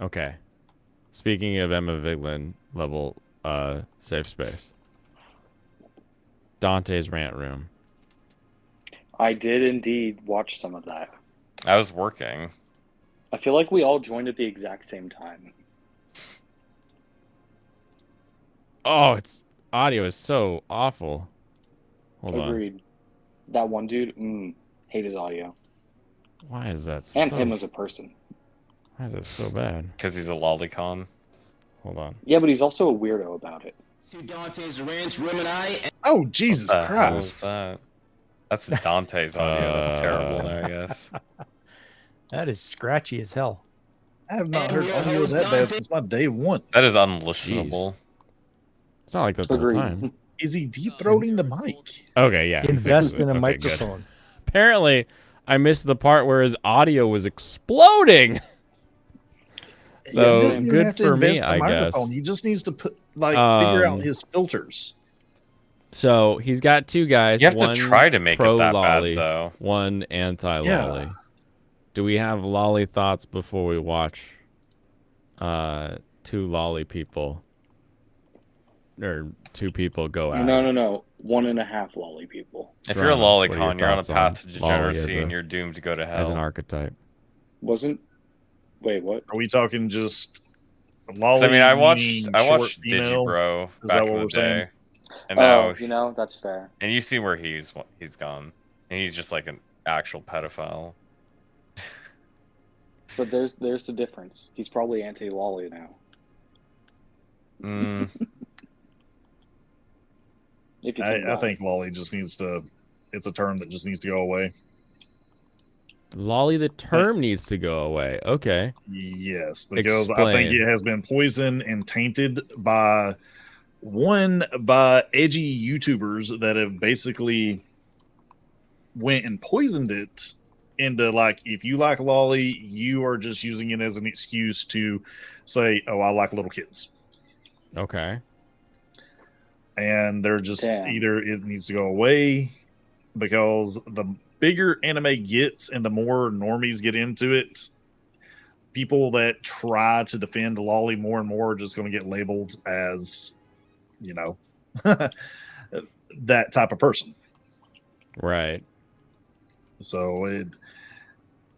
Okay. Speaking of Emma Viglin level safe space. Dante's rant room. I did indeed watch some of that. I was working. I feel like we all joined at the exact same time. Oh, its audio is so awful. Hold on. Agreed. That one dude, hate his audio. Why is that And so him as a person. why is that so bad? Because he's a lolicon. Hold on. Yeah, but he's also a weirdo about it. To Dante's Ranch, Rim and I. Oh, Jesus What the hell is Christ. that? That's Dante's audio. That's terrible, I guess. That is scratchy as hell. I have not heard audio that bad since my day one. That is unlistenable. It's not like that the whole Agreed. time. Is he deep throating the mic? Okay, yeah. he Invest fixes in it. a Okay, microphone. Good. Apparently, I missed the part where his audio was exploding. So he doesn't even good have to for invest me, in a I microphone. guess. He just needs to figure out Um, his filters. So he's got two guys. You have one to try to make it that pro-lolly, bad, though. one anti-lolly. Yeah. Do we have lolly thoughts before we watch two lolly people or two people go at it? No. 1.5 lolly people. If you're a Serrano, what are your lolicon, you're on a thoughts path to lolly degeneracy and you're doomed to go to as an hell. archetype? Wait, what? Are we talking just 'Cause, lolly? I mean, I meaning watched short female? Digibro Is back that in what the we're saying? day, and now That's fair. and you see where he's gone, and he's just like an actual pedophile. But there's the difference. He's probably anti-lolly now. Mm, If you I about think lolly just needs to. It's a term that just needs to go away. Lolly, the term needs to go away. Okay. Yes, because I think Explain. it has been poisoned and tainted by edgy YouTubers that have basically went and poisoned it into like, if you like lolly, you are just using it as an excuse to say, "Oh, I like little kids," Okay. and they're just Damn. either it needs to go away because the bigger anime gets and the more normies get into it, people that try to defend lolly more and more are just going to get labeled as, that type of person. Right. So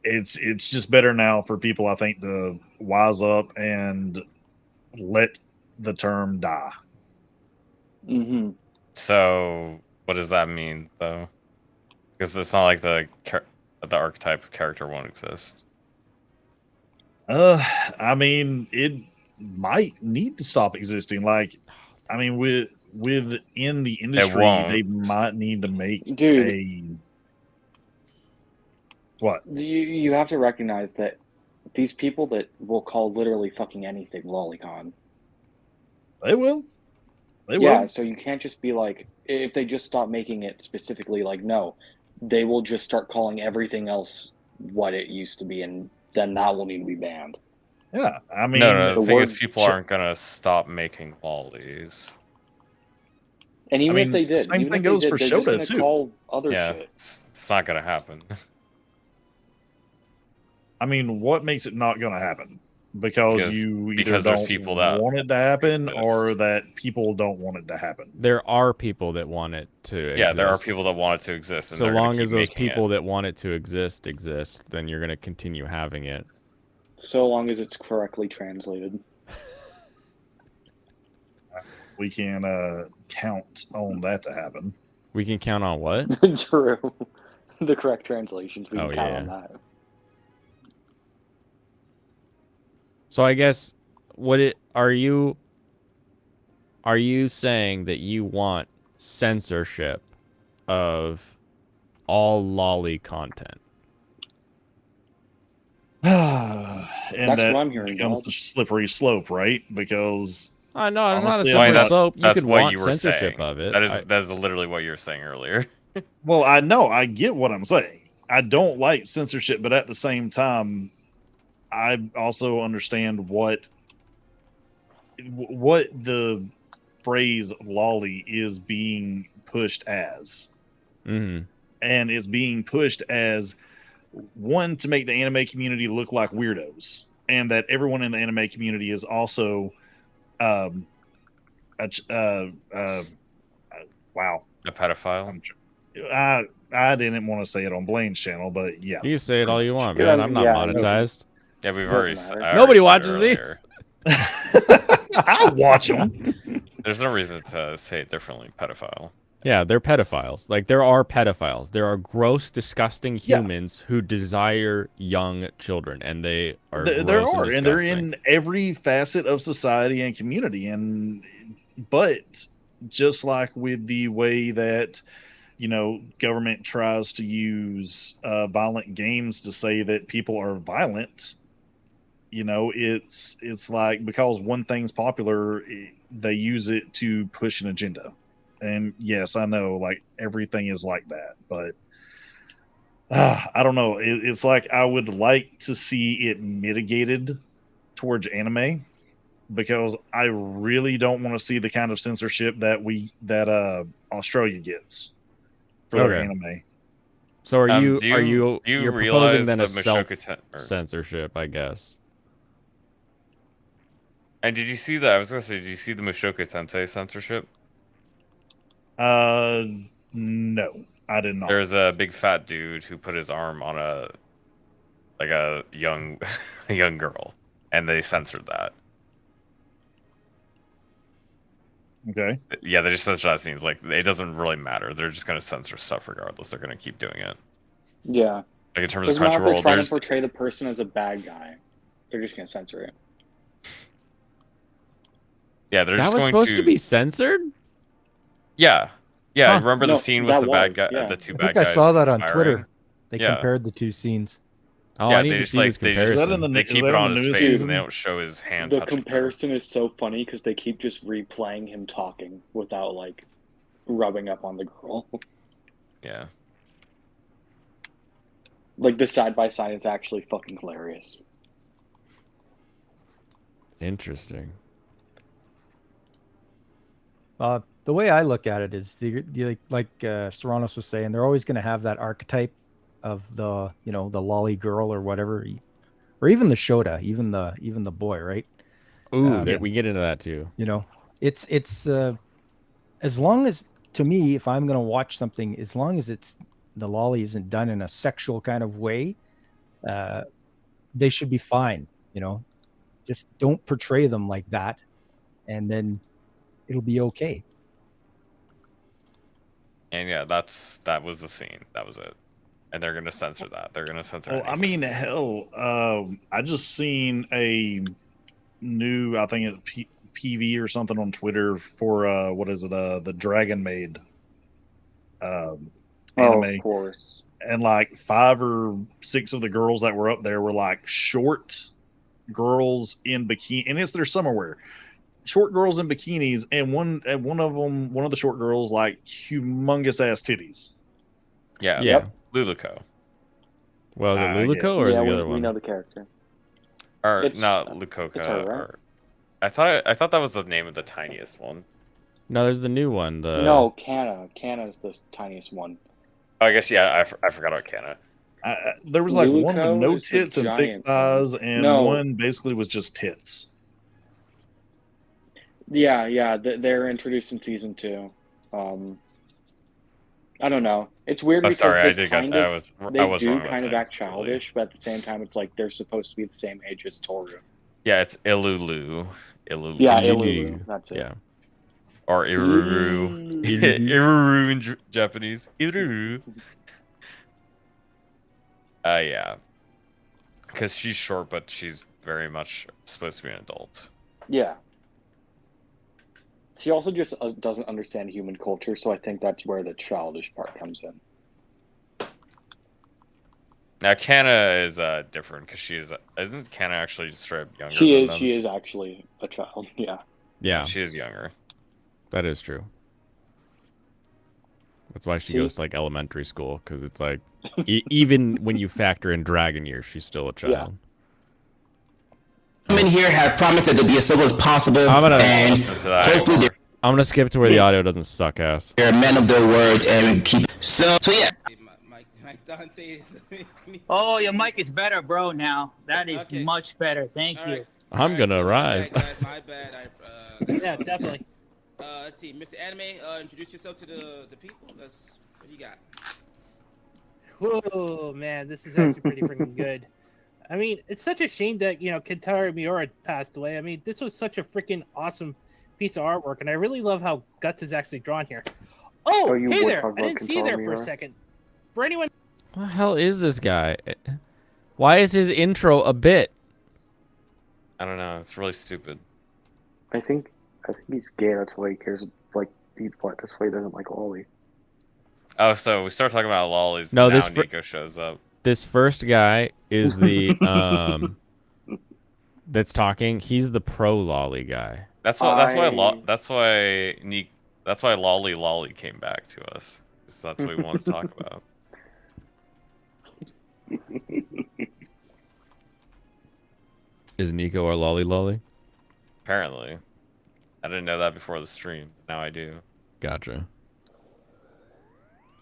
it's just better now for people, I think, to wise up and let the term die. Mm-hmm. so what does that mean, though? Because it's not like the archetype of character won't exist. I mean, it might need to stop existing. Like, I mean, within the industry, won't. they might need to make Dude. what? You have to recognize that these people that will call literally fucking anything lolicon. They will. Yeah, so you can't just be like, if they just stop making it specifically like, no, they will just start calling everything else what it used to be, and then that will need to be banned. Yeah, I mean, No, the thing is, word people aren't gonna stop making lollies. And even if they did, same even thing if they goes did, for they're just Shota gonna too. call other Yeah, shit. it's not gonna happen. I mean, what makes it not going to happen? Because you either because there's don't people that want it to happen, exist. or that people don't want it to happen. There are people that want it to exist. Yeah, there are people that want it to exist. And So they're gonna long keep as those making people it. that want it to exist, then you're going to continue having it. So long as it's correctly translated. We can count on that to happen. We can count on what? True. The correct translations. We can Oh, count yeah. on that. So I guess are you saying that you want censorship of all lolly content? And That's that what I'm hearing, becomes Bob. the slippery slope, right? Because No, it's not a honestly, slippery slope. You That's could what want you were censorship saying. of it. That is literally what you were saying earlier. well, I know, I get what I'm saying. I don't like censorship, but at the same time, I also understand what the phrase lolly is being pushed as. Mm-hmm. And it's being pushed as one, to make the anime community look like weirdos, and that everyone in the anime community is also, wow, A pedophile. I didn't want to say it on Blaine's channel, but yeah. You say it all you want, Good, man. I'm not yeah, monetized. Yeah, we've Doesn't already. matter. I already Nobody said watches earlier. these. I watch them. There's no reason to say it differently. Pedophile. Yeah, they're pedophiles. Like, there are pedophiles. There are gross, disgusting Yeah. humans who desire young children, and they are There gross are, and and they're disgusting. in every facet of society and community. But just like with the way that, you know, government tries to use violent games to say that people are violent, you know, it's like because one thing's popular, they use it to push an agenda. And yes, I know, like everything is like that, but I don't know. It's like I would like to see it mitigated towards anime, because I really don't want to see the kind of censorship that Australia gets for their Okay. anime. So are Do you you're realize proposing then the a Mushoku or- self-censorship, I guess. And did you see that? I was gonna say, did you see the Mushoku Tensei censorship? No, I did not. There's a big fat dude who put his arm on a young a young girl, and they censored that. Okay. Yeah, they just censored that scene. It's like, it doesn't really matter. They're just gonna censor stuff regardless. They're gonna keep doing it. Yeah. Like in terms of Doesn't matter if they're Crunchyroll, trying to there's portray the person as a bad guy. They're just gonna censor it. yeah, they're That just was going supposed to be censored? yeah. Yeah, Huh. remember the No, scene with that the bad was, guy, yeah. the two I bad think I guys saw that on conspiring? Twitter. They Yeah. compared the two scenes. Oh, Yeah, I need they to just see this they comparison. Is that in the- they is keep that it on on the his newest face season? and they don't show his hand. The touching her. comparison is so funny because they keep just replaying him talking without like rubbing up on the girl. Yeah. Like the side by side is actually fucking hilarious. Interesting. The way I look at it is like Serranos was saying, they're always going to have that archetype of the, you know, the lolly girl or whatever, or even the shota, even the boy, right? Ooh, Yeah. we get into that too. You know, it's as long as, to me, if I'm going to watch something, as long as it's the lolly isn't done in a sexual kind of way, they should be fine. You know, just don't portray them like that, and then it'll be okay. And yeah, that was the scene. That was it. And they're gonna censor that. They're gonna censor. Well, I anything. mean, hell, I just seen a new, I think it PV or something on Twitter for what is it? The Dragon Maid anime, Oh, of course. and like 5 or 6 of the girls that were up there were like short girls in bikini, and it's their summer wear. Short girls in bikinis, and one of the short girls like humongous ass titties. yeah, Yeah. Luluco. Well, is it I Luluco or guess. is Yeah, it the other we one? know the character. Or It's- not Lucoca. it's her, right? Or I thought that was the name of the tiniest one. No, there's the new one. The No, Kana. Kana's the tiniest one. Oh, I guess yeah. I forgot about Kana. There was like one Luluco with no is the tits and thick giant thighs, one. and No. one basically was just tits. Yeah, they're introduced in season 2. I don't know. It's weird I'm because sorry, I they did. I kind of was they I was do wrong about kind of that act completely. childish, but at the same time, it's like they're supposed to be the same age as Toru. Yeah, it's Ilulu. Yeah, Ilulu. Ilulu. That's it. Yeah. Or Iruru. Iruru. Iruru in Japanese. Iruru. Yeah. Because she's short, but she's very much supposed to be an adult. Yeah. She also just doesn't understand human culture, so I think that's where the childish part comes in. Now, Kana is different because she is. Isn't Kana actually straight up younger? She than is. them? She is actually a child. Yeah. Yeah, She is younger. that is true. That's why she See? goes to like elementary school, because it's like even when you factor in dragon years, she's still a child. Women here have promised that they'll be as civil as possible, I'm gonna and listen to that hopefully anymore. I'm gonna skip to where the audio doesn't suck ass. they're men of their words and keep. So yeah. my Dante. Oh, your mic is better, bro. Now that is Okay. much better. Thank All you. right. I'm gonna arrive. My bad, guys. My bad. Yeah, definitely. Let's see, Mr. Anime. Introduce yourself to the people. What do you got? Whoa, man, this is actually pretty freaking good. I mean, it's such a shame that Kentaro Miura passed away. I mean, this was such a freaking awesome piece of artwork, and I really love how Guts is actually drawn here. Oh, you hey would there! talk I about didn't see you there for a Kentaro second. For anyone, What the hell is this guy? Why is his intro a bit? I don't know. It's really stupid. I think he's gay. That's why he cares. Like that's why he doesn't like Loli. Oh, so we start talking about lollies. No, now this Nico shows up. This first guy is the that's talking. He's the pro lolly guy. That's why Loli came back to us. So that's what we wanted to talk about. Is Nico our lolly? Apparently, I didn't know that before the stream. Now I do. Gotcha.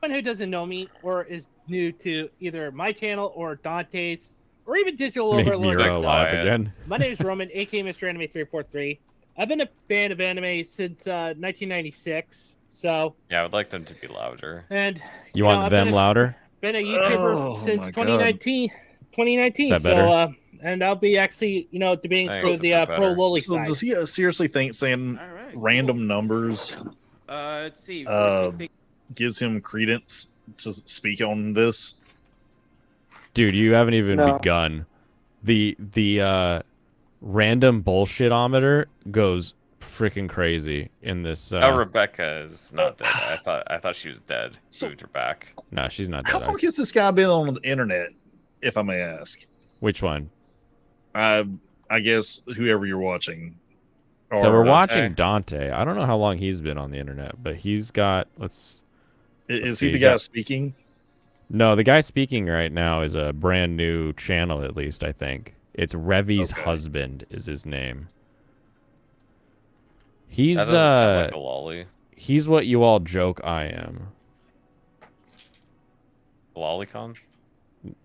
who doesn't know me or is new to either my channel or Dante's or even Digital Make Overlord Mira himself, alive again. my name is Roman, aka Mr. Anime 343. I've been a fan of anime since 1996. So Yeah, I would like them to be louder. and You want I've them louder? been a YouTuber since 2019. 2019. Is that so better? and I'll be actually debating Thanks, through that's the a bit pro better. Loli So side. does he seriously think saying All right. random numbers Let's see. gives him credence to speak on this? Dude, you haven't even No. begun. The random bullshitometer goes freaking crazy in this. Oh, Rebecca is not dead. I thought she was dead. So- Moved her back. No, she's not How dead. long has this guy been on the internet, if I may ask? Which one? I guess whoever you're watching. So we're Or- Dante. watching Dante. I don't know how long he's been on the internet, but he's got. Is see, he the he's guy got- speaking? No, the guy speaking right now is a brand new channel, at least I think. It's Revy's Okay. husband is his name. That He's doesn't sound like a lolly. he's what you all joke I am. A lolicon?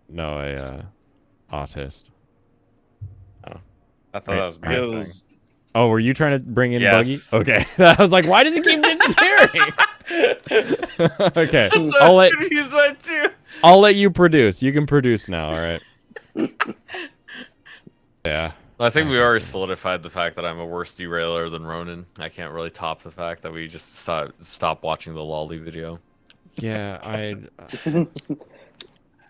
No, a autist. I thought that was my thing. Because Oh, were you trying to bring in Yes. Buggy? Okay. I was like, why does he keep disappearing? Okay. So I'll I was let confused by it too. I'll let you produce. You can produce now, all right? Yeah. Well, I think we already solidified the fact that I'm a worse derailer than Ronan. I can't really top the fact that we just stop watching the lolly video. Yeah,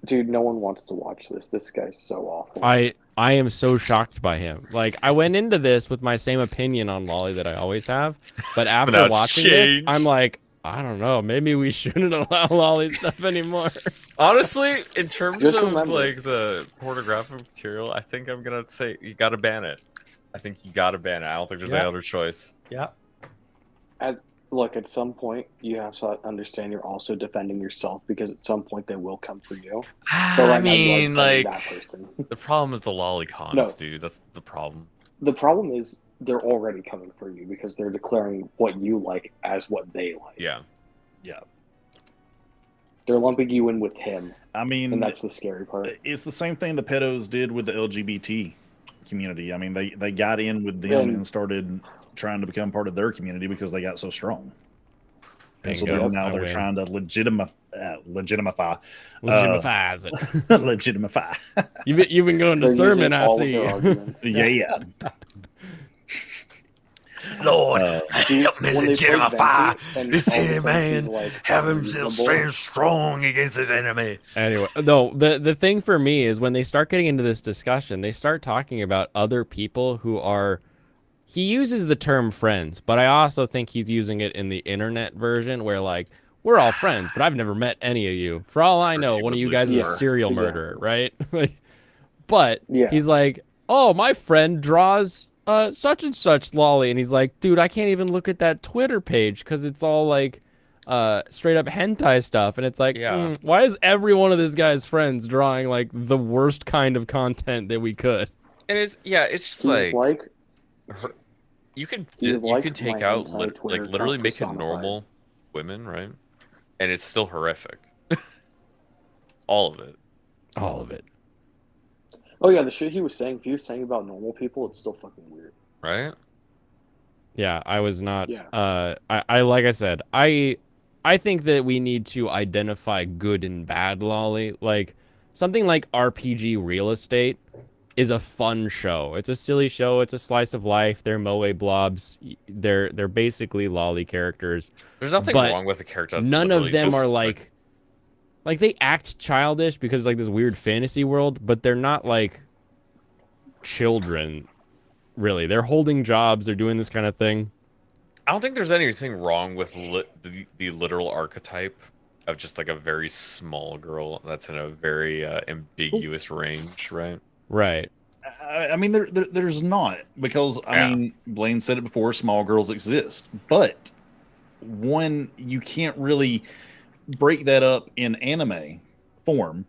Dude, no one wants to watch this. This guy's so awful. I am so shocked by him. Like, I went into this with my same opinion on Lolly that I always have, but now after it's watching this, changed. I'm like, I don't know, maybe we shouldn't allow Lolly stuff anymore. Honestly, in terms Just of remember- like the pornographic material, I think I'm gonna say you gotta ban it. I think you gotta ban it. I don't think there's any Yeah. other choice. Yeah. Look, at some point, you have to understand you're also defending yourself because at some point they will come for you. So I right now, you are mean, defending like that person. the problem is the lolicons, No. dude. That's the problem. The problem is they're already coming for you because they're declaring what you like as what they like. Yeah. They're lumping you in with him, I mean, and that's the scary part. it's the same thing the pedos did with the LGBT community. I mean, they got in with them And- and started trying to become part of their community because they got so strong. And so Bingo, then now I they're win. trying to legitimify. Legitimize it. legitimify. You've been going to They're sermon, using I all of see. their arguments. Yeah. Lord, Dude, help me when they played legitimify Venti, and this all of a enemy sudden man. he's like, Have him unreasonable. stand strong against his enemy. Anyway, no, the thing for me is when they start getting into this discussion, they start talking about other people who are. He uses the term friends, but I also think he's using it in the internet version where, like, we're all friends, but I've never met any of you. For all I know, one of you guys is a Yeah, serial exactly. murderer, right? But Yeah. he's like, oh, my friend draws such and such lolly. And he's like, dude, I can't even look at that Twitter page because it's all, like, straight up hentai stuff. And it's like, Yeah. why is every one of this guy's friends drawing, like, the worst kind of content that we could? And it's just He's like like, you could he's like take my out anti-Twitter like literally account make it personified. normal women, right? And it's still horrific. All of it. All of it. Oh yeah, the shit he was saying. If he was saying about normal people, it's still fucking weird. Right? Yeah, I was not. Yeah. I like I said, I think that we need to identify good and bad lolly. Like something like RPG Real Estate is a fun show. It's a silly show. It's a slice of life. They're moe blobs. They're basically lolly characters. There's nothing But wrong with the character. That's none of literally them are just like they act childish because like this weird fantasy world, but they're not like children. Really, they're holding jobs. They're doing this kind of thing. I don't think there's anything wrong with the literal archetype of just like a very small girl that's in a very ambiguous range, right? Right. I mean, there's not, because I mean, Blaine said it before. Small girls exist, but one, you can't really break that up in anime form.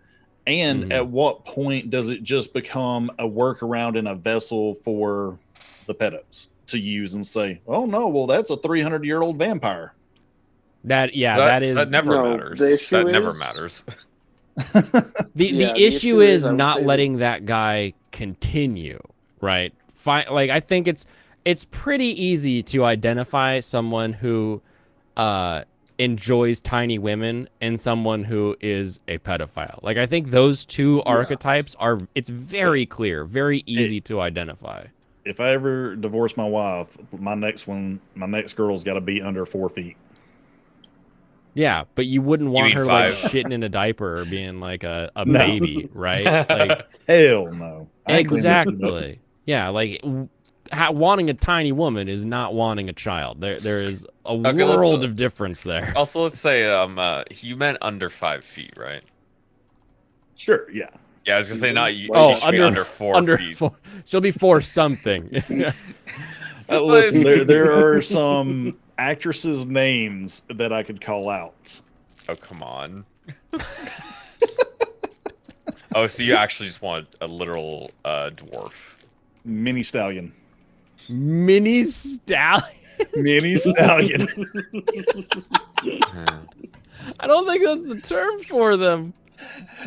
And at what point does it just become a workaround in a vessel for the pedos to use and say, "Oh no, well that's a 300-year-old vampire." That never matters. That never matters. The issue is not letting that guy continue, right? Like I think it's pretty easy to identify someone who enjoys tiny women and someone who is a pedophile. Like I think those two archetypes it's very clear, very easy to identify. If I ever divorce my wife, my next girl's got to be under 4 feet. Yeah, but you wouldn't want her like shitting in a diaper or being like a baby, right? Like hell no. Exactly. Yeah, like wanting a tiny woman is not wanting a child. There is a world of difference there. Also, let's say you meant under 5 feet, right? Sure. Yeah. Yeah, I was gonna say not you. Oh, under 4 feet. She'll be 4 something. Listen, there are some actresses' names that I could call out. Oh, come on. Oh, so you actually just want a literal dwarf. Mini stallion. Mini stallion. Mini stallion. I don't think that's the term for them.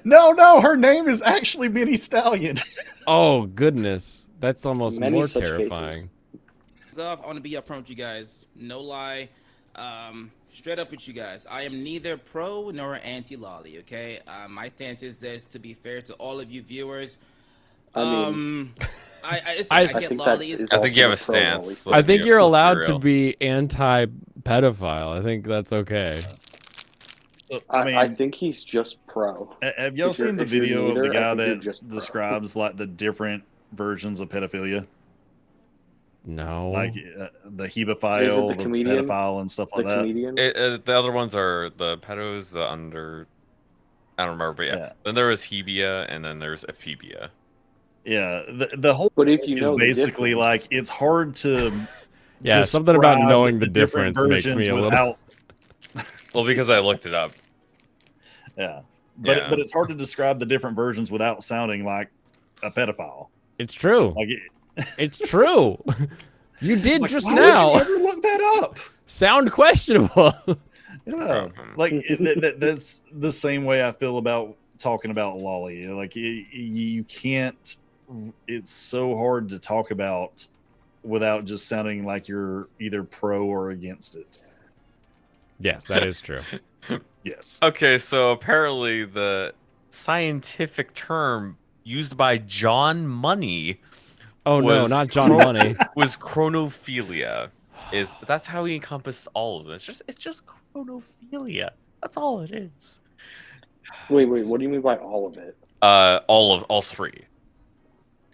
No, her name is actually Mini Stallion. Oh goodness, that's almost Many more such terrifying. I want to be upfront with you guys. No lie. Straight up with you guys. I am neither pro nor anti-lolly, okay? My stance is this, to be fair to all of you viewers. I get lolly. I think you have a stance. I think you're allowed to be anti-pedophile. I think that's okay. So, I think he's just pro. Have y'all seen the video of the guy that describes like the different versions of pedophilia? No. Like the hebephile, the pedophile, and stuff like that. The other ones are the pedos, the under... I don't remember, but yeah. Then there was hebia, and then there's ephebia. Yeah, the whole thing is basically like it's hard to... Yeah, something about knowing the difference makes me a little... Well, because I looked it up. Yeah. But it's hard to describe the different versions without sounding like a pedophile. It's true. Like it's true. You did like, just why now. Would you ever look that up? Sound questionable. Yeah. Like that's the same way I feel about talking about lolly. Like you can't. It's so hard to talk about without just sounding like you're either pro or against it. Yes, that is true. Yes. Okay, so apparently the scientific term used by John Money. Oh no, not John Money. Was chronophilia. That's how he encompassed all of this? It's just chronophilia. That's all it is. Wait, what do you mean by all of it? All three.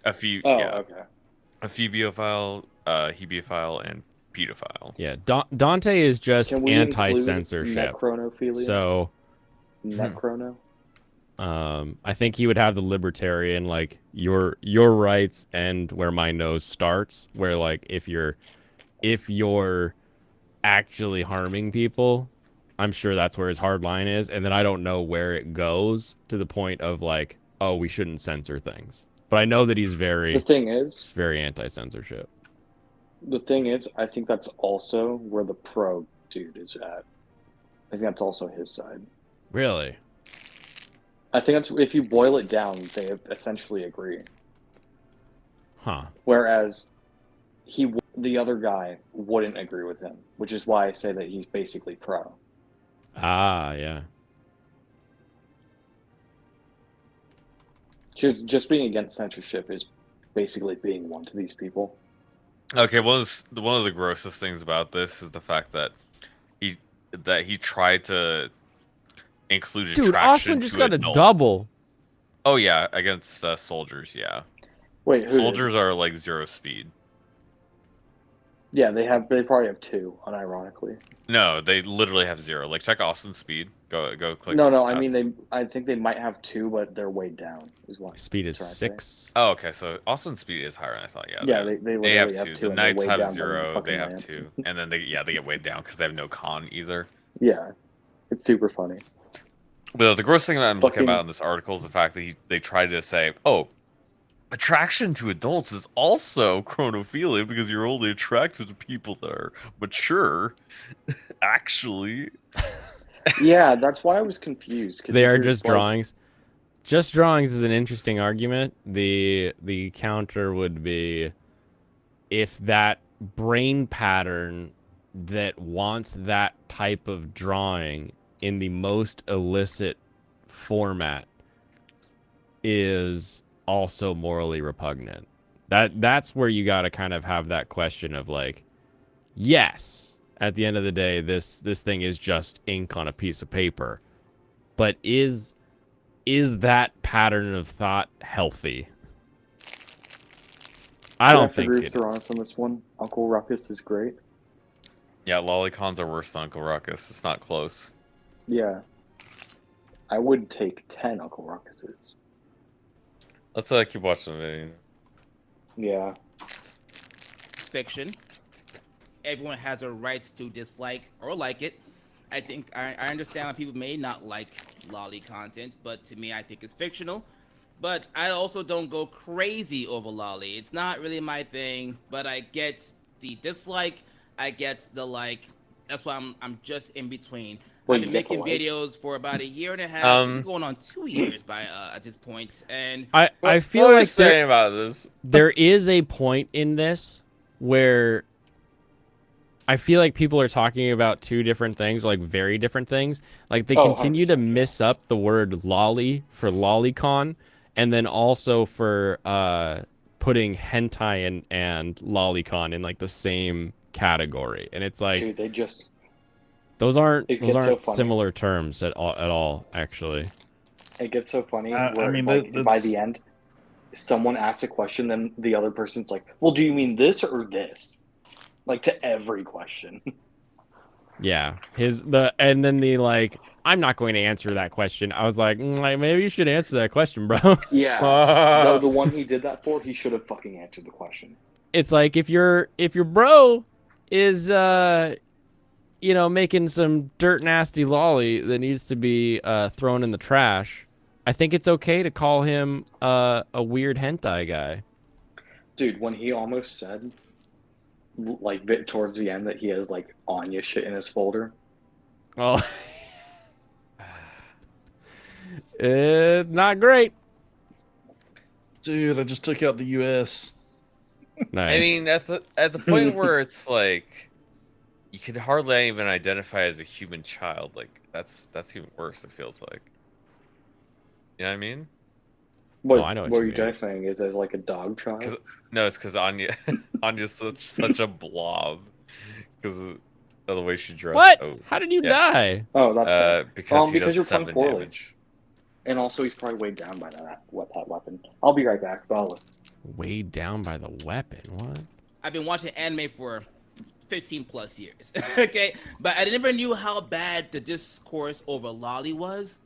Okay. A phebiophile, hebiophile, and pedophile. Yeah, Dante is just anti-censorship. Necronophilia? So, Necrono? I think he would have the libertarian, like your rights end where my nose starts. Where like if you're actually harming people, I'm sure that's where his hard line is, and then I don't know where it goes to the point of like, oh, we shouldn't censor things. But I know that he's very anti-censorship. The thing is, I think that's also where the pro dude is at. I think that's also his side. Really? I think that's if you boil it down, they essentially agree. Huh. Whereas the other guy wouldn't agree with him, which is why I say that he's basically pro. Ah, yeah. Just being against censorship is basically being one to these people. Okay, one of the grossest things about this is the fact that he tried to include Dude, attraction Austin just to got a adult. double. Oh yeah, against soldiers. Yeah, Wait, who soldiers did? are like 0 speed. Yeah, they probably have 2, unironically. No, they literally have 0. Like check Austin's speed. Go click. No, I stats. mean I think they might have 2, but they're way down. Is what Speed is trying to say. 6. Oh, okay. So Austin's speed is higher than I thought. Yeah. Yeah, they literally have have 2. 2, The and they're Knights way have down by the 0. They fucking have Lance. 2, and then they get weighed down because they have no con either. Yeah, it's super funny. But the gross thing that I'm looking Fucking- about in this article is the fact that they tried to say, oh, attraction to adults is also chronophilia because you're only attracted to people that are mature. Actually, Yeah, that's why I was confused. 'cause They if are you're, just like- drawings. Just drawings is an interesting argument. The counter would be if that brain pattern that wants that type of drawing in the most illicit format is also morally repugnant. That's where you got to kind of have that question of like, yes, at the end of the day, this thing is just ink on a piece of paper, but is that pattern of thought healthy? I don't think agree with it. Serranos on this one. Uncle Ruckus is great. yeah, lolicons are worse than Uncle Ruckus. It's not close. Yeah, I would take 10 Uncle Ruckuses. Let's keep watching the video. Yeah. It's fiction. Everyone has a right to dislike or like it. I think I understand why people may not like lolly content, but to me, I think it's fictional. But I also don't go crazy over lolly. It's not really my thing, but I get the dislike. I get the like. That's why I'm just in between. Well, I've been you get the making like. videos for about a year and a half, going on 2 years by at this point, and I feel what are you like saying about this? there is a point in this where I feel like people are talking about two different things, like very different things. Like they continue to miss up the word lolly for lolicon, and then also for putting hentai and lolicon in like the same category. And it's like, Dude, they just those aren't it gets so funny. similar terms at all actually. It gets so funny. I Where, mean, like, by that's- the end, someone asks a question, then the other person's like, "Well, do you mean this or this?" Like to every question. Yeah, and then the like, I'm not going to answer that question. I was like, maybe you should answer that question, bro. Yeah. the one he did that for, he should have fucking answered the question. It's like if your bro is making some dirt nasty lolly that needs to be thrown in the trash, I think it's okay to call him a weird hentai guy. Dude, when he almost said, like, bit towards the end that he has like Anya shit in his folder. Oh, it's not great. Dude, I just took out the U.S. Nice. I mean, at the point where it's like you could hardly even identify as a human child, like that's even worse. It feels like. You know what I mean? What, I know what what you are you mean. guys saying? Is it like a dog child? No, it's because Anya's such a blob because of the way she dressed. What? Oh, How did you yeah. die? Oh, that's fair. Because he because does you're playing 7 poorly. damage. And also, he's probably weighed down by that weapon. I'll be right back. Follow. Weighed down by the weapon. What? I've been watching anime for 15 plus years. Okay, but I never knew how bad the discourse over lolly was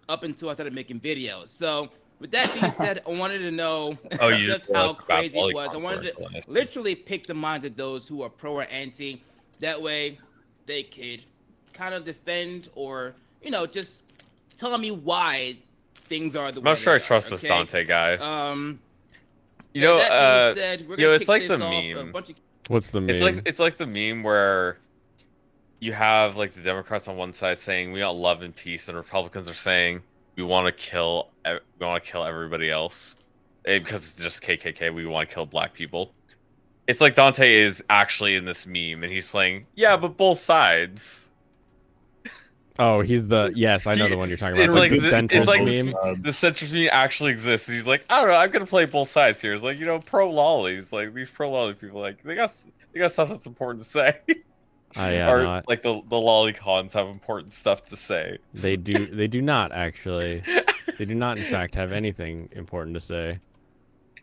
up until I started making videos. So with that being said, I wanted to know You just just how realized about crazy it was. I lolicons wanted were to literally pick the minds of those who are pro or anti. That way they could kind of defend or, just tell me why things are the way I'm not sure I they are, trust this okay? Dante guy. You know, that being said, we're gonna it's kick like the this off a meme. bunch of- What's the meme? It's like the meme where you have like the Democrats on one side saying we want love and peace, and Republicans are saying we want to kill everybody else because it's just KKK. We want to kill black people. It's like Dante is actually in this meme and he's playing, yeah, but both sides. Oh, he's the yes, I know the one you're talking about. It's like the centrist meme. The centrist meme actually exists. And he's like, I don't know, I'm gonna play both sides here. It's like, pro lollies, like these pro lolly people, like they got stuff that's important to say. Yeah, like the lolicons have important stuff to say. They do not actually. They do not, in fact, have anything important to say.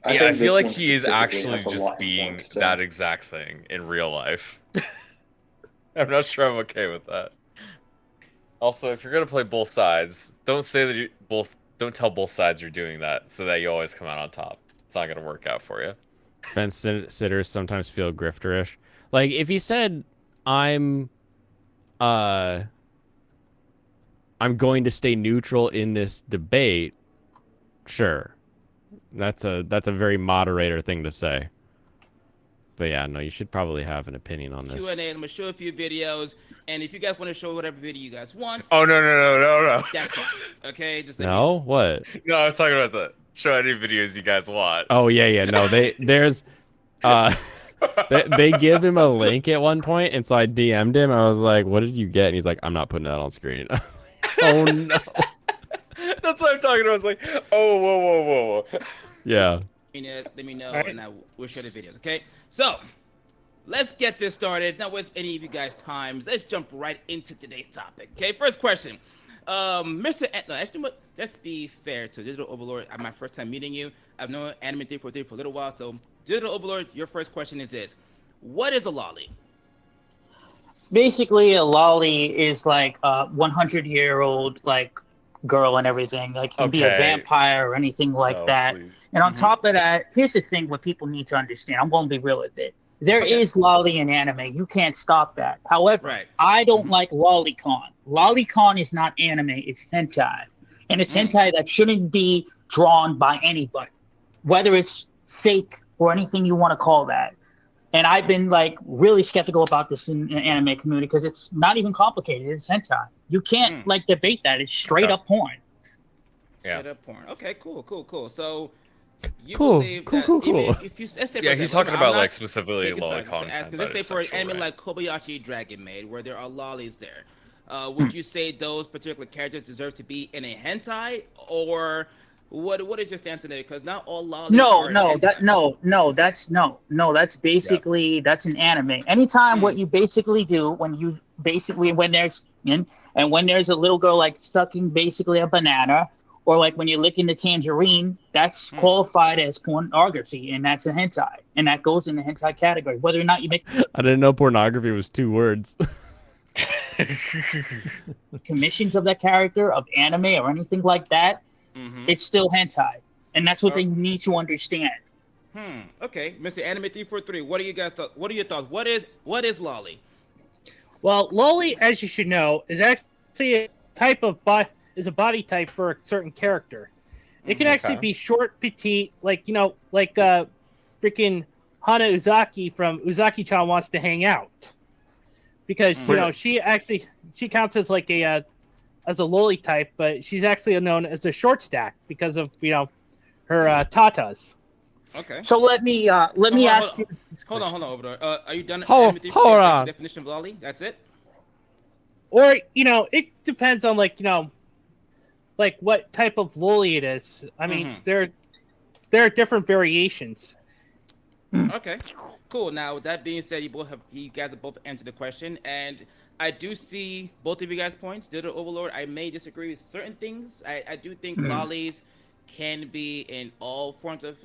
I feel like he is actually just being that exact thing in real life. I'm not sure I'm okay with that. Also, if you're gonna play both sides, don't say that don't tell both sides you're doing that, so that you always come out on top. It's not gonna work out for you. Fence sitters sometimes feel grifterish. Like if you said, I'm going to stay neutral in this debate, sure. That's a very moderator thing to say. But yeah, no, you should probably have an opinion on this. Q&A. I'm gonna show a few videos, and if you guys want to show whatever video you guys want. Oh no. That's fine. Okay. No, what? No, I was talking about the show any videos you guys want. Oh yeah. No, there's they give him a link at one point, and so I DM'd him. I was like, "What did you get?" And he's like, "I'm not putting that on screen." Oh no. That's what I'm talking about. I was like, oh, whoa. Yeah. Let me know, and I will share the videos. Okay. So, let's get this started. Not waste any of you guys' times. Let's jump right into today's topic. Okay. First question, Mr. Actually, let's be fair to Digital Overlord. My first time meeting you. I've known Anime 343 for a little while. So, Digital Overlord, your first question is this: what is a lolly? Basically, a lolly is like a 100-year-old like girl and everything. Like can be a vampire or anything like that. Please. And on top of that, here's the thing: what people need to understand. I'm going to be real with it. There is lolly in anime. You can't stop that. However, I don't like lolicon. Lolicon is not anime. It's hentai, and it's hentai that shouldn't be drawn by anybody, whether it's fake or anything you want to call that. And I've been like really skeptical about this in the anime community because it's not even complicated. It's hentai. You can't like debate that. It's straight up porn. Yeah. Straight up porn. Okay, cool. So you cool. If you say he's talking about like specifically lolicon. Because let's say for an anime like Kobayashi Dragon Maid, where there are lollies there, would you say those particular characters deserve to be in a hentai, or what is your stance on it? Because not all lollies. That's basically that's an anime. Anytime what you basically do when there's a little girl like sucking basically a banana, or like when you're licking the tangerine, that's qualified as pornography, and that's a hentai, and that goes in the hentai category. Whether or not you make I didn't know pornography was 2 words. commissions of that character of anime or anything like that, it's still hentai, and that's what they need to understand. Okay, Mr. Anime 343, what are you guys? What are your thoughts? What is lolly? Well, lolly, as you should know, is actually a type of is a body type for a certain character. It can actually be short, petite, like freaking Hana Uzaki from Uzaki-chan Wants to Hang Out, because she counts as like as a loli type, but she's actually known as a short stack because of her tatas. Okay. So let me ask you. Hold on, over there. Are you done? Hold on. Definition of lolly. That's it. Or it depends on like what type of loli it is. I mean, there are different variations. Okay, cool. Now, with that being said, you guys have both answered the question, and I do see both of you guys' points. Digital Overlord, I may disagree with certain things. I do think lollies can be in all forms of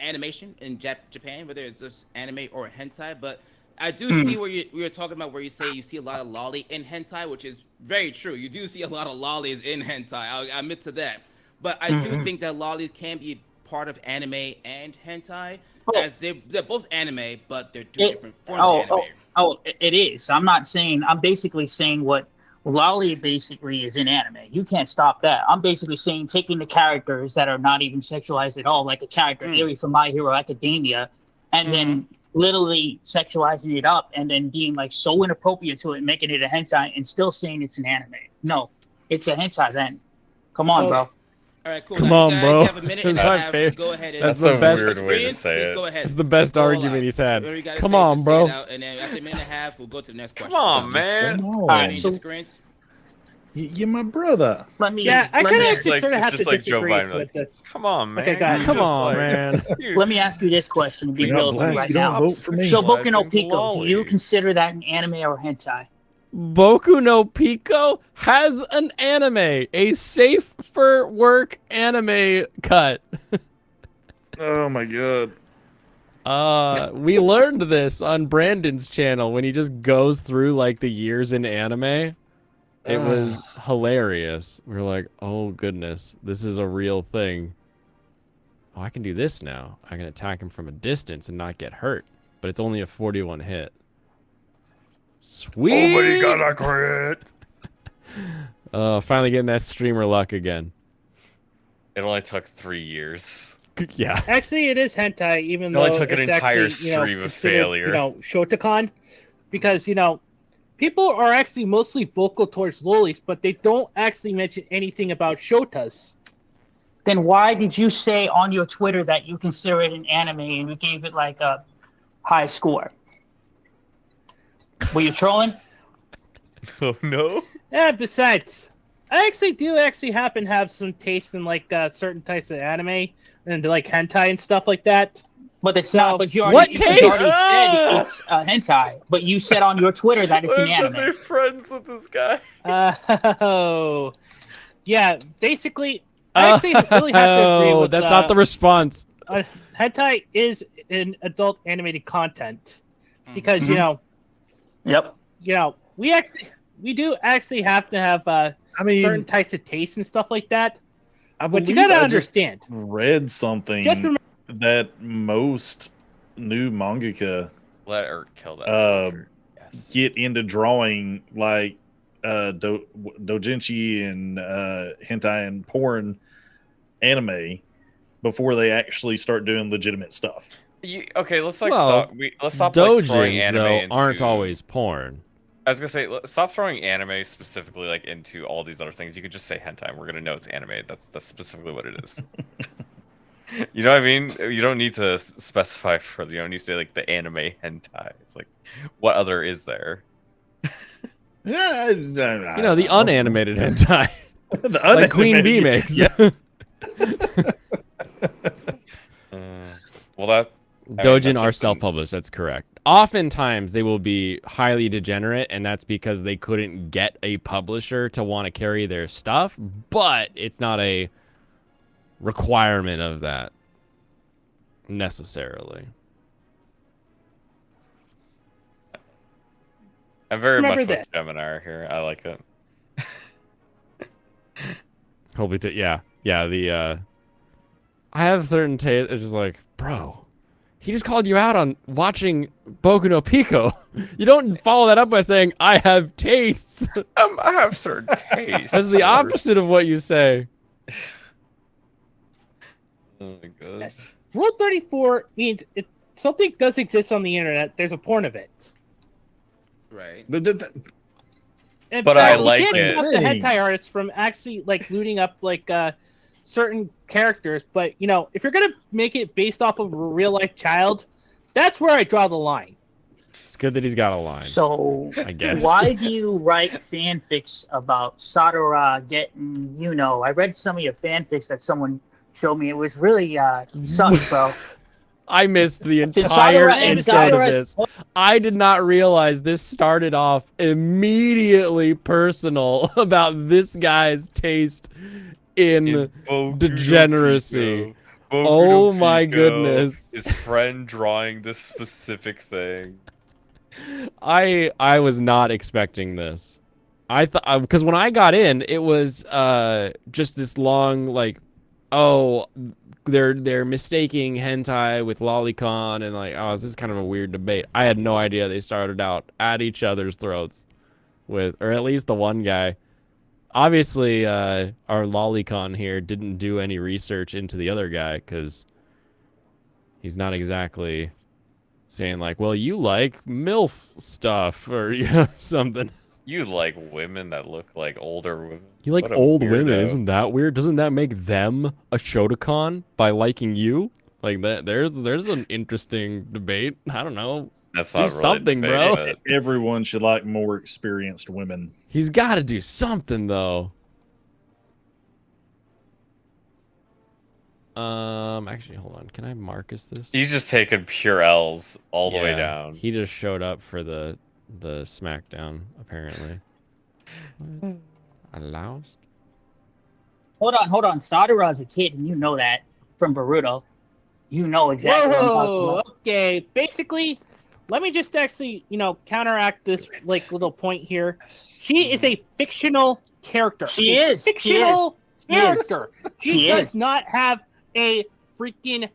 animation in Japan, whether it's just anime or hentai. But I do see where you're talking about, where you say you see a lot of lolly in hentai, which is very true. You do see a lot of lollies in hentai. I admit to that. But I do think that lollies can be part of anime and hentai, as they're both anime, but they're two different forms of anime. It is. I'm basically saying what lolly basically is in anime. You can't stop that. I'm basically saying taking the characters that are not even sexualized at all, like a character Eri from My Hero Academia, and then literally sexualizing it up and then being like so inappropriate to it, making it a hentai, and still saying it's an anime. No, it's a hentai then. Come on, bro. All right, cool. Come now, on, you guys bro. have a minute and a That's my half. favorite. Go ahead and That's the the best. weird way to say Please it. go ahead. That's the best Go all argument out. he's had. Whatever you gotta Come say, on, just bro. say it out, and then after a minute and a half, we'll go to the next question. Come on, man. Come on. All right, Any so disagreements? You're my brother. let me Yeah, I let kind me of It's actually like- sort of it's have to just like Joe disagree Biden, with this. Come on, man. Okay, go ahead. You're Come just on, like- man. let me ask you this question to be You're real not with you black, right you don't now. vote for me. So Boku no Sexualizing Pico, do you Loli. consider that an anime or hentai? Boku no Pico has an anime, a safe for work anime cut. Oh my god. We learned this on Brandon's channel when he just goes through like the years in anime. It was hilarious. We were like, oh goodness, this is a real thing. Oh, I can do this now. I can attack him from a distance and not get hurt. But it's only a 41 hit. Sweet! Nobody got a crit. Finally getting that streamer luck again. It only took 3 years. Yeah. Actually, it is hentai, even It only though took an it's entire actually, you know, stream of considered, failure. You know, Shotokan, because people are actually mostly vocal towards lolis, but they don't actually mention anything about shotas. Then why did you say on your Twitter that you consider it an anime and you gave it like a high score? Were you trolling? Oh no. Yeah, besides, I actually do happen to have some taste in like certain types of anime and like hentai and stuff like that. But it's not. But you What already, taste? you already said it's hentai. But you said on your Twitter that it's an anime. They're friends with this guy. Oh, yeah. Basically, I actually really have to agree with. That's not the response. Hentai is an adult animated content because Yep. we do actually have to have certain types of tastes and stuff like that. I But you believe gotta I just understand. read something Just remember- that most new mangaka Let her kill that. soldier. Yes. get into drawing like doujinshi and hentai and porn anime before they actually start doing legitimate stuff. Okay, let's like Well, let's stop like, throwing Dojins, anime though, into, aren't always porn. I was gonna say stop throwing anime specifically like into all these other things. You could just say hentai. And we're gonna know it's anime. That's specifically what it is. You know what I mean? You don't need to specify further. You don't need to say like the anime hentai. It's like, what other is there? Yeah, The unanimated hentai. The Like Queen Bee makes. Yeah. Well, that Dojin that's are just self-published. That's correct. Oftentimes, they will be highly degenerate, and that's because they couldn't get a publisher to want to carry their stuff. But it's not a requirement of that necessarily. I'm very Remember much with that. Gemini here. I like it. Hopefully, the I have certain taste. It's just like, bro, he just called you out on watching Boku no Pico. You don't follow that up by saying I have tastes. I have certain tastes. That's the opposite of what you say. Oh my god. Yes. Rule 34 means if something does exist on the internet, there's a porn of it. Right. In But I fact, you like can't it. stop the hentai artists from actually like looting up like certain characters, but if you're gonna make it based off of a real life child, that's where I draw the line. It's good that he's got a line. So I guess. why do you write fanfics about Sadara getting, I read some of your fanfics that someone showed me. It was really sucks, bro. I missed the Did entire Sadara and intro to Sadara's- this. I did not realize this started off immediately personal about this guy's taste in Boku no degeneracy. Pico. Boku Oh no my Pico, goodness. His friend drawing this specific thing. I was not expecting this. I thought because when I got in, it was just this long like, oh, they're mistaking hentai with lolicon and like, oh, this is kind of a weird debate. I had no idea they started out at each other's throats with, or at least the one guy. Obviously, our lolicon here didn't do any research into the other guy because he's not exactly saying like, well, you like MILF stuff or something. You like women that look like older women. You like What a old women, weirdo. isn't that weird? Doesn't that make them a Shotokan by liking you? Like that, there's an interesting debate. I don't know. That's Do not really a something, debate, bro. but- Everyone should like more experienced women. He's got to do something though. Actually, hold on. Can I Marcus this? He's just taking pure L's all the way Yeah, down. He just showed up for the SmackDown apparently. Allows. Hold on. Sadara's a kid, and you know that from Boruto. You know exactly what I'm talking Whoa, about. okay. Basically, let me just actually, counteract this little point here. She is a fictional character. She A is. fictional She is. character. She She does is. not have a freaking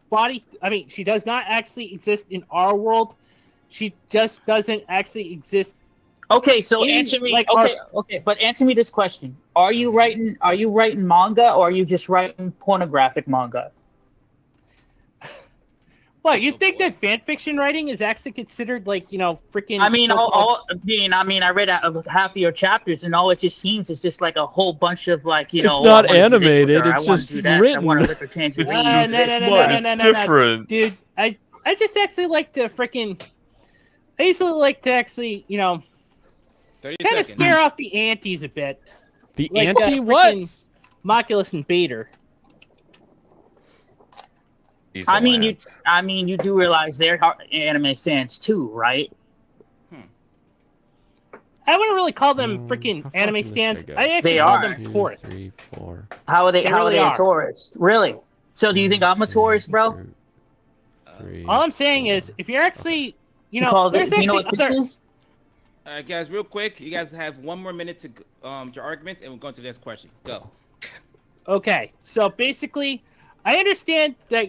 body. I mean, she does not actually exist in our world. She just doesn't actually exist. Okay, so in, answer me. like, Okay, but answer me this question: Are you writing manga, or are you just writing pornographic manga? What, you think that fan fiction writing is actually considered freaking? I mean, so-called- I read half of your chapters, and all it just seems is just like a whole bunch of It's I not wanna do this with animated, her, it's I wanna just do this, written. I want to lick her tangerine. It's different. Dude, I just actually like to freaking. I usually like to actually, 30 kind of seconds. scare off the antis a bit. The Like, anti freaking what? Moculus and Bader. He's I a mean, lance. you do realize they're anime fans too, right? I wouldn't really call them how freaking far anime can this stands. guy go? I actually They call are. them tourists. 2, 3, 4. How are they? They How really are they are. a tourist? Really? So do you think I'm a tourist, bro? 3, All I'm saying 4. is, if you're actually, You call there's it, do you know actually what other. this is? All right, guys, real quick. You guys have 1 more minute to your arguments, and we'll go to the next question. Go. Okay, so basically, I understand that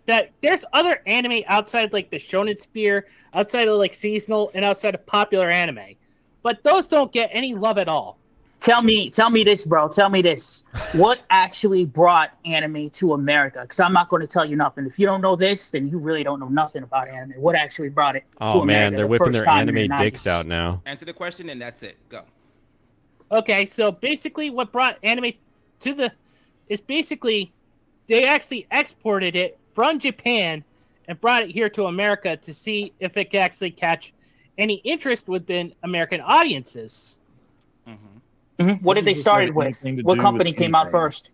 that there's other anime outside like the Shonen Spear, outside of like seasonal, and outside of popular anime, but those don't get any love at all. Tell me this, bro. Tell me this. What actually brought anime to America? Because I'm not going to tell you nothing. If you don't know this, then you really don't know nothing about anime. What actually brought it to Oh America? man, they're the whipping first their time in anime the dicks 90s? out now. Answer the question, and that's it. Go. Okay, so basically, what brought anime to is basically they actually exported it from Japan and brought it here to America to see if it could actually catch any interest within American audiences. What did they does this started have with? anything to What do company with came out anything? first?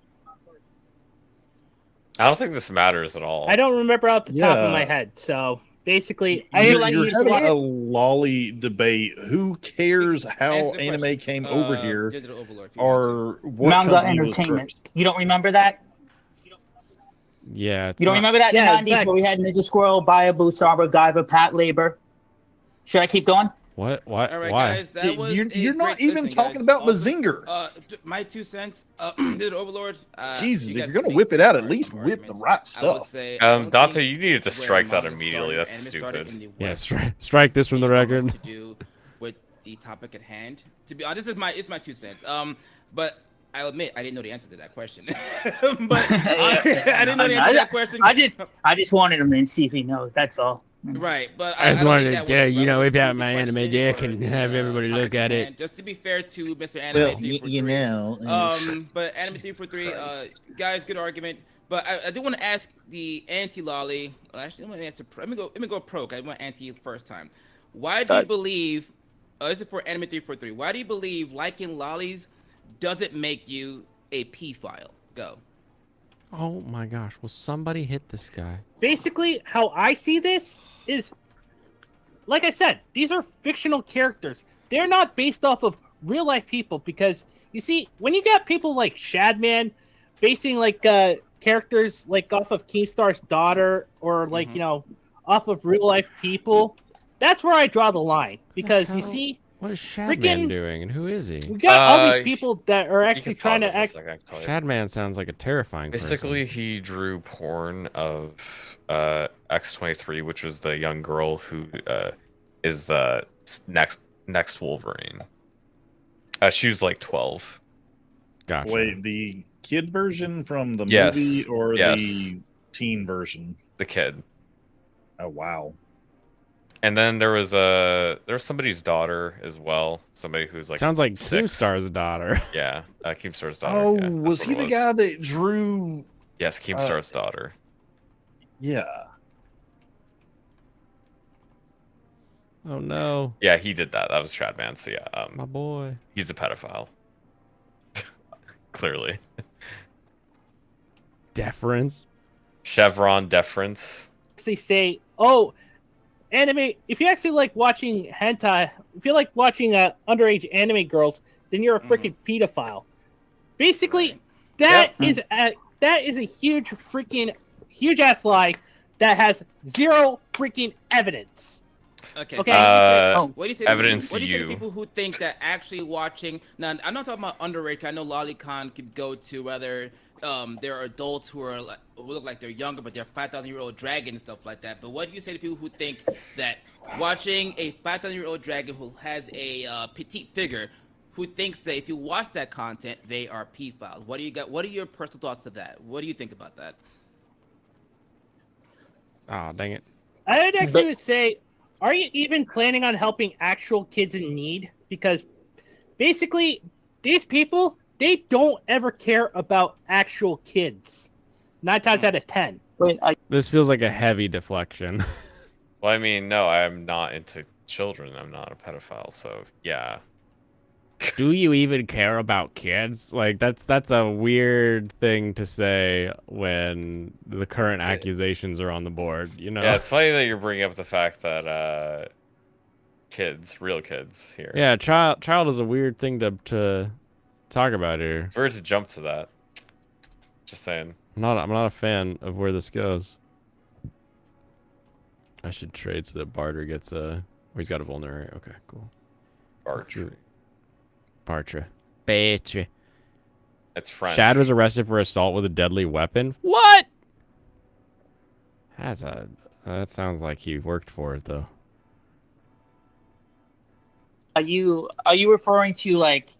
I don't think this matters at all. I don't remember off the top of Yeah. my head, so basically, You're, I you're use having it. a lolly debate. Who cares how Answer the anime question. came over here, Digital Overlord, if you want to. or what Manga company was Entertainment. first? You don't remember that? Yeah, it's You don't not- remember that in Yeah, the in 90s fact- where we had Ninja Squirrel, Buyaboo, Starber, Guyver, Pat Labor? Should I keep going? What? All right, Why? guys, that was You're a not great- even listen, talking guys, about also, Mazinger. My 2 cents. Digital Overlord. Jesus, you if guys you're gonna can whip make it out, at your least own whip the arguments. right I would stuff. say, I don't Dante, think you needed to where strike that manga immediately. started, That's anime started stupid. in the Yeah, West. strike this from the record. To do with the topic at hand. To be honest, it's my 2 cents. But I'll admit I didn't know the answer to that question. But I didn't know the answer to that question. I just wanted him to see if he knows. That's all. Right, but I just don't wanted think to, that was whip relevant out to my the anime question dick or and the, have everybody topic look at at it. hand. Just to be fair to Mr. Anime Well, 343. you know. But Anime 343, guys, good argument. But I do want to ask the anti-lolly. Actually, let me go pro. 'Cause I went anti first time. Why do you believe? This is for Anime 343. Why do you believe liking lollies doesn't make you a P-file? Go. Oh my gosh, will somebody hit this guy? Basically, how I see this is, like I said, these are fictional characters. They're not based off of real life people because you see, when you got people like Shadman basing like characters like off of Keemstar's daughter or like off of real life people, that's where I draw the line because you see, What is Shadman doing, and who is he? we got all these people that are actually trying to act. Shadman sounds like a terrifying Basically, person. he drew porn of X-23, which was the young girl who is the next Wolverine. She was like 12. Gotcha. Wait, the kid version from the Yes. movie or Yes. the teen version? The kid. Oh wow. And then there was somebody's daughter as well. Somebody who's like Sounds like 6. Keemstar's daughter. Yeah, Keemstar's daughter. Oh, yeah, was he the guy that drew? Yes, Keemstar's daughter. Yeah. Oh no. Yeah, he did that. That was Shadman. So yeah, My boy. he's a pedophile. Clearly. Deference. Chevron deference. They say, oh, anime. If you actually like watching hentai, if you like watching underage anime girls, then you're a freaking pedophile. Basically, that is a huge ass lie that has zero freaking evidence. Okay. What do you say? evidence What do you say you. to people who think that actually watching? Now, I'm not talking about underage. I know lolicon could go to whether there are adults who look like they're younger, but they're 5,000-year-old dragon and stuff like that. But what do you say to people who think that watching a 5,000-year-old dragon who has a petite figure, who thinks that if you watch that content, they are pedophiles? What do you got? What are your personal thoughts of that? What do you think about that? Oh, dang it. I would actually say, are you even planning on helping actual kids in need? Because basically, these people, they don't ever care about actual kids. 9 times out of 10. This feels like a heavy deflection. Well, I mean, no, I'm not into children. I'm not a pedophile. So yeah. Do you even care about kids? Like that's a weird thing to say when the current accusations are on the board, you know? Yeah, it's funny that you're bringing up the fact that real kids here. Yeah, child is a weird thing to talk about here. It's weird to jump to that. Just saying. I'm not a fan of where this goes. I should trade so that Barter gets he's got a vulnerary. Okay, cool. Bartra. It's French. Shad was arrested for assault with a deadly weapon. What? That sounds like he worked for it though. Are you referring to like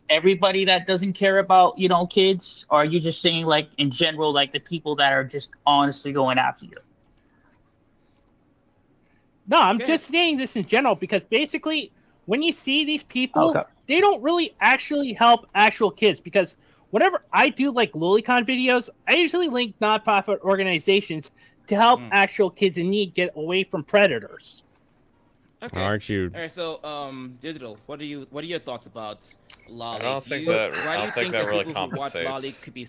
everybody that doesn't care about, kids? Or are you just saying like in general, like the people that are just honestly going after you? No, I'm just saying this in general because basically when you see these people, they don't really actually help actual kids because whenever I do like lolicon videos, I usually link nonprofit organizations to help actual kids in need get away from predators. Okay. Aren't you? All right. So, Digital, what are your thoughts about Loli? I don't think that really compensates. Loli could be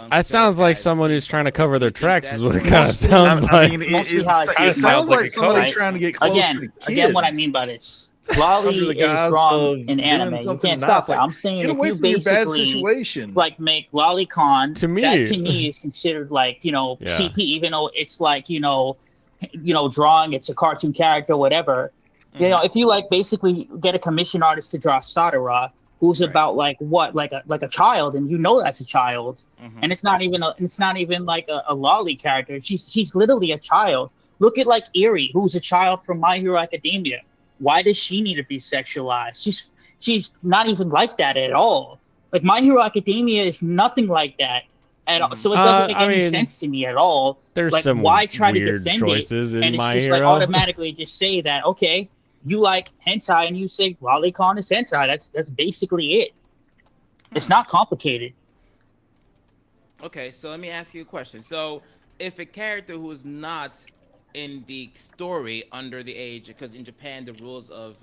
That sounds like someone who's trying to cover their tracks. Is what it kind of sounds like. It sounds like somebody trying to get closer to kids. Again, what I mean by this. Loli is wrong in anime. You can't stop that. I'm saying if you basically like make lolicon, to me, that to me is considered like CP, even though it's like drawing, it's a cartoon character, whatever. If you like basically get a commission artist to draw Sadara, who's about like a child, and that's a child, and it's not even like a lolly character. She's literally a child. Look at like Eri, who's a child from My Hero Academia. Why does she need to be sexualized? She's not even like that at all. Like My Hero Academia is nothing like that at all. So it doesn't make any sense to me at all. There's like, some why try to weird defend choices it? in And it's My just Hero. like automatically just say that, okay, you like hentai and you say lolicon is hentai. That's basically it. It's not complicated. Okay, so let me ask you a question. So if a character who is not in the story under the age, because in Japan the rules of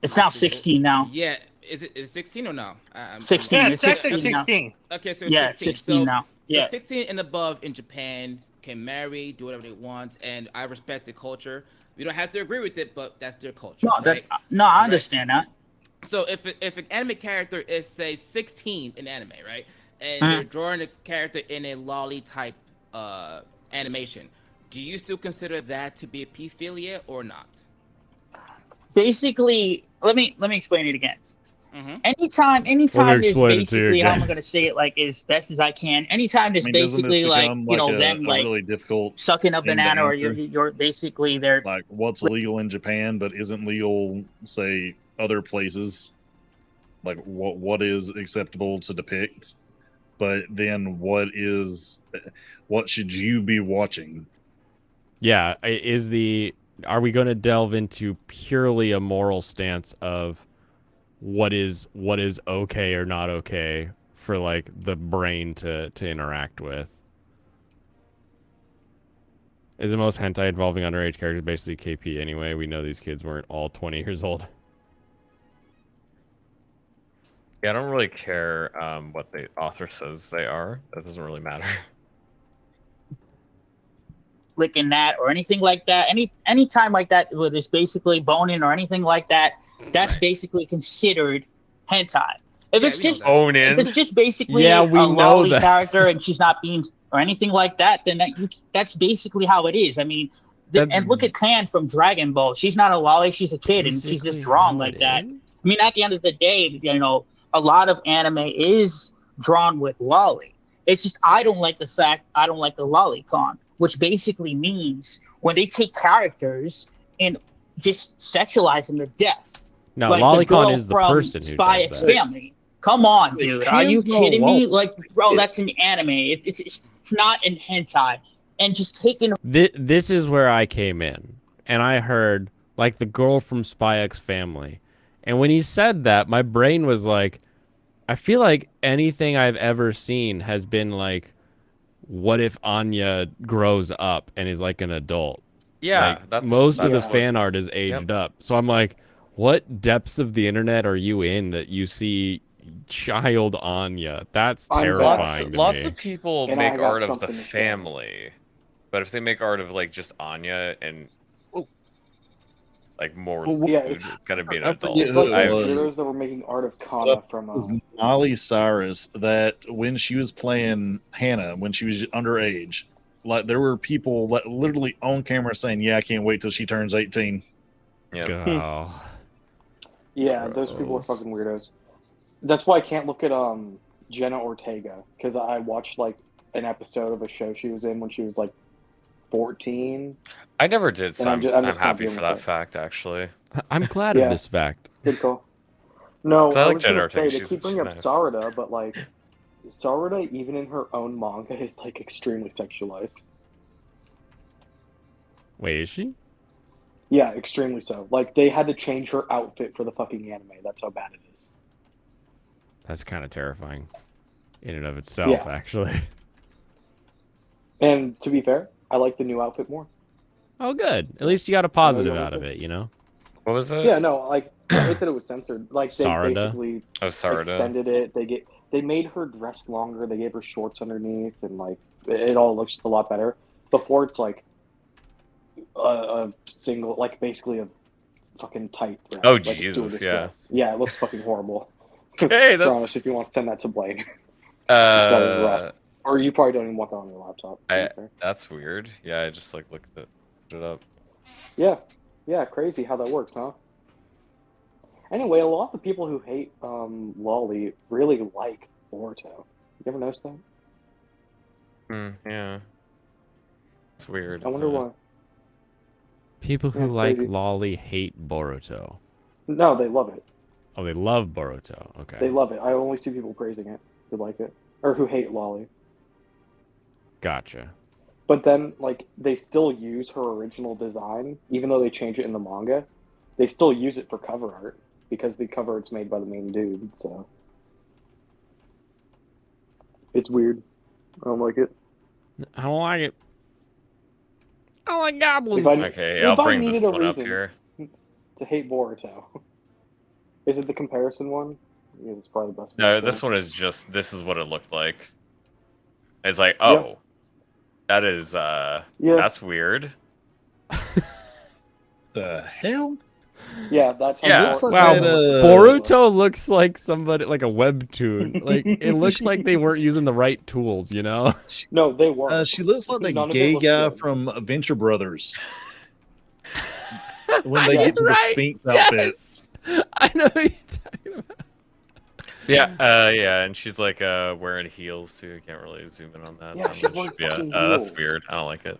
it's now 16 now. Yeah, is it 16 or no? 16. Yeah, it's 16 16. now. Okay, so yeah, 16. 16 now. Yeah, so 16 and above in Japan can marry, do whatever they want, and I respect the culture. We don't have to agree with it, but that's their culture. No, I understand that. So if an anime character is say 16 in anime, right, and they're drawing a character in a lolly type animation, do you still consider that to be a pedophilia or not? Basically, let me explain it again. Anytime there's basically, how am I going to say it like as best as I can? Anytime there's basically like them like really difficult sucking a banana, or you're basically they're like what's legal in Japan but isn't legal, say other places. Like what is acceptable to depict, but then what should you be watching? Yeah, is the are we going to delve into purely a moral stance of what is okay or not okay for like the brain to interact with? Is the most hentai involving underage characters basically KP anyway? We know these kids weren't all 20 years old. Yeah, I don't really care what the author says they are. That doesn't really matter. Licking that or anything like that, any time like that where there's basically boning or anything like that, that's basically considered hentai. If it's just if it's just basically a lolly character and she's not being or anything like that, then that's basically how it is. I mean, and look at Kan from Dragon Ball. She's not a lolly, she's a kid, and she's just drawn like that. I mean, at the end of the day, you know, a lot of anime is drawn with lolly. It's just I don't like the lolicon, which basically means when they take characters and just sexualize them to death. No, like lolicon is the person who Spy does X that. Family. Come on, dude. Are you kidding me? Like, bro, that's an anime. It's not in hentai. And just taking... This is where I came in. And I heard, like, the girl from Spy X Family. And when he said that, my brain was like, I feel like anything I've ever seen has been like, what if Anya grows up and is like an adult? Yeah, like, most of the fan art is aged up. So I'm like, what depths of the internet are you in that you see child Anya? That's terrifying to me. Lots of people make art of the family, but if they make art of like just Anya and like more, it's gotta be an adult. It's like those that were making art of Kana from Molly Cyrus. That when she was playing Hannah, when she was underage, like there were people that literally on camera saying, "Yeah, I can't wait till she turns 18." Yeah. Yeah, those people are fucking weirdos. That's why I can't look at Jenna Ortega, because I watched like an episode of a show she was in when she was like 14. I never did, so I'm happy for that fact, actually. I'm glad of this fact. Good call. No, I like was Jenna gonna say, Ortega. they keep bringing up nice. Sarada, but like Sarada, even in her own manga, is like extremely sexualized. Wait, is she? Yeah, extremely so. Like they had to change her outfit for the fucking anime. That's how bad it is. That's kind of terrifying in and of itself, actually. And to be fair, I like the new outfit more. Oh, good. At least you got a positive out of it, you know? What was it? Yeah, no, like they said it was censored. Like they Sarada? basically extended it. They made her dress longer. They gave her shorts underneath, and like it all looks a lot better. Before it's like a single, like basically a fucking tight dress. Oh, like, Jesus, yeah. dress. Yeah, it looks fucking horrible. Hey, that's honest, if you want to send that to Blaine. That was rough. Or you probably don't even want that on your laptop. That's weird. Yeah, I just like looked it up. Yeah, crazy how that works, huh? Anyway, a lot of the people who hate Loli really like Boruto. You ever notice that? Yeah. It's weird. I wonder why. People who like crazy. Loli hate Boruto. No, they love it. Oh, they love Boruto. Okay. They love it. I only see people praising it who like it. Or who hate Loli. Gotcha. But then, like, they still use her original design, even though they change it in the manga. They still use it for cover art, because the cover art's made by the main dude, so... It's weird. I don't like it. I don't like it. I don't like goblins. Okay, I'll bring this one up here. To hate Boruto. Is it the comparison one? Because it's probably the best one. No, this one is just, this is what it looked like. It's like, oh, that is, that's weird. The hell? Yeah, that's how Wow, Boruto looks like somebody, like a webtoon. Like, it looks like they weren't using the right tools, you know? No, they weren't. She looks like the gay guy from Adventure Brothers. When they get to the Sphinx outfit. Yes. I know what you're talking about. Yeah, and she's like wearing heels too. I can't really zoom in on that. Yeah, she's wearing fucking that's heels. weird. I don't like it.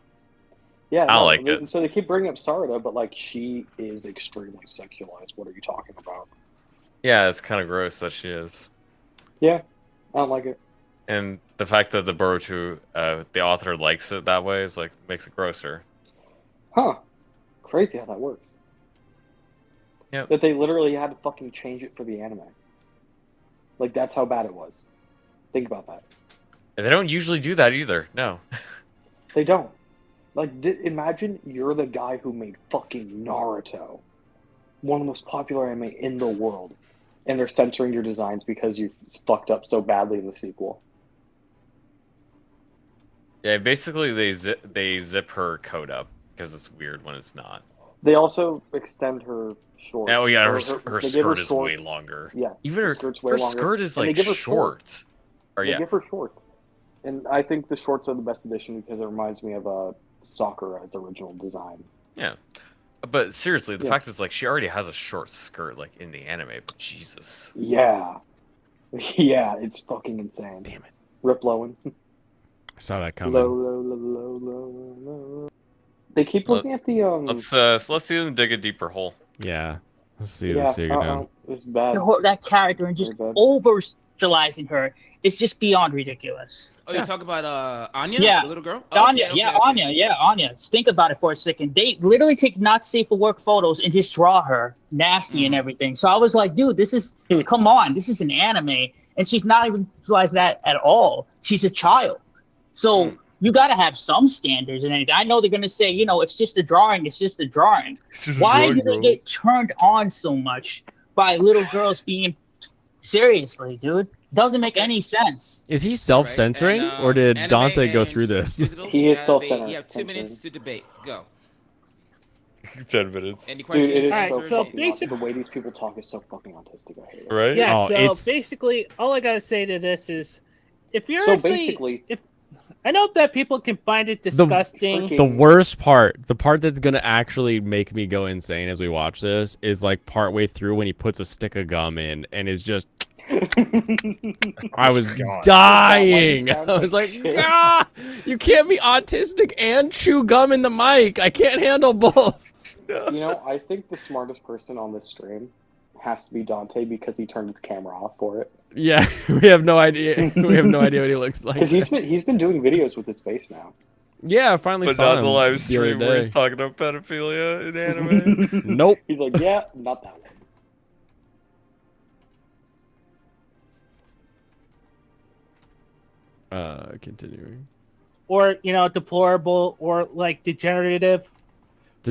Yeah, I don't like it. So they keep bringing up Sarada, but like she is extremely sexualized. What are you talking about? Yeah, it's kind of gross that she is. Yeah, I don't like it. And the fact that the Boruto, the author likes it that way is like makes it grosser. Huh. Crazy how that works. Yep. That they literally had to fucking change it for the anime. Like, that's how bad it was. Think about that. They don't usually do that either. No. They don't. Like, imagine you're the guy who made fucking Naruto, one of the most popular anime in the world, and they're censoring your designs because you fucked up so badly in the sequel. Yeah, basically they zip her coat up because it's weird when it's not. They also extend her shorts. Oh yeah, her they give skirt is shorts. way longer. Yeah, even her skirt's way her longer. skirt is And they like give her short. shorts. Or They yeah, give her shorts. And I think the shorts are the best addition because it reminds me of Sakura's original design. yeah. But seriously, the Yeah. fact is like she already has a short skirt like in the anime. But Jesus. Yeah. Yeah, it's fucking insane. Damn it. Rip Lowen. I saw that coming. Low. They keep looking at the Let's see them dig a deeper hole. Yeah. Let's see. yeah, Let's see. Down. it's bad. That character and just Very bad. over-sexualizing her is just beyond ridiculous. Oh, you talk about Anya, Yeah. the little girl? Anya, Anya. Think about it for a second. They literally take not safe for work photos and just draw her nasty and everything. So I was like, dude, this is come on, this is an anime, and she's not even utilized that at all. She's a child, so you got to have some standards and anything. I know they're gonna say, it's just a drawing. It's just a drawing. Why do they get turned on so much by little girls being seriously, dude? Doesn't make any sense. Is he self-censoring, or did anime Dante go and through this? digital, He is self-centered. You have 2 minutes to debate. Go. 10 minutes. Any Dude, questions? it is Alright, so so fucking basic- the way these people talk is so fucking autistic. I hate it. Right? Yeah, Oh, so it's- basically, all I gotta say to this is, if you're So actually, basically, if I know that people can find it disgusting. freaking- The worst part, the part that's gonna actually make me go insane as we watch this, is like partway through when he puts a stick of gum in and is just. I was God. dying. That one I was like, sounds like ah, you can't be autistic and chew gum in the mic. I can't handle both. I think the smartest person on this stream has to be Dante because he turned his camera off for it. Yeah, we have no idea. We have no idea what he looks like. Because he's been doing videos with his face now. Yeah, I finally But saw not him the live other stream where he's day. talking about pedophilia in anime. Nope. He's like, yeah, not that one. Continuing. Or deplorable, or like degenerative.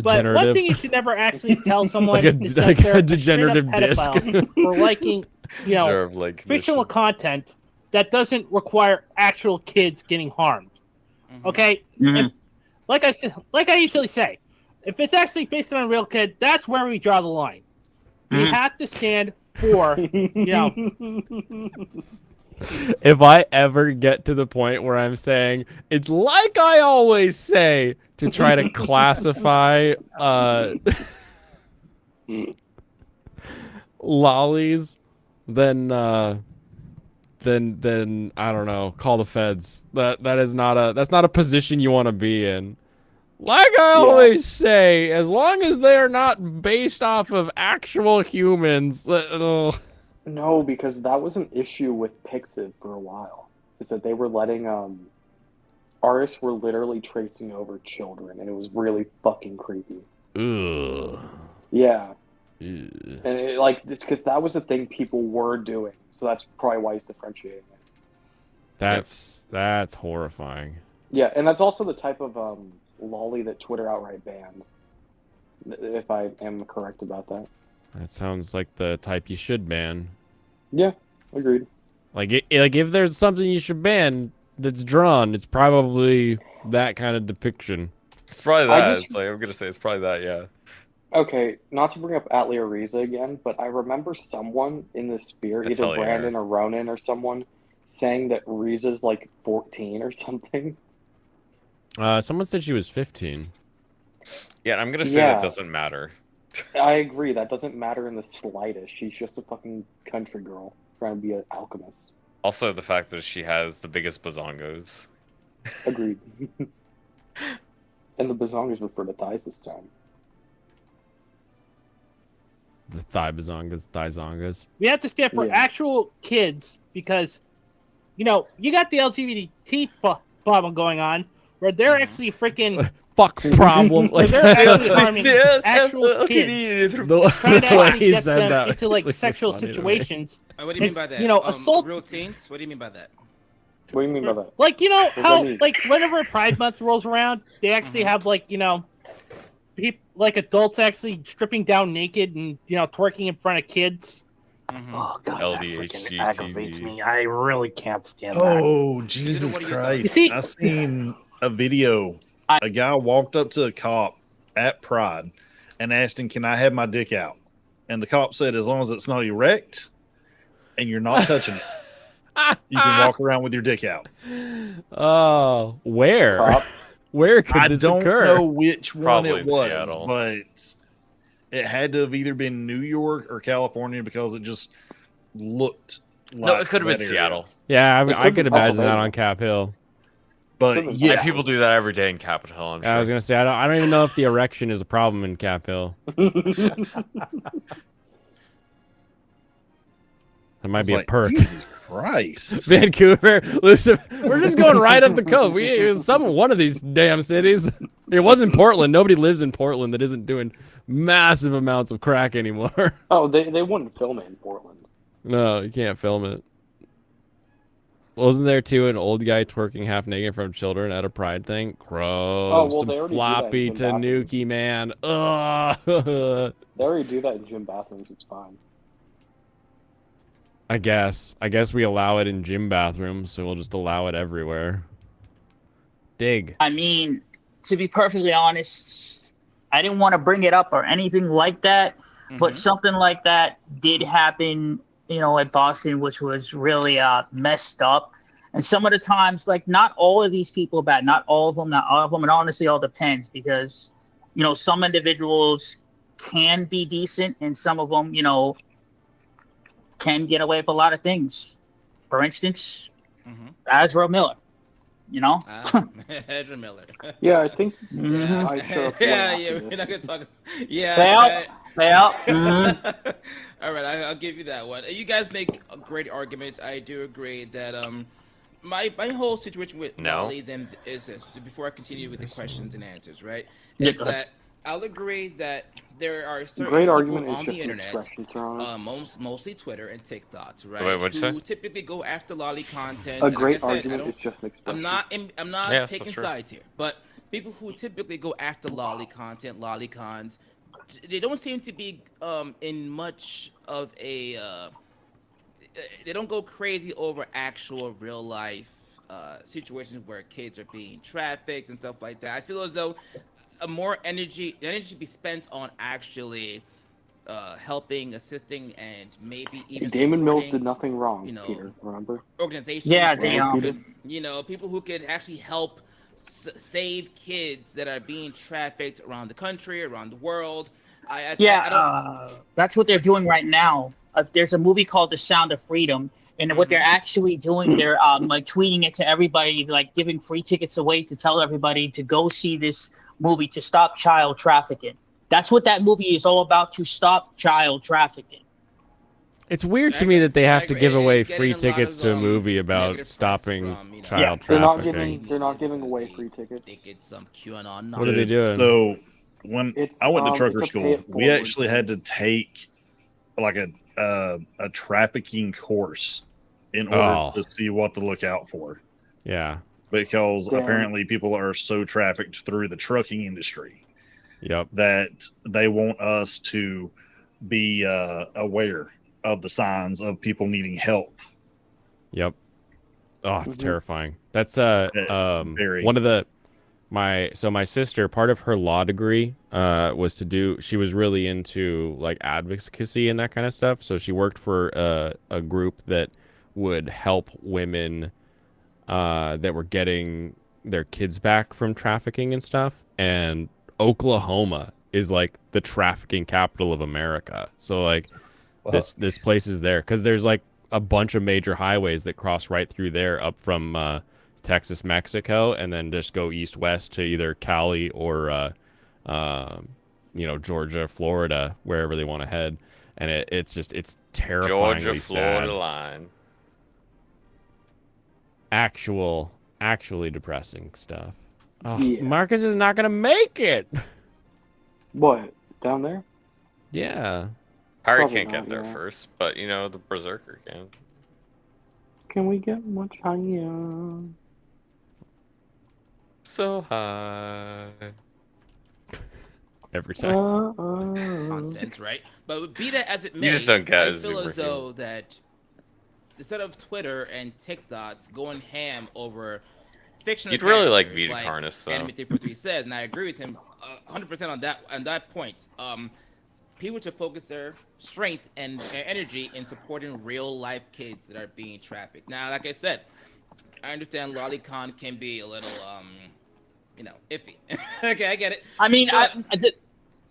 But one thing you should never actually tell someone Like a- is that like they're a straight up degenerative disc. pedophile for liking, Deserve, like, fictional content that doesn't require actual kids getting harmed. Okay, Mhm. If- like I usually say, if it's actually based on a real kid, that's where we draw the line. We Mhm. have to stand for If I ever get to the point where I'm saying it's like I always say to try to classify lollies, then I don't know, call the feds. That's not a position you want to be in. Like I always say, as long as they are not based off of actual humans. No, because that was an issue with Pixiv for a while. Is that they were letting artists were literally tracing over children, and it was really fucking creepy. Ugh. Yeah, Ugh. and it's because that was the thing people were doing. So that's probably why he's differentiating it. That's horrifying. Yeah, and that's also the type of lolly that Twitter outright banned. If I am correct about that. That sounds like the type you should ban. Yeah, agreed. Like if there's something you should ban that's drawn, it's probably that kind of depiction. It's probably I that. just- It's like I'm gonna say it's probably that. Yeah. Okay, not to bring up Atlia Riza again, but I remember someone in the sphere, That's either Atlia. Brandon or Ronan or someone, saying that Riza's like 14 or something. Someone said she was 15. Yeah, I'm gonna say Yeah. that doesn't matter. I agree, that doesn't matter in the slightest. She's just a fucking country girl trying to be an alchemist. Also, the fact that she has the biggest bazongos. Agreed. And the bazongas refer to thighs this time. The thigh-zongas. we have to stand for Yeah. actual kids because, you got the LGBT problem going on where they're actually freaking fuck problem? Like They're actually harming actual kids. Trying to way actually he get said them that into was like super sexual funny to me. situations. What do you mean by that? You know, assault. Real teens. What do you mean by that? What do you mean by that? Like, you know What does how, that mean? like, whenever Pride Month rolls around, they actually have, like, you know, like adults actually stripping down naked and, you know, twerking in front of kids. Oh god, that freaking LDHG aggravates TV. me. I really can't stand that. Oh, Jesus Christ. See- I seen a video. A guy walked up to a cop at Pride and asked him, "Can I have my dick out?" And the cop said, "As long as it's not erect and you're not touching it, you can walk around with your dick out." Oh, where? Cop. Where could I this don't occur? know which one Probably it in was, Seattle. but it had to have either been New York or California because it just looked like No, it could have that been area. Seattle. Yeah, It I could could be imagine that Pennsylvania. on Cap Hill. But Yeah, yeah, people do that every day in Capitol. I'm sure. I was gonna say I don't even know if the erection is a problem in Cap Hill. That might it's be a like, perk. Jesus Christ. Vancouver, listen, we're just going right up the coast. One of these damn cities. It wasn't Portland. Nobody lives in Portland that isn't doing massive amounts of crack anymore. Oh, they wouldn't film it in Portland. No, you can't film it. Wasn't there too an old guy twerking half naked from children at a Pride thing? Gross. well, Some they already do that floppy in Jim Tanuki, man. Ugh. They already do that in gym bathrooms. It's fine. I guess we allow it in gym bathrooms, so we'll just allow it everywhere. Dig. I mean, to be perfectly honest, I didn't want to bring it up or anything like that, but something like that did happen, you know, at Boston, which was really messed up. And some of the times, like, not all of these people are bad, not all of them, and honestly, all depends because, you know, some individuals can be decent and some of them, you know, can get away with a lot of things. For instance, Ezra Miller, you know? Ezra Miller. Yeah, I think. Yeah, I sure we're not gonna talk. Yeah. All right, I'll give you that one. You guys make a great argument. I do agree that my whole situation with Lollies and is this. So before I continue with the questions and answers, right? Is that I'll agree that there are certain Great people argument is on just the an internet, expression, Sir. mostly Twitter and TikToks, right? Wait, what'd you who say? typically go after lolly content. A and great like I said, argument is just an expression. I'm not Yes, taking that's true. sides here, but people who typically go after lolly content, lolicons, they don't seem to be in much of a. They don't go crazy over actual real life situations where kids are being trafficked and stuff like that. I feel as though more energy be spent on actually helping, assisting, and maybe even Damon Mills supporting, did nothing wrong, you know, Peter. Remember? organizations. Yeah, where they who could, you know, people who could actually help save kids that are being trafficked around the country, around the world. I don't... That's what they're doing right now. There's a movie called The Sound of Freedom, and what they're actually doing, they're like tweeting it to everybody, like giving free tickets away to tell everybody to go see this movie to stop child trafficking. That's what that movie is all about, to stop child trafficking. It's weird to me that they have to give away It's getting free a lot tickets of, to a movie negative about press stopping from, you know, child They're not trafficking. giving away free tickets. They get some QAnon. What are they doing? So when I went to trucker it's a school, pay it we forward actually thing. had to take like a trafficking course in order to see what to look out for. Yeah. Because Damn. apparently people are so trafficked through the trucking industry. Yep. That they want us to be aware of the signs of people needing help. Yep. Oh, it's terrifying. That's very. one of the my sister, part of her law degree was to do, she was really into like advocacy and that kind of stuff. So she worked for a group that would help women that were getting their kids back from trafficking and stuff. And Oklahoma is like the trafficking capital of America. So like this place is there because there's like a bunch of major highways that cross right through there up from Texas, Mexico, and then just go east west to either Cali or you know, Georgia, Florida, wherever they want to head. And it's terrifyingly Georgia, Florida sad. line. Actually depressing stuff. Oh, Yeah. Marcus is not gonna make it. What? Down there? Yeah. Harry Probably can't not, get there yeah. first, but you know the Berserker can. Can we get much higher? So high. Every time. Nonsense, right? But be that as it may, You just don't get I it, feel Zoomer as though that instead of Twitter and TikTok going ham over fictional You'd really like characters, Vita Carnus, though. Anime 343 says, and I agree with him 100% on that point. People should focus their strength and energy in supporting real life kids that are being trafficked. Now, like I said, I understand lolicon can be a little iffy. Okay, I get it. I mean,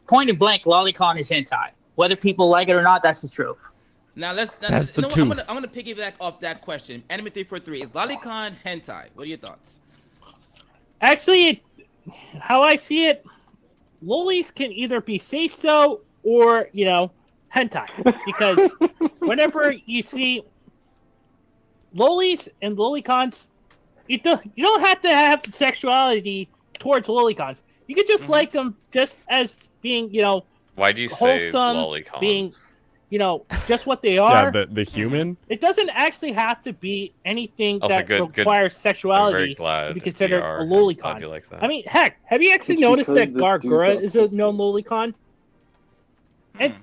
point and blank, lolicon is hentai. Whether people like it or not, that's the truth. Now That's the I'm truth. gonna piggyback off that question. Anime 343 is lolicon hentai. What are your thoughts? Actually, how I see it, lolis can either be safe so or hentai, because whenever you see lolis and lolicons, you don't have to have sexuality towards lolicons. You could just like them just as being Why do you say wholesome, lolicons? being just what they are. Yeah, the human. It doesn't actually have to be anything Also, that good- requires I'm very sexuality glad to be considered VR a had lolicon. audio like that. I mean, heck, have you actually It's noticed because that this dude Gargura got is a pussy. no lolicon? And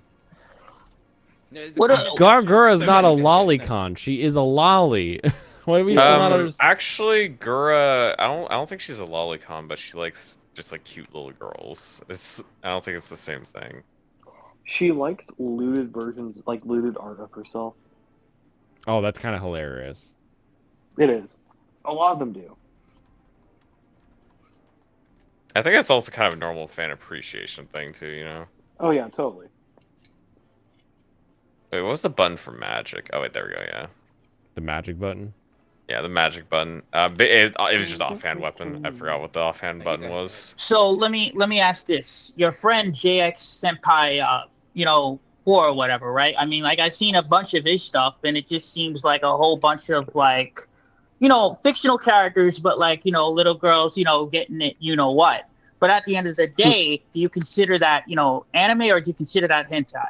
Gargura is not a lolicon. She is a lolly. Why are we still not? Actually, Gura, I don't think she's a lolicon, but she likes just like cute little girls. I don't think it's the same thing. She likes looted versions, like looted art of herself. Oh, that's kind of hilarious. It is. A lot of them do. I think that's also kind of a normal fan appreciation thing too, you know? Oh yeah, totally. Wait, what was the button for magic? Oh wait, there we go, yeah. The magic button? Yeah, the magic button. It was just offhand weapon. I forgot what the offhand button was. So let me ask this: your friend JX Senpai, 4 or whatever, right? I mean, like I've seen a bunch of his stuff, and it just seems like a whole bunch of like, fictional characters, but like little girls, getting it, what. But at the end of the day, do you consider that anime, or do you consider that hentai?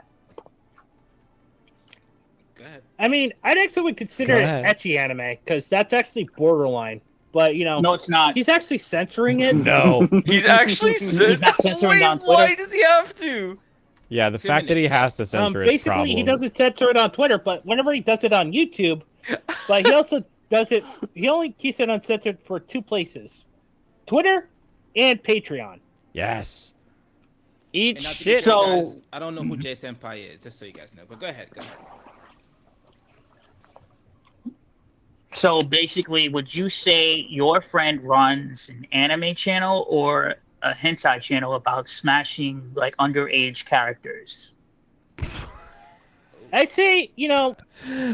Go ahead. I mean, I'd actually consider it ecchi anime because that's actually borderline. But no, it's not. He's actually censoring it. No, he's actually He's not censoring on Twitter. Why does he have to? Yeah, the fact that he has to censor is basically, problem. he doesn't censor it on Twitter, but whenever he does it on YouTube, but he also does it. He only keeps it uncensored for 2 places: Twitter and Patreon. Yes. Eat And not to shit. be fair, guys, I don't know who J Senpai is, just so you guys know. But go ahead. So basically, would you say your friend runs an anime channel or a hentai channel about smashing like underage characters? I'd say,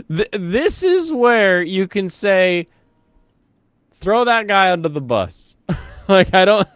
This is where you can say, throw that guy under the bus. Like, I don't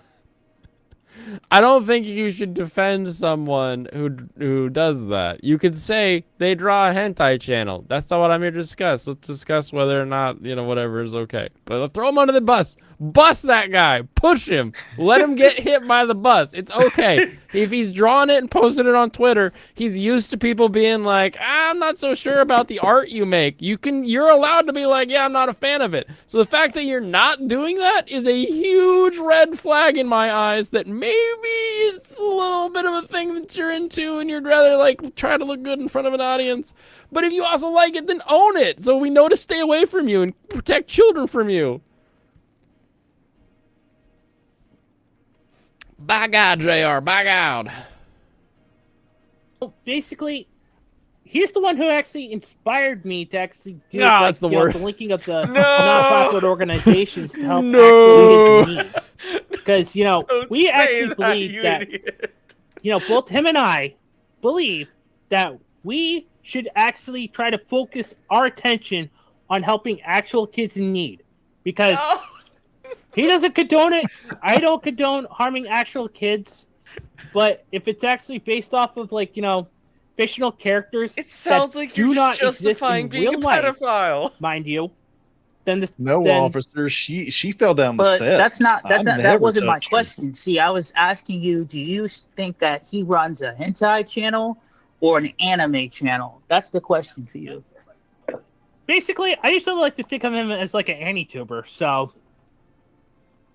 think you should defend someone who does that. You could say they draw a hentai channel. That's not what I'm here to discuss. Let's discuss whether or not, whatever is okay. But throw him under the bus. Bust that guy. Push him. Let him get hit by the bus. It's okay. If he's drawn it and posted it on Twitter, he's used to people being like, I'm not so sure about the art you make. You're allowed to be like, yeah, I'm not a fan of it. So the fact that you're not doing that is a huge red flag in my eyes that maybe it's a little bit of a thing that you're into and you'd rather like try to look good in front of an audience. But if you also like it, then own it. So we know to stay away from you and protect children from you. By God, JR, by God. basically, he's the one who actually inspired me to actually do that's the word. the linking of the nonprofit organizations to help No. actually kids in need. Because, we actually believe that, both him and I believe that we should actually try to focus our attention on helping actual kids in need. Because he doesn't condone it. I don't condone harming actual kids. But if it's actually based off of, fictional characters, it sounds like you're just justifying being a pedophile, mind you. then No, then, officer, she fell down the But steps. that wasn't my touched her. question. See, I was asking you, do you think that he runs a hentai channel or an anime channel? That's the question for you. basically, I used to like to think of him as like an anti-tuber. So,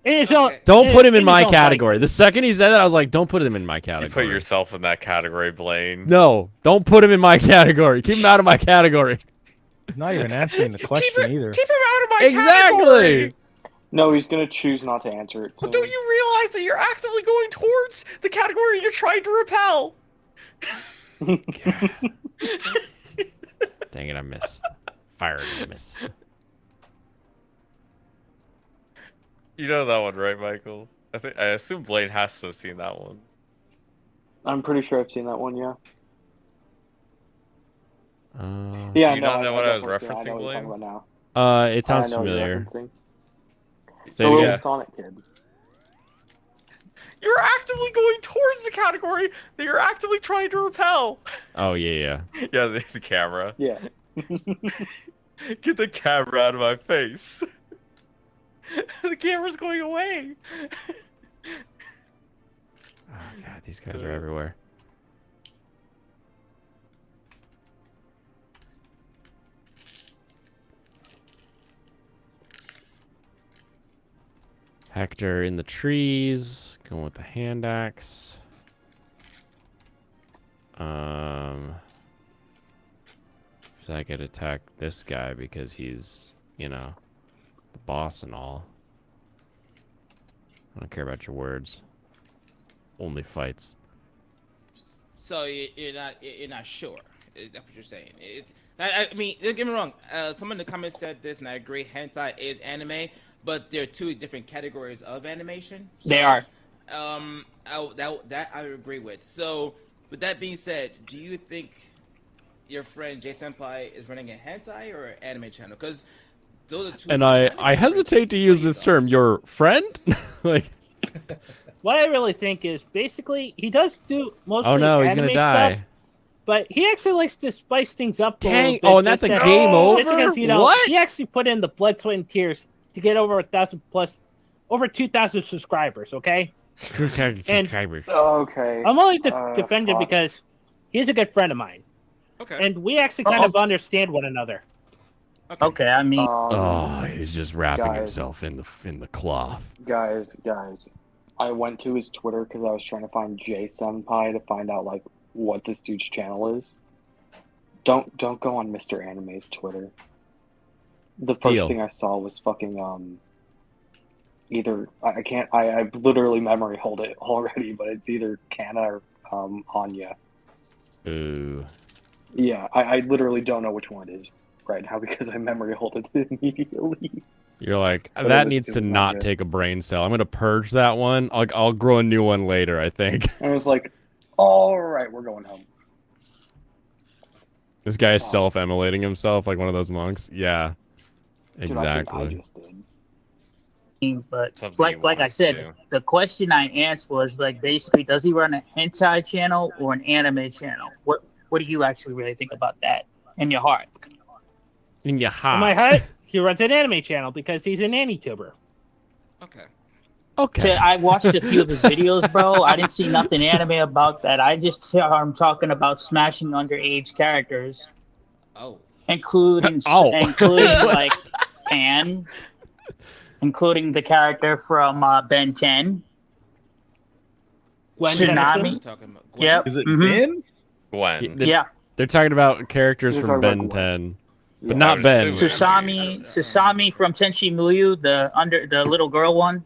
don't put him in my category. The second he said that, I was like, don't put him in my category. You put yourself in that category, Blaine. No, don't put him in my category. Keep him out of my category. He's not even answering the question either. Keep him out of my Exactly. category. No, he's gonna choose not to answer it. But don't you realize that you're actively going towards the category you're trying to repel? Dang it, I missed. Fired and missed. You know that one, right, Michael? I assume Blaine has to have seen that one. I'm pretty sure I've seen that one. Yeah. Yeah. Do you not know what I was referencing, Blaine? It sounds familiar. Say it again. Sonic kid. You're actively going towards the category that you're actively trying to repel. Oh yeah. Yeah, the camera. Yeah. Get the camera out of my face. The camera's going away. Oh god, these guys are everywhere. Hector in the trees, going with the hand axe. So I could attack this guy because he's, you know, the boss and all. I don't care about your words. Only fights. So you're not sure. That's what you're saying. I mean, don't get me wrong. Someone in the comments said this, and I agree. Hentai is anime, but they're two different categories of animation. So, they are. That I agree with. So, with that being said, do you think your friend J Senpai is running a hentai or an anime channel? Because those are two. And I hesitate to use this term. Your friend? Like. What I really think is basically he does do mostly. Oh no, he's anime gonna die. Stuff, but he actually likes to spice things up. Dang! Oh, and that's a game over. Because, you know, what? He actually put in the blood, sweat, and tears to get over 1,000 plus, over 2,000 subscribers. Okay. And okay. I'm only defend him because he's a good friend of mine. Okay. And we actually kind of understand one another. Okay, I mean. Oh, he's just wrapping himself in the cloth. Guys, I went to his Twitter because I was trying to find J Senpai to find out like what this dude's channel is. Don't go on Mr. Anime's Twitter. The first thing I saw was fucking either I literally memory hold it already, but it's either Kana or Anya. Ooh. Yeah, I literally don't know which one it is right now because I memory hold it immediately. You're like, that needs to not take a brain cell. I'm gonna purge that one. I'll grow a new one later, I think. I was like, all right, we're going home. This guy is self-immolating himself like one of those monks. Yeah, exactly. Dude, I just did. But like I said, the question I asked was like basically, does he run a hentai channel or an anime channel? What do you actually really think about that in your heart? In your heart. In my heart, he runs an anime channel because he's an anti-tuber. Okay. So I watched a few of his videos, bro. I didn't see nothing anime about that. I just hear him talking about smashing underage characters. Oh. Including like Pan. Including the character from Ben 10. Tsunami. Yep. Is it Ben? Gwen. Yeah. They're talking about characters from Ben 10. But not Ben. Susami from Tenshi Muyo, the little girl one.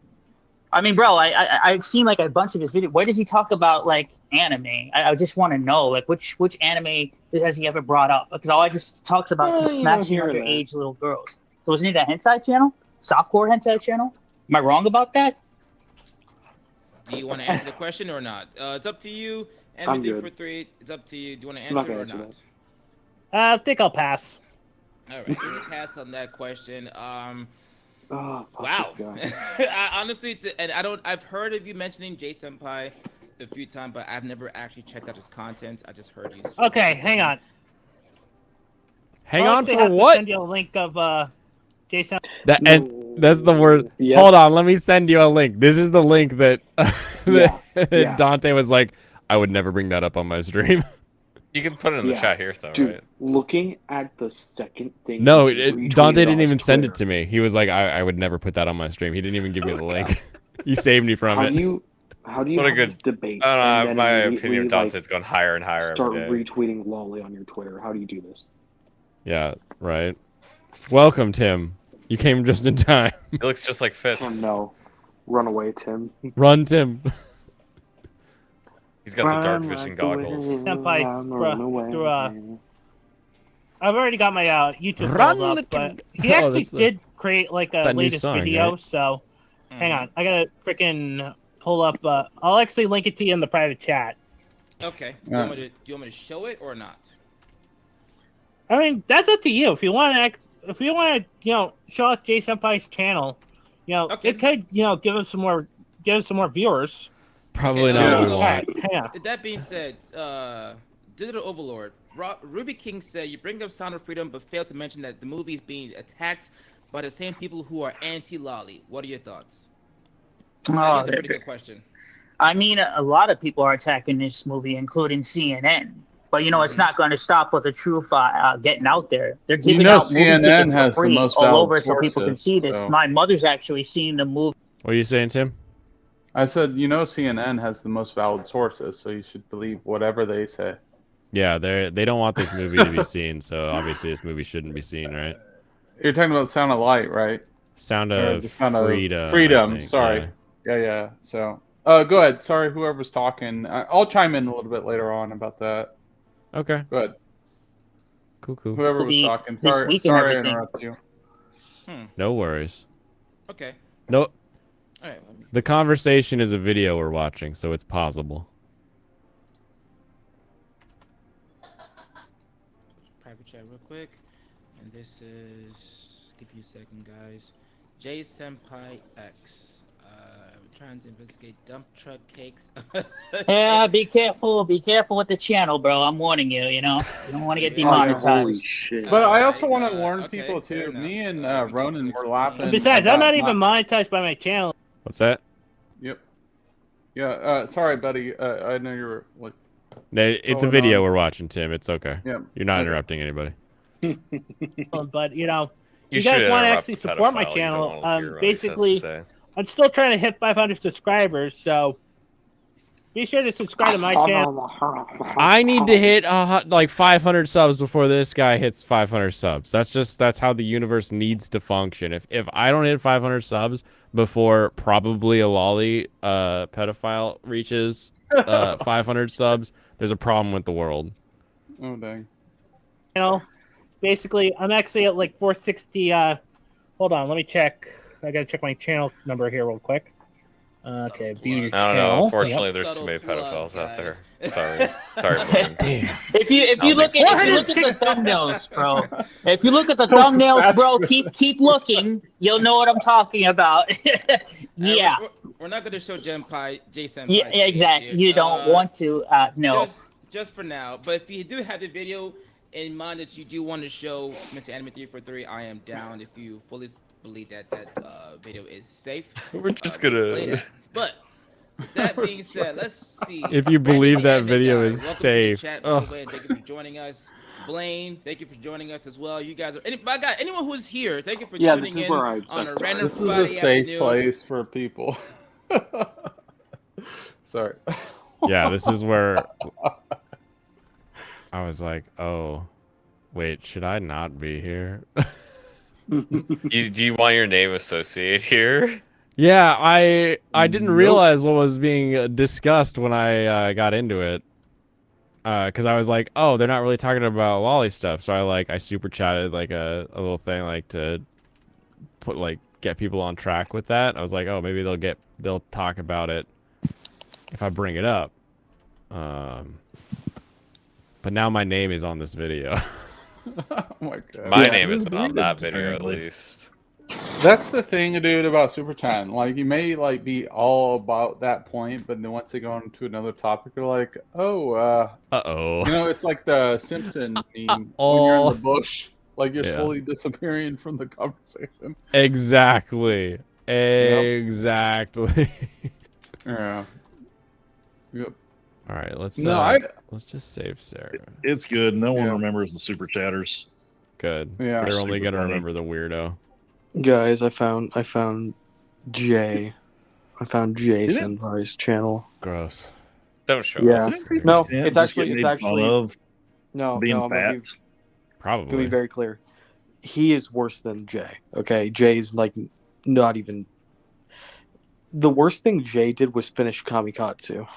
I mean, bro, I've seen like a bunch of his videos. Where does he talk about like anime? I just want to know like which anime has he ever brought up? Because all I just talked about is smashing underage little girls. So wasn't it a hentai channel? Softcore hentai channel? Am I wrong about that? Do you want to answer the question or not? It's up to you. I'm Anything good. for 3. It's up to you. Do you want to answer or not? I think I'll pass. All right, we're gonna pass on that question. Wow. I honestly, and I've heard of you mentioning J Senpai a few times, but I've never actually checked out his content. I just heard you. Okay, hang on. Hang on for what? Send you a link of J Senpai. That and that's the word. Yep. Hold on, let me send you a link. This is the link that, Yeah. Dante was like, I would never bring that up on my stream. You can put it in the Yeah. chat here, though, Dude, right? looking at the second thing. No, he retweeted Dante on didn't his even send it Twitter. to me. He was like, I would never put that on my stream. He didn't even give me the link. He saved me from How it. do you What a have good- this debate? I and don't know. then My immediately, opinion of Dante's gone higher and higher start every day. retweeting Loli on your Twitter. How do you do this? Yeah, right. Welcome, Tim. You came just in time. It looks just like Fitz. Tim, no. Run away, Tim. Run, Tim. He's got the dark vision goggles. Senpai, bruh, I've already got my YouTube Run, pulled up, little- but he Oh, actually that's the- did create like It's a that new latest song, video. right? So hang on, I gotta freaking pull up. I'll actually link it to you in the private chat. Okay. Do you want me to show it or not? I mean, that's up to you. If you want to, show off Jay Senpai's channel, Okay. it could, give us some more viewers. Probably Okay, not. so, what we want. Hang on. That being said, Digital Overlord, Ruby King said you bring up Sound of Freedom, but failed to mention that the movie is being attacked by the same people who are anti-Loli. What are your thoughts? I think that's a pretty good question. I mean, a lot of people are attacking this movie, including CNN. But it's not going to stop with the truth getting out there. They're giving out movie CNN tickets has for the free most all valid over, so people can sources, see this. so- My mother's actually seen the movie. What are you saying, Tim? I said, CNN has the most valid sources, so you should believe whatever they say. Yeah, they don't want this movie to be seen, so obviously this movie shouldn't be seen, right? You're talking about Sound of Light, right? Sound Or of the Sound of Freedom. I Freedom. think, Sorry. yeah. Yeah. So, go ahead. Sorry, whoever's talking. I'll chime in a little bit later on about that. Okay. Go ahead. Cool. Whoever was talking. this Sorry, week and sorry to everything. interrupt you. No worries. Okay. No. All right. Let me... The conversation is a video we're watching, so it's possible. Private chat real quick. And this is... Give you a second, guys. J Senpai X. Trying to investigate dump truck cakes. Yeah, be careful. Be careful with the channel, bro. I'm warning you. You don't want to get Holy demonetized. shit. But I also want to warn okay, people fair too. enough. Me and We can Ronan were laughing. Besides, I'm about not even monetized by my channel. What's that? Yep. Yeah. Sorry, buddy. I know you were like. No, it's a Going video on. we're watching, Tim. It's okay. Yeah. You're not Okay. interrupting anybody. But you You guys should want to interrupt actually the support my pedophile. You don't channel. wanna hear what he has to Basically, say. I'm still trying to hit 500 subscribers, so be sure to subscribe to my channel. I need to hit like 500 subs before this guy hits 500 subs. That's how the universe needs to function. If I don't hit 500 subs before probably a Loli pedophile reaches 500 subs, there's a problem with the world. Oh dang. Basically, I'm actually at like 460. Hold on, let me check. I gotta check my channel number here real quick. Okay, view your I don't know. channel. Unfortunately, Yep. there's too many Subtle pedophiles plug, out there. guys. Sorry. Sorry, Logan. Damn. If you look at the thumbnails, bro. If you look at the thumbnails, bro, keep looking. You'll know what I'm talking about. Yeah. We're not going to show Jason. Yeah, exactly. You don't want to. No. Just for now. But if you do have the video in mind that you do want to show Mr. Anime 343, I am down if you fully believe that video is safe. We're just play gonna. that. But that being said, let's see. If you believe that Randy video Guy, is welcome safe. To the chat, Ugh. by the way, and thank you for joining us. Blaine, thank you for joining us as well. You guys are. My God, anyone who's here, thank you for tuning this is in where I on a started. random This is Friday a safe afternoon. place for people. Sorry. Yeah, this is where I was like, oh, wait, should I not be here? Do you want your name associated here? Yeah, I didn't realize what was being discussed when I got into it. Because I was like, oh, they're not really talking about Loli stuff. So I super chatted like a little thing like to put get people on track with that. I was like, oh, maybe they'll talk about it if I bring it up. But now my name is on this video. Oh my god. My Yeah, name this is is on that grievance, video at apparently. least. That's the thing, dude, about Super Chat. Like, you may be all about that point, but then once they go on to another topic, they're like, oh, Uh-oh. it's like the Simpson meme when you're in the bush Like you're Yeah. slowly disappearing from the conversation. Exactly. Exactly. Yeah. Yep. All right, let's just save Sarah. It's good. No one Yeah. remembers the super chatters. Good. Yeah. They're only Super gonna funny. remember the weirdo. Guys, I found Jay. I found Jay Is it? Senpai's channel. Gross. Don't show Yeah. us. No, Yeah, it's just get actually made fun of no, being no. I'm gonna fat. be Probably. very clear. He is worse than Jay. Okay, Jay's like not even. The worst thing Jay did was finish Kamikatsu.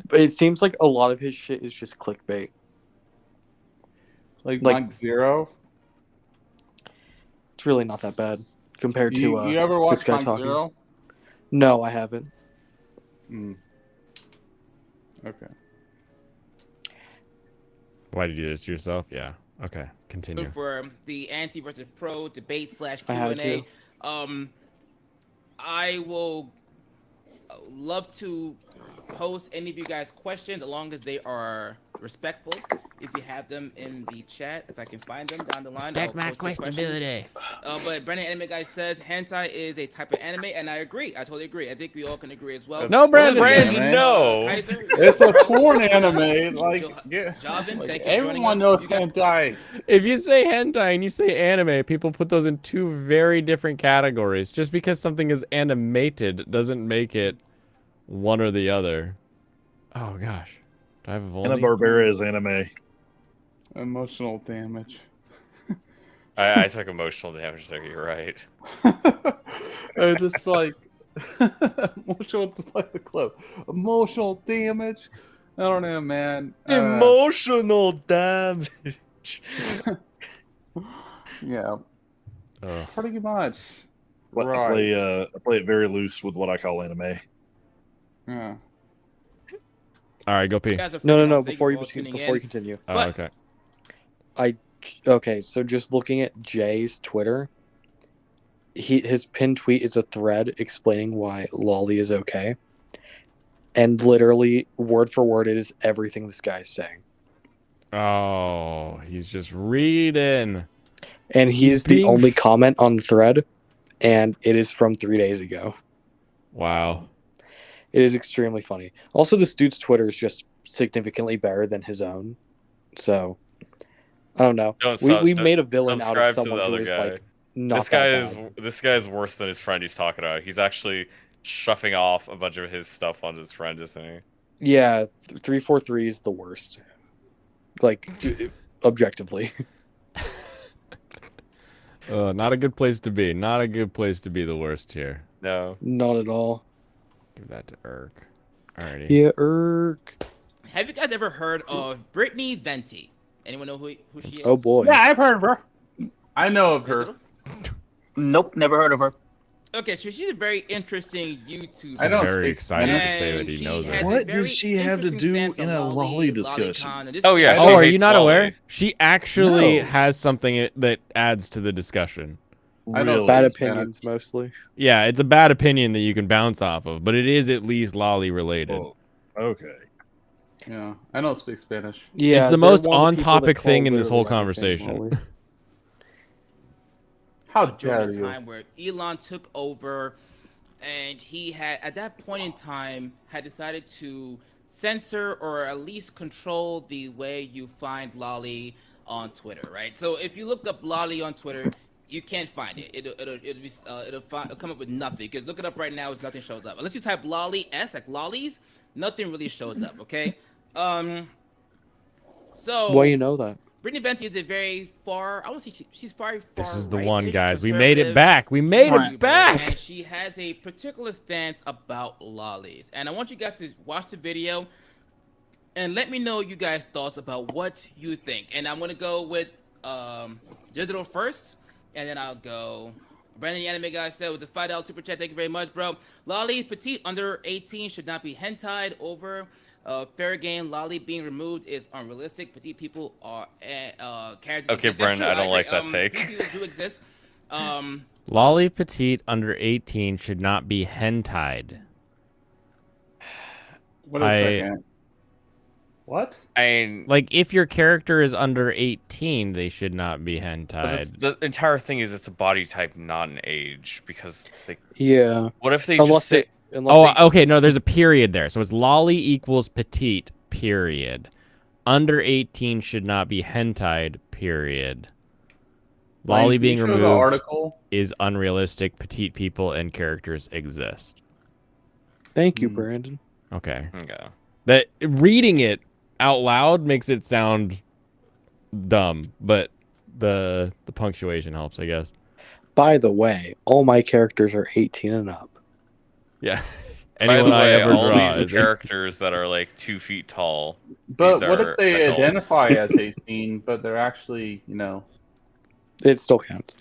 But it seems like a lot of his shit is just clickbait. Like Like- Mike Zero. It's really not that bad compared to You ever this watch guy Mike talking. Zero? No, I haven't. Mm. Okay. Why did you do this to yourself? Yeah. Okay. Continue. For the anti versus pro debate / I Q have and A. I will love to post any of you guys' questions, as long as they are respectful. If you have them in the chat, if I can find them down the line, Respect I'll my post the questions. questionability. But Brandon Anime Guy says hentai is a type of anime, and I agree. I totally agree. I think we all can agree as well. No, Brandon. Brandon, no. Kaiser, It's a porn anime. Like, yeah. Javin, Like, thank you for joining everyone us. knows You got- hentai. If you say hentai and you say anime, people put those in two very different categories. Just because something is animated doesn't make it one or the other. Oh gosh. Do I have a Volney? Hanna-Barbera is anime. Emotional damage. I took emotional damage there. You're right. It's just like emotional, like the club. Emotional damage. I don't know, man. Emotional damage. Yeah, Ugh. pretty much. But Right. I play it very loose with what I call anime. Yeah. All right, go pee. You guys are No. freaking awesome. Before you Thank all before tuning you continue. Oh, But- okay. Okay, so just looking at Jay's Twitter, his pinned tweet is a thread explaining why Loli is okay, and literally word for word, it is everything this guy's saying. Oh, he's just reading. And He's he's the being only f- comment on the thread, and it is from 3 days ago. Wow. It is extremely funny. Also, this dude's Twitter is just significantly better than his own, so I don't know. We made a villain out subscribe of to the someone who other is guy. like not This guy that is bad. this guy is worse than his friend he's talking about. He's actually shuffling off a bunch of his stuff on his friend, isn't he? Yeah, 343 is the worst. Like objectively. Not a good place to be. Not a good place to be the worst here. No. Not at all. Give that to Urk. Alrighty. Yeah, Irk. Have you guys ever heard of Brittany Venti? Anyone know who she is? Oh boy. Yeah, I've heard of her. I know of her. Nope, never heard of her. Okay, so she's a very interesting YouTuber. I don't Very speak excited to Spanish. say that And he she knows has it. a What very does she have to interesting do stance in on a Loli lolicon, discussion? and this Oh, yeah, guy- she Oh, are you hates not Loli. aware? She actually No. has something that adds to the discussion. I know Really? Bad Spanish. opinions mostly. Yeah, it's a bad opinion that you can bounce off of, but it is at least lolly related. Oh, okay. Yeah, I don't speak Spanish. Yeah, It's the they're most one of the people that on-topic call thing in this whole literally everything conversation. Loli. How during dare the you? time where Elon took over, and he had at that point in time had decided to censor or at least control the way you find lolly on Twitter, right? So if you look up lolly on Twitter, you can't find it. It'll come up with nothing. You can look it up right now, nothing shows up. Unless you type lolly s like lollies, nothing really shows up. Okay. So Well, you know that. Brittany Venti is a very far. I want to say she's probably far. This is the right-ish one, guys. We made it conservative back. We made YouTuber, it back. And she has a particular stance about lollies. And I want you guys to watch the video and let me know you guys' thoughts about what you think. And I'm gonna go with Digital first, and then I'll go. Brandon the Anime Guy said with the $5 super chat, thank you very much, bro. Lolly petite under 18 should not be hentai'd over. Fair game, lolly being removed is unrealistic. Petite people are characters. Okay, exist. That's Bren, true, I don't agree. like that take. Petite people do exist. Lolly petite under 18 should not be hentai'd. What a second. What? I mean, Like, if your character is under 18, they should not be hentai. the entire thing is it's a body type, not an age. Because like, Yeah. what if they Unless just say? Oh, okay, no, there's a period there. So it's lolly equals petite, period. Under 18 should not be hentai, period. Lolly Lane, can being you show the removed article? is unrealistic. Petite people and characters exist. Thank you, Brandon. Okay. Okay. That reading it out loud makes it sound dumb, but the punctuation helps, I guess. By the way, all my characters are 18 and up. Yeah. By the Anyone I way, ever all draw these is characters that are like 2 feet tall. But these what are if they adults. identify as 18, but they're actually, It still counts.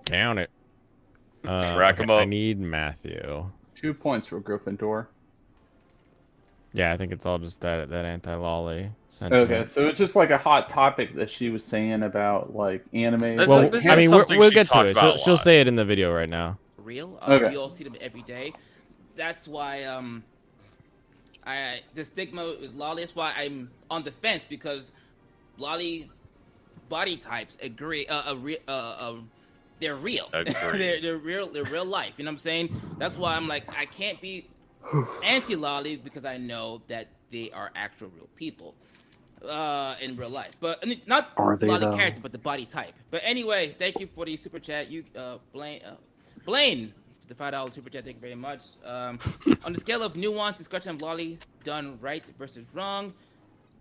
Count it. Rack 'em I up. need Matthew. 2 points for Gryffindor. Yeah, I think it's all just that anti-lolly sentiment. Okay, so it's just like a hot topic that she was saying about like anime. Well, I mean, we'll get to it. She'll say it in the video right now. Real. Okay. We all see them every day. That's why the stigma with lolly. That's why I'm on the fence, because lolly body types agree. They're real. they're real. They're real life. You know what I'm saying? That's why I'm like, I can't be anti-lolly, because I know that they are actual real people in real life. But I mean, not lolly character, but the body type. But anyway, thank you for the super chat. You Blaine, the $5 super chat. Thank you very much. On the scale of nuance, discussion of lolly done right versus wrong,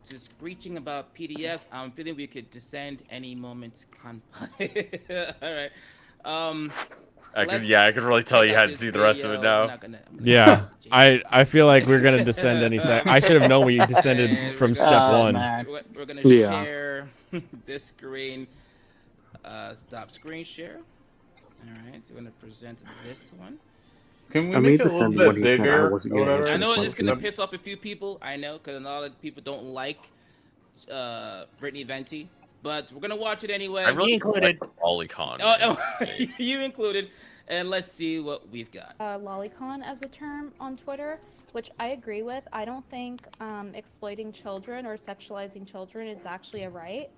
to screeching about PDFs, I'm feeling we could descend any moment. All right. I could really tell you hadn't seen the rest of it now. Yeah, I feel like we're gonna descend any second. I should have known we descended from step one. We're gonna share this screen. Stop screen share. All right, we're gonna present this one. Can we make it a little bit bigger? I know it's gonna piss off a few people. I know, because a lot of people don't like Brittany Venti. But we're gonna watch it anyway. I really included lolicon. Oh, you included, and let's see what we've got. Lolicon as a term on Twitter, which I agree with. I don't think exploiting children or sexualizing children is actually a right,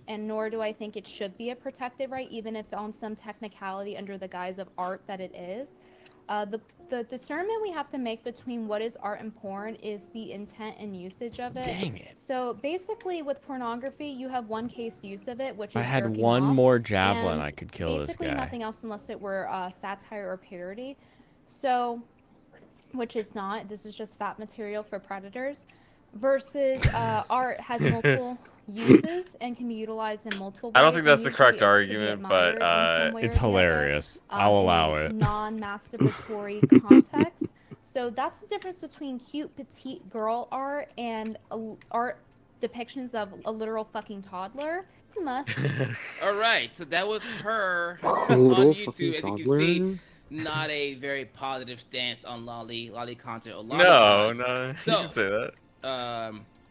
and nor do I think it should be a protected right, even if on some technicality under the guise of art that it is. The discernment we have to make between what is art and porn is the intent and usage of it. Dang it. So basically with pornography, you have one case use of it, which is If I had jerking one off, more javelin, and I could kill this basically guy. nothing else unless it were satire or parody. So, which is not. This is just fat material for predators. Versus art has multiple uses and can be utilized in multiple ways. I don't think that's and the usually correct it's to be argument, admired but in some way it's or the other, hilarious. I'll in allow a it. non-masturbatory context. So that's the difference between cute petite girl art and art depictions of a literal fucking toddler. Must. All right, so that was her A on little YouTube. fucking As you can see, toddler? not a very positive stance on lolly content or No, lolicons. no, you So, can say that.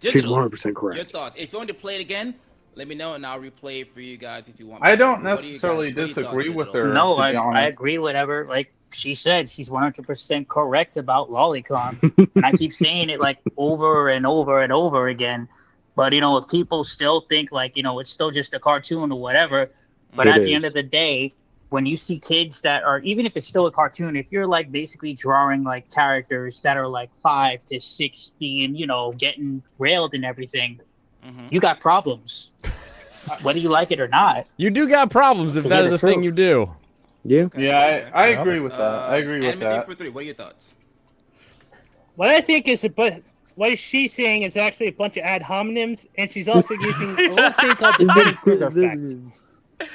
She's Digital, 100% correct. your thoughts. If you want to play it again, let me know and I'll replay it for you guys if you want. I don't What do you necessarily guys- what are your disagree thoughts, with Digital? her. No, to be I honest. agree whatever. Like she said, she's 100% correct about lolicon, and I keep saying it like over and over and over again. But if people still think like it's still just a cartoon or whatever, but It at the is. end of the day, when you see kids that are, even if it's still a cartoon, if you're like basically drawing like characters that are like 5 to 60 and getting railed and everything, you got problems, whether you like it or not. You do got problems if To that hear is the a thing truth. you do. Yeah. Yeah, I agree with that. I agree with Anime that. for 3, what are your thoughts? What I think is what she's saying is actually a bunch of ad hominems, and she's also using a little thing called the Dunning-Kruger effect.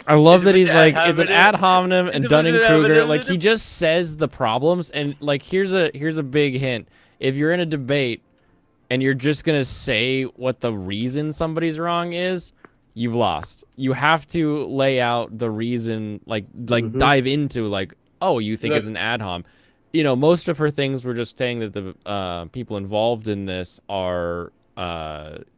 I love Is that it he's ad like, it's an hominem? ad hominem and Is it Dunning-Kruger. ad Like, he hominem? just says the problems, and like, here's a big hint. If you're in a debate and you're just gonna say what the reason somebody's wrong is, you've lost. You have to lay out the reason, like dive into like, oh, you think it's an ad hom. Most of her things were just saying that the people involved in this are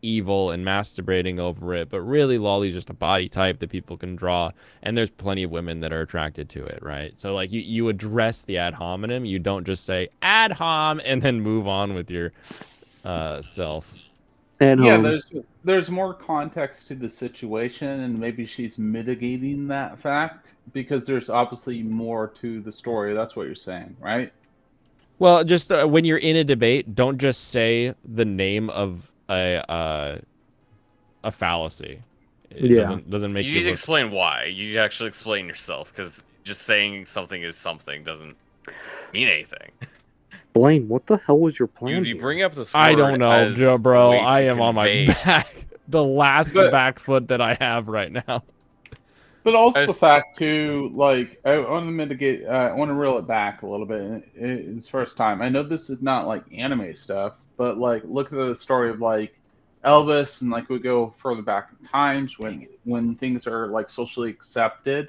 evil and masturbating over it, but really Lolly's just a body type that people can draw, and there's plenty of women that are attracted to it, right? So like you address the ad hominem, you don't just say ad hom and then move on with your self. And yeah, there's more context to the situation, and maybe she's mitigating that fact because there's obviously more to the story. That's what you're saying, right? Well, just when you're in a debate, don't just say the name of a fallacy. It doesn't make You you need to look. explain why. You need to actually explain yourself, because just saying something is something doesn't mean anything. Blaine, what the hell was your plan? You bring up this. I don't know, Joe, bro. I am on my convey... back. The last back foot that I have right now. But also the fact too, like I want to mitigate. I want to reel it back a little bit. It's first time. I know this is not like anime stuff, but like look at the story of like Elvis, and like we go further back in times when things are like socially accepted,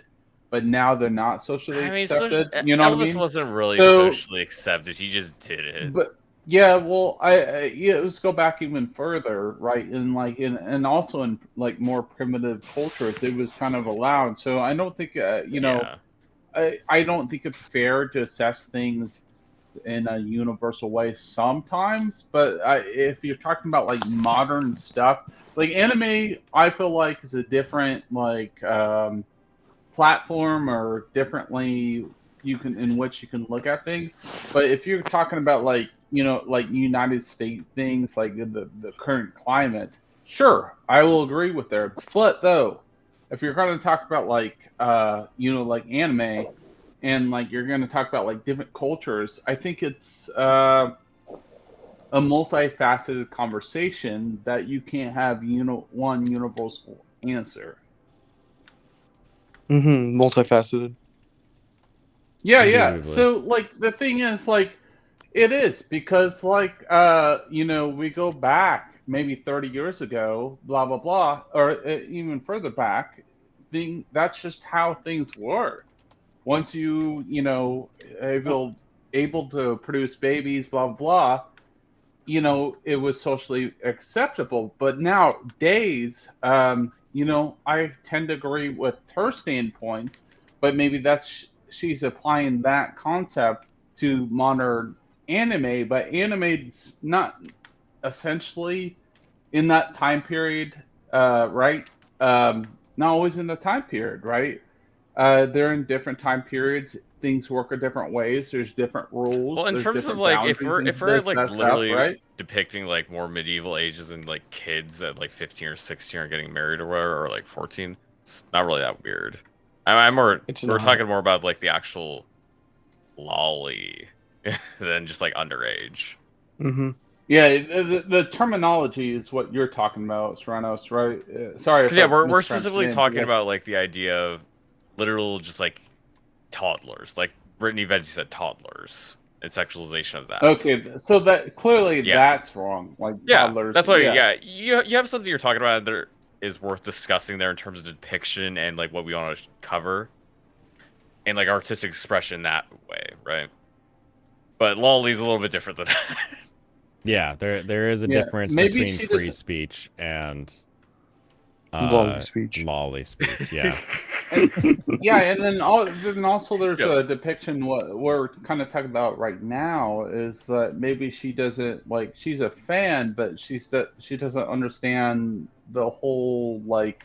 but now they're not socially accepted. You know Elvis what I mean? wasn't really socially accepted. He just did it. But yeah, well, let's go back even further, right? And also in like more primitive cultures, it was kind of allowed. So I don't think I don't think it's fair to assess things in a universal way sometimes. But if you're talking about like modern stuff, like anime, I feel like is a different like platform or differently in which you can look at things. But if you're talking about like like United States things, like the current climate, sure, I will agree with there. But though, if you're going to talk about like like anime, and like you're going to talk about like different cultures, I think it's a multifaceted conversation that you can't have one universal answer. Multifaceted. Yeah. So like the thing is like it is because like we go back maybe 30 years ago, blah blah blah, or even further back, that's just how things were. Once able to produce babies, blah blah, it was socially acceptable. But nowadays, I tend to agree with her standpoints, but maybe she's applying that concept to modern anime, but anime's not essentially in that time period, right? Not always in the time period, right? They're in different time periods. Things work in different ways. There's different rules. Well, in There's terms of different like if boundaries we're and like that literally stuff, right? depicting like more medieval ages and like kids at like 15 or 16 are getting married or whatever, or like 14, it's not really that weird. We're talking more about like the actual lolly than just like underage. Yeah, the terminology is what you're talking about, Stranos, right? Sorry. Because we're specifically talking about like the idea of literal just like toddlers, like Brittany Venti said, toddlers and sexualization of that. Okay, so that clearly that's wrong. Like toddlers. That's why. You have something you're talking about that is worth discussing there in terms of depiction and like what we want to cover, and like artistic expression that way, right? But Lolly's a little bit different than that. Yeah, there is a difference between free speech and lolly speech. Lolly speech, yeah. And then also there's a depiction. What we're kind of talking about right now is that maybe she doesn't like. She's a fan, but she doesn't understand the whole like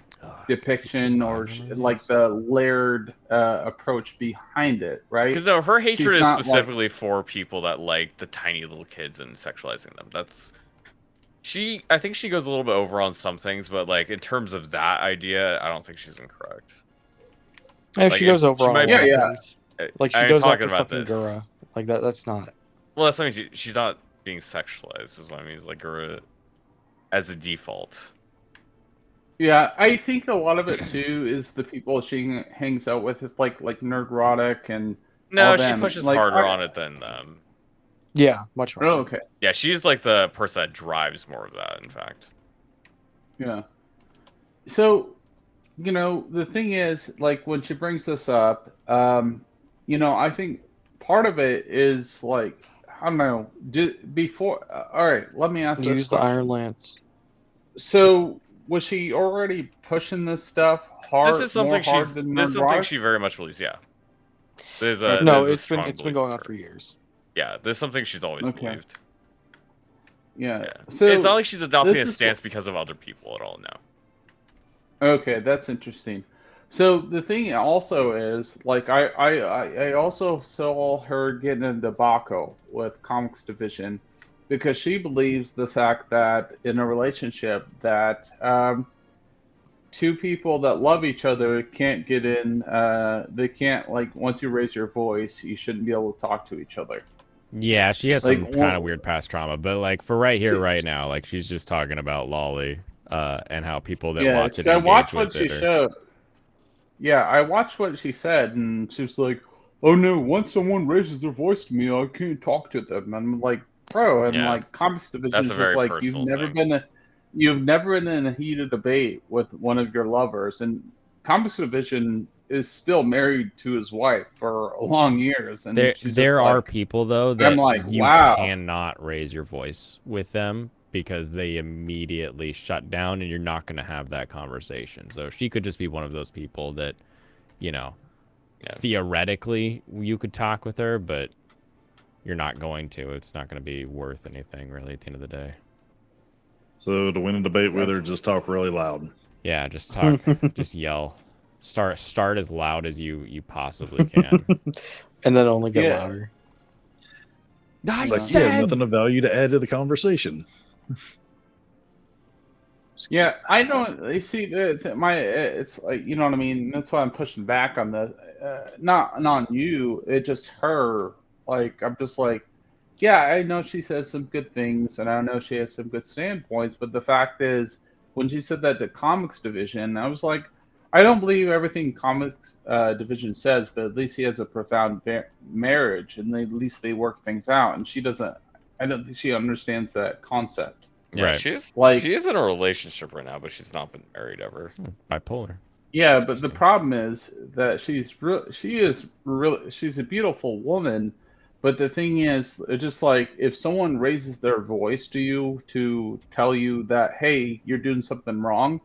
depiction or like the layered approach behind it, right? Because no, her hatred is specifically for people that like the tiny little kids and sexualizing them. I think she goes a little bit over on some things, but like in terms of that idea, I don't think she's incorrect. If she goes over on a lot of things. Like she goes after fucking Gura. Like that's not. Well, that's what I mean. She's not being sexualized, is what I mean. It's like Gura as a default. Yeah, I think a lot of it too is the people she hangs out with. It's like Nerdrotic and no, she pushes harder on it than them. Yeah, much harder. Oh, okay. Yeah, she's like the person that drives more of that, in fact. Yeah. So, the thing is, like, when she brings this up, I think part of it is, like, I don't know, all right, let me ask this Use the Iron Lance. So, was she already pushing this stuff hard? This is something she very much believes, yeah. It's been going on for years. Yeah, there's something she's always believed. Yeah. So it's not like she's adopting a this is stance because of other people at all. No. Okay, that's interesting. So the thing also is, like, I also saw her getting a debacle with Comics Division because she believes the fact that in a relationship that two people that love each other can't get in, they can't, like, once you raise your voice, you shouldn't be able to talk to each other. Yeah, she has Like, some kind of weird past trauma, but like for right here, right now, like she's just talking about Loli, and how people that watch it I engage watched with what she it. showed. Yeah, I watched what she said, and she was like, "Oh no, once someone raises their voice to me, I can't talk to them." And I'm like, "Bro," and Yeah. like Comics Division That's is a just very like personal you've never been in a heated debate with one of your lovers, and Comics Division is still married to his wife for long years, and There are people though that I'm like, you wow. cannot raise your voice with them because they immediately shut down, and you're not going to have that conversation. So she could just be one of those people that, you know, theoretically you could talk with her, but you're not going to. It's not going to be worth anything really at the end of the day. So to win a debate with her, just talk really loud. Yeah, just talk, just yell. Start as loud as you possibly can. And then only get louder. Like you have nothing of value to add to the conversation. Yeah, I don't. You see, it's like, you know what I mean. That's why I'm pushing back on the, not on you. It just her. Like, I'm just like, yeah, I know she says some good things, and I know she has some good standpoints. But the fact is, when she said that to Comics Division, I was like, I don't believe everything Comics Division says, but at least he has a profound marriage, and at least they work things out. And she doesn't. I don't think she understands that concept. Yeah, Right. she's in a relationship right now, but she's not been married ever. Bipolar. Yeah, but the problem is that she's a beautiful woman, but the thing is, it's just like if someone raises their voice to you to tell you that, hey, you're doing something wrong,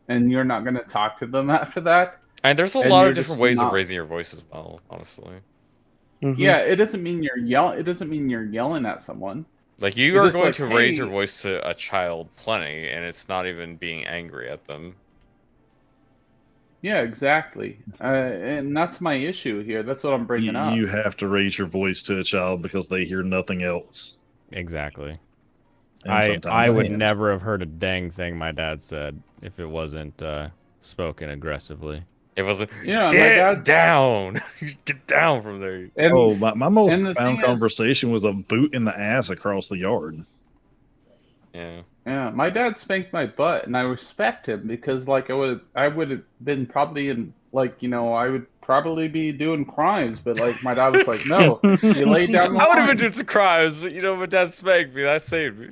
and you're not going to talk to them after that. And there's a lot of different ways of raising your voice as well, honestly. Yeah, it doesn't mean you're yelling. It doesn't mean you're yelling at someone. Like, you are going to raise your voice to a child plenty, and it's not even being angry at them. Yeah, exactly. And that's my issue here. That's what I'm bringing up. You have to raise your voice to a child because they hear nothing else. Exactly. And I would never have heard a dang thing my dad said if it wasn't spoken aggressively. It wasn't. Yeah, get down. Get down from there. My most profound conversation was a boot in the ass across the yard. Yeah. Yeah, my dad spanked my butt, and I respect him because, like, I would have been probably in, like, you know, I would probably be doing crimes, but like my dad was like, no, you lay down. I would have been doing some crimes, but you know, my dad spanked me. That saved me.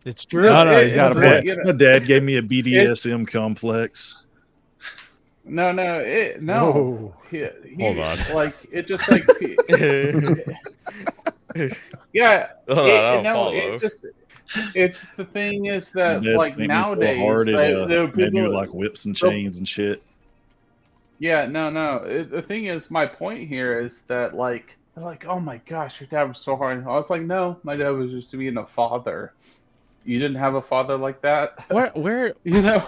It's true. No, he's got a point. You know, my dad gave me a BDSM complex. No. Hold on. Like, it just like. Yeah. It's the thing is that like nowadays, they do like whips and chains and shit. Yeah, no. The thing is, my point here is that like they're like, oh my gosh, your dad was so hard. I was like, no, my dad was just being a father. You didn't have a father like that. Where you know?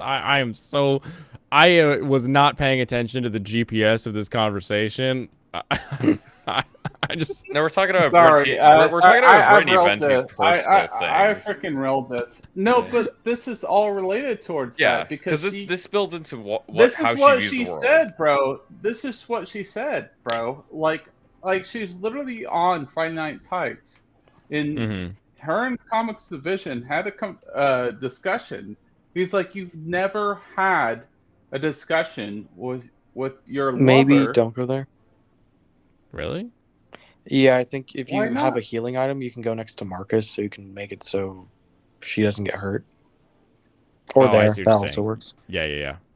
I am so. I was not paying attention to the GPS of this conversation. I just. No, we're talking about. Sorry, we're talking about Brittany Venti's personal things. I freaking rolled this. No, but this is all related towards that because this builds into how she said, bro. This is what she said, bro. Like she's literally on Friday Night Tights. In her and Comics Division had a discussion. He's like, you've never had a discussion with your lover. Maybe don't go there. Really? Yeah, I think if you have a healing item, you can go next to Marcus, so you can make it so she doesn't get hurt. Or there, that also works. Yeah.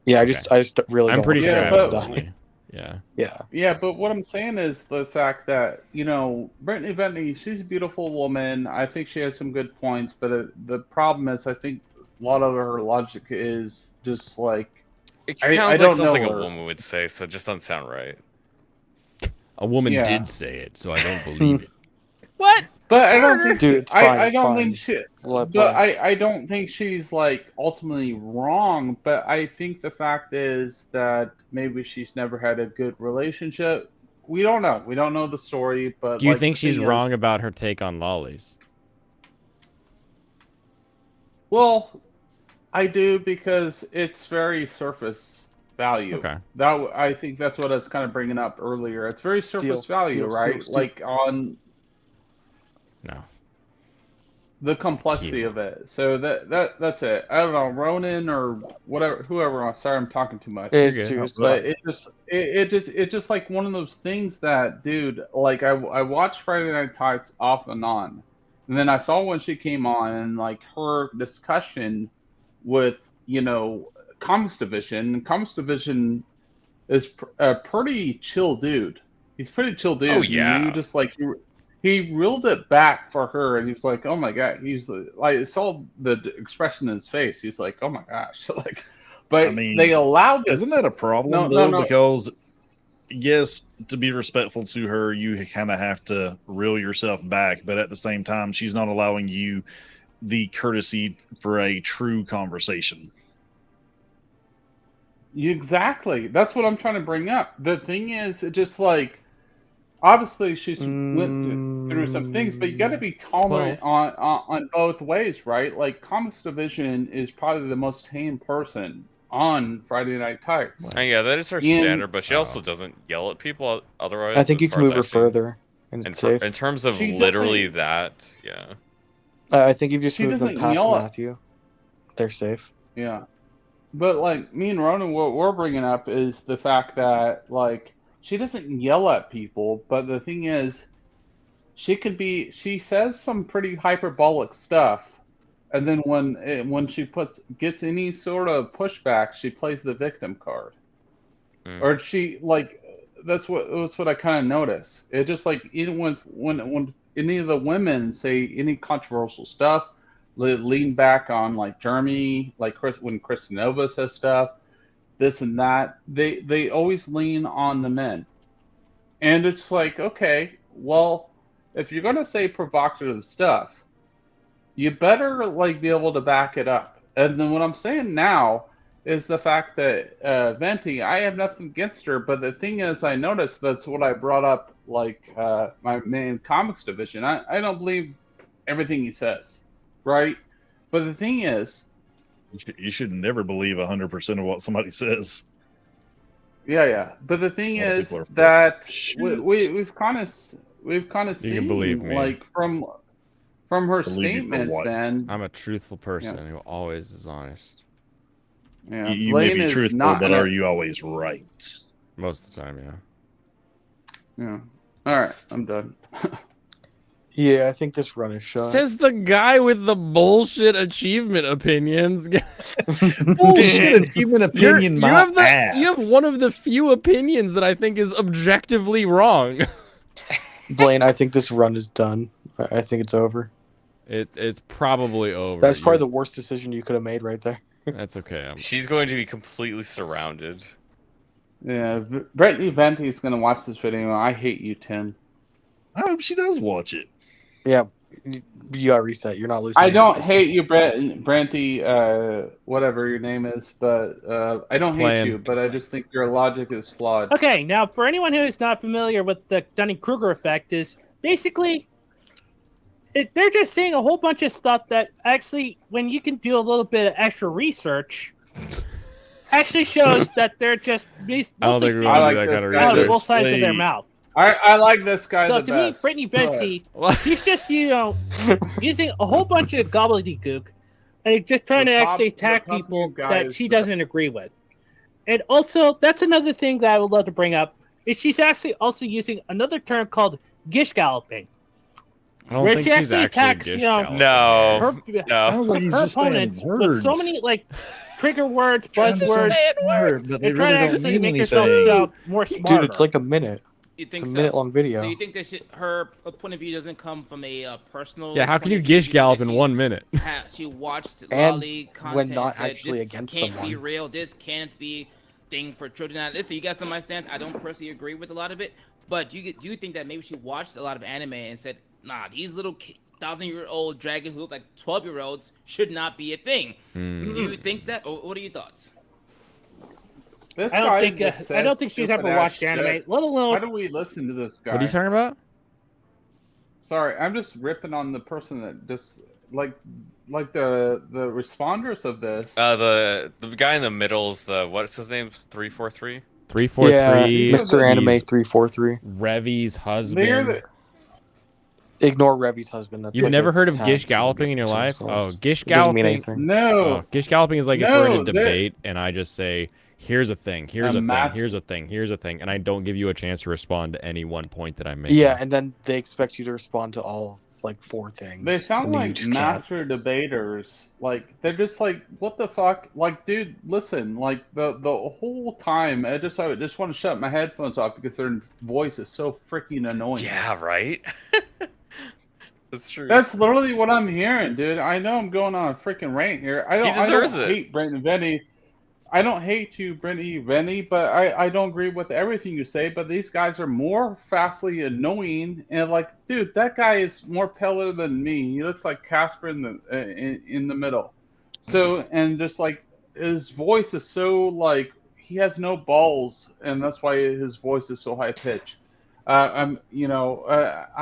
Yeah, okay. I just really. I'm pretty sure. Absolutely. Yeah, but what I'm saying is the fact that, you know, Brittany Venti, she's a beautiful woman. I think she has some good points, but the problem is, I think a lot of her logic is just like. It sounds like something a woman would say, so it just doesn't sound right. A woman did say it, so I don't believe it. What? But I don't think Dude, it's fine, I it's don't fine. think she. Let But play. I don't think she's like ultimately wrong. But I think the fact is that maybe she's never had a good relationship. We don't know. We don't know the story. But Do you like, think the she's thing wrong is, about her take on lollies? well, I do because it's very surface value. Okay. I think that's what I was kind of bringing up earlier. It's very surface value, right? Steal. Like on No. the complexity of it. So that's it. I don't know, Ronan or whatever, whoever. Sorry, I'm talking too much. It's serious. But it just like one of those things that, dude, like I watched Friday Night Lights off and on, and then I saw when she came on and like her discussion with Comics Division. Comics Division is a pretty chill dude. He's pretty chill dude. Oh, yeah. And you just like he reeled it back for her, and he was like, "Oh my god!" He's like, I saw the expression in his face. He's like, "Oh my gosh!" Like, but I mean, they allowed this. Isn't that a problem though? Because yes, to be respectful to her, you kind of have to reel yourself back, but at the same time, she's not allowing you the courtesy for a true conversation. Exactly. That's what I'm trying to bring up. The thing is, it just like, obviously she's went through some things, but you got to be tolerant on both ways, right? Like, Comics Division is probably the most tame person on Friday Night Tights. And yeah, that is her standard, but she also doesn't yell at people otherwise. I think as you far can as move her I've seen. further. And it's safe. In terms of She literally doesn't- that, yeah. I think you've just She moved them doesn't past yell at- Matthew. They're safe. Yeah. But like me and Ronan, what we're bringing up is the fact that like she doesn't yell at people, but the thing is, she says some pretty hyperbolic stuff, and then when she gets any sort of pushback, she plays the victim card, or she like that's what I kind of notice. It just like even when any of the women say any controversial stuff, lean back on like Jeremy, like when Chris Nova says stuff, this and that. They always lean on the men, and it's like, okay, well, if you're gonna say provocative stuff, you better like be able to back it up. And then what I'm saying now is the fact that Venti, I have nothing against her, but the thing is, I noticed that's what I brought up, like my main Comics Division. I don't believe everything he says. Right, but the thing is, you should never believe 100% of what somebody says. Yeah. But the thing A lot of is people are that Shoot. we've kind of You seen, can believe me. like from her Believe you for statements, what? man. I'm a truthful person who always is honest. Yeah, You may Blaine be is truthful, not but gonna- are you always right? Most of the time, yeah. Yeah. All right, I'm done. Yeah, I think this run is shot. Says the guy with the bullshit achievement opinions. Bullshit achievement opinion, you my have ass. You have one of the few opinions that I think is objectively wrong. Blaine, I think this run is done. I think it's over. It's probably over. That's probably the worst decision you could have made right there. That's okay. She's going to be completely surrounded. Yeah, Brittany Venti is gonna watch this video. I hate you, Tim. I hope she does watch it. Yeah, you got reset. You're not losing. I don't hate you, Branty, whatever your name is, but I don't hate you, but I just think your logic is flawed. Okay, now for anyone who is not familiar with the Dunning-Kruger effect, is basically they're just saying a whole bunch of stuff that actually, when you can do a little bit of extra research, actually shows that they're just I don't think we want to do that kind of out of research. both sides of their mouth. I like this guy So the to best. me, Brittany Venti, she's just using a whole bunch of gobbledygook and just trying to actually attack people that she doesn't agree with. And also, that's another thing that I would love to bring up is she's actually also using another term called gish galloping. I don't where think she she's actually attacks, gish No. galloping. Sounds like he's her just saying opponents with words. so many like trigger words, Trying to sound buzzwords, smart, but they and trying really to don't actually mean make herself anything. sound more smarter. Dude, it's like a minute. You think It's a so? minute-long video. So you think that her point of view doesn't come from a personal? Yeah, how point can you of view? gish gallop in 1 minute? She watched And Lolly content when not said, actually this against can't be someone. real. This can't be thing for children. Now, listen, you guys know my stance. I don't personally agree with a lot of it, but do you think that maybe she watched a lot of anime and said Nah, these little 1,000-year-old dragons who look like 12-year-olds should not be a thing. Mm. Do you think that, or what are your thoughts? This I guy don't think just I don't says think she's stupid ever ass watched anime, shit. let alone. Why do we listen to this guy? What are you talking about? Sorry, I'm just ripping on the person that just like the responders of this. The guy in the middle is the what's his name? 343. 343. Yeah, Mr. Anime 343. Revy's husband. Ignore Revy's husband. That's You've like never a heard of tag Gish Galloping in your to life? themselves. Oh, Gish It doesn't mean Galloping. anything. No. Oh, Gish Galloping is like if we're in a No, debate and I just say, here's a thing, here's A a thing, mass- here's a thing, here's a thing, and I don't give you a chance to respond to any one point that I'm making. Yeah, and then they expect you to respond to all like 4 things. They sound and you like just can't. master debaters. Like they're just like, what the fuck? Like, dude, listen. Like the whole time, I just want to shut my headphones off because their voice is so freaking annoying. Yeah, right. That's true. That's literally what I'm hearing, dude. I know I'm going on a freaking rant here. I don't deserves it. hate Brent and Venny. I don't hate you, Brent and Venny, but I don't agree with everything you say. But these guys are more vastly annoying, and like, dude, that guy is more paler than me. He looks like Casper in the middle. So, and just like his voice is so like he has no balls, and that's why his voice is so high pitched. I'm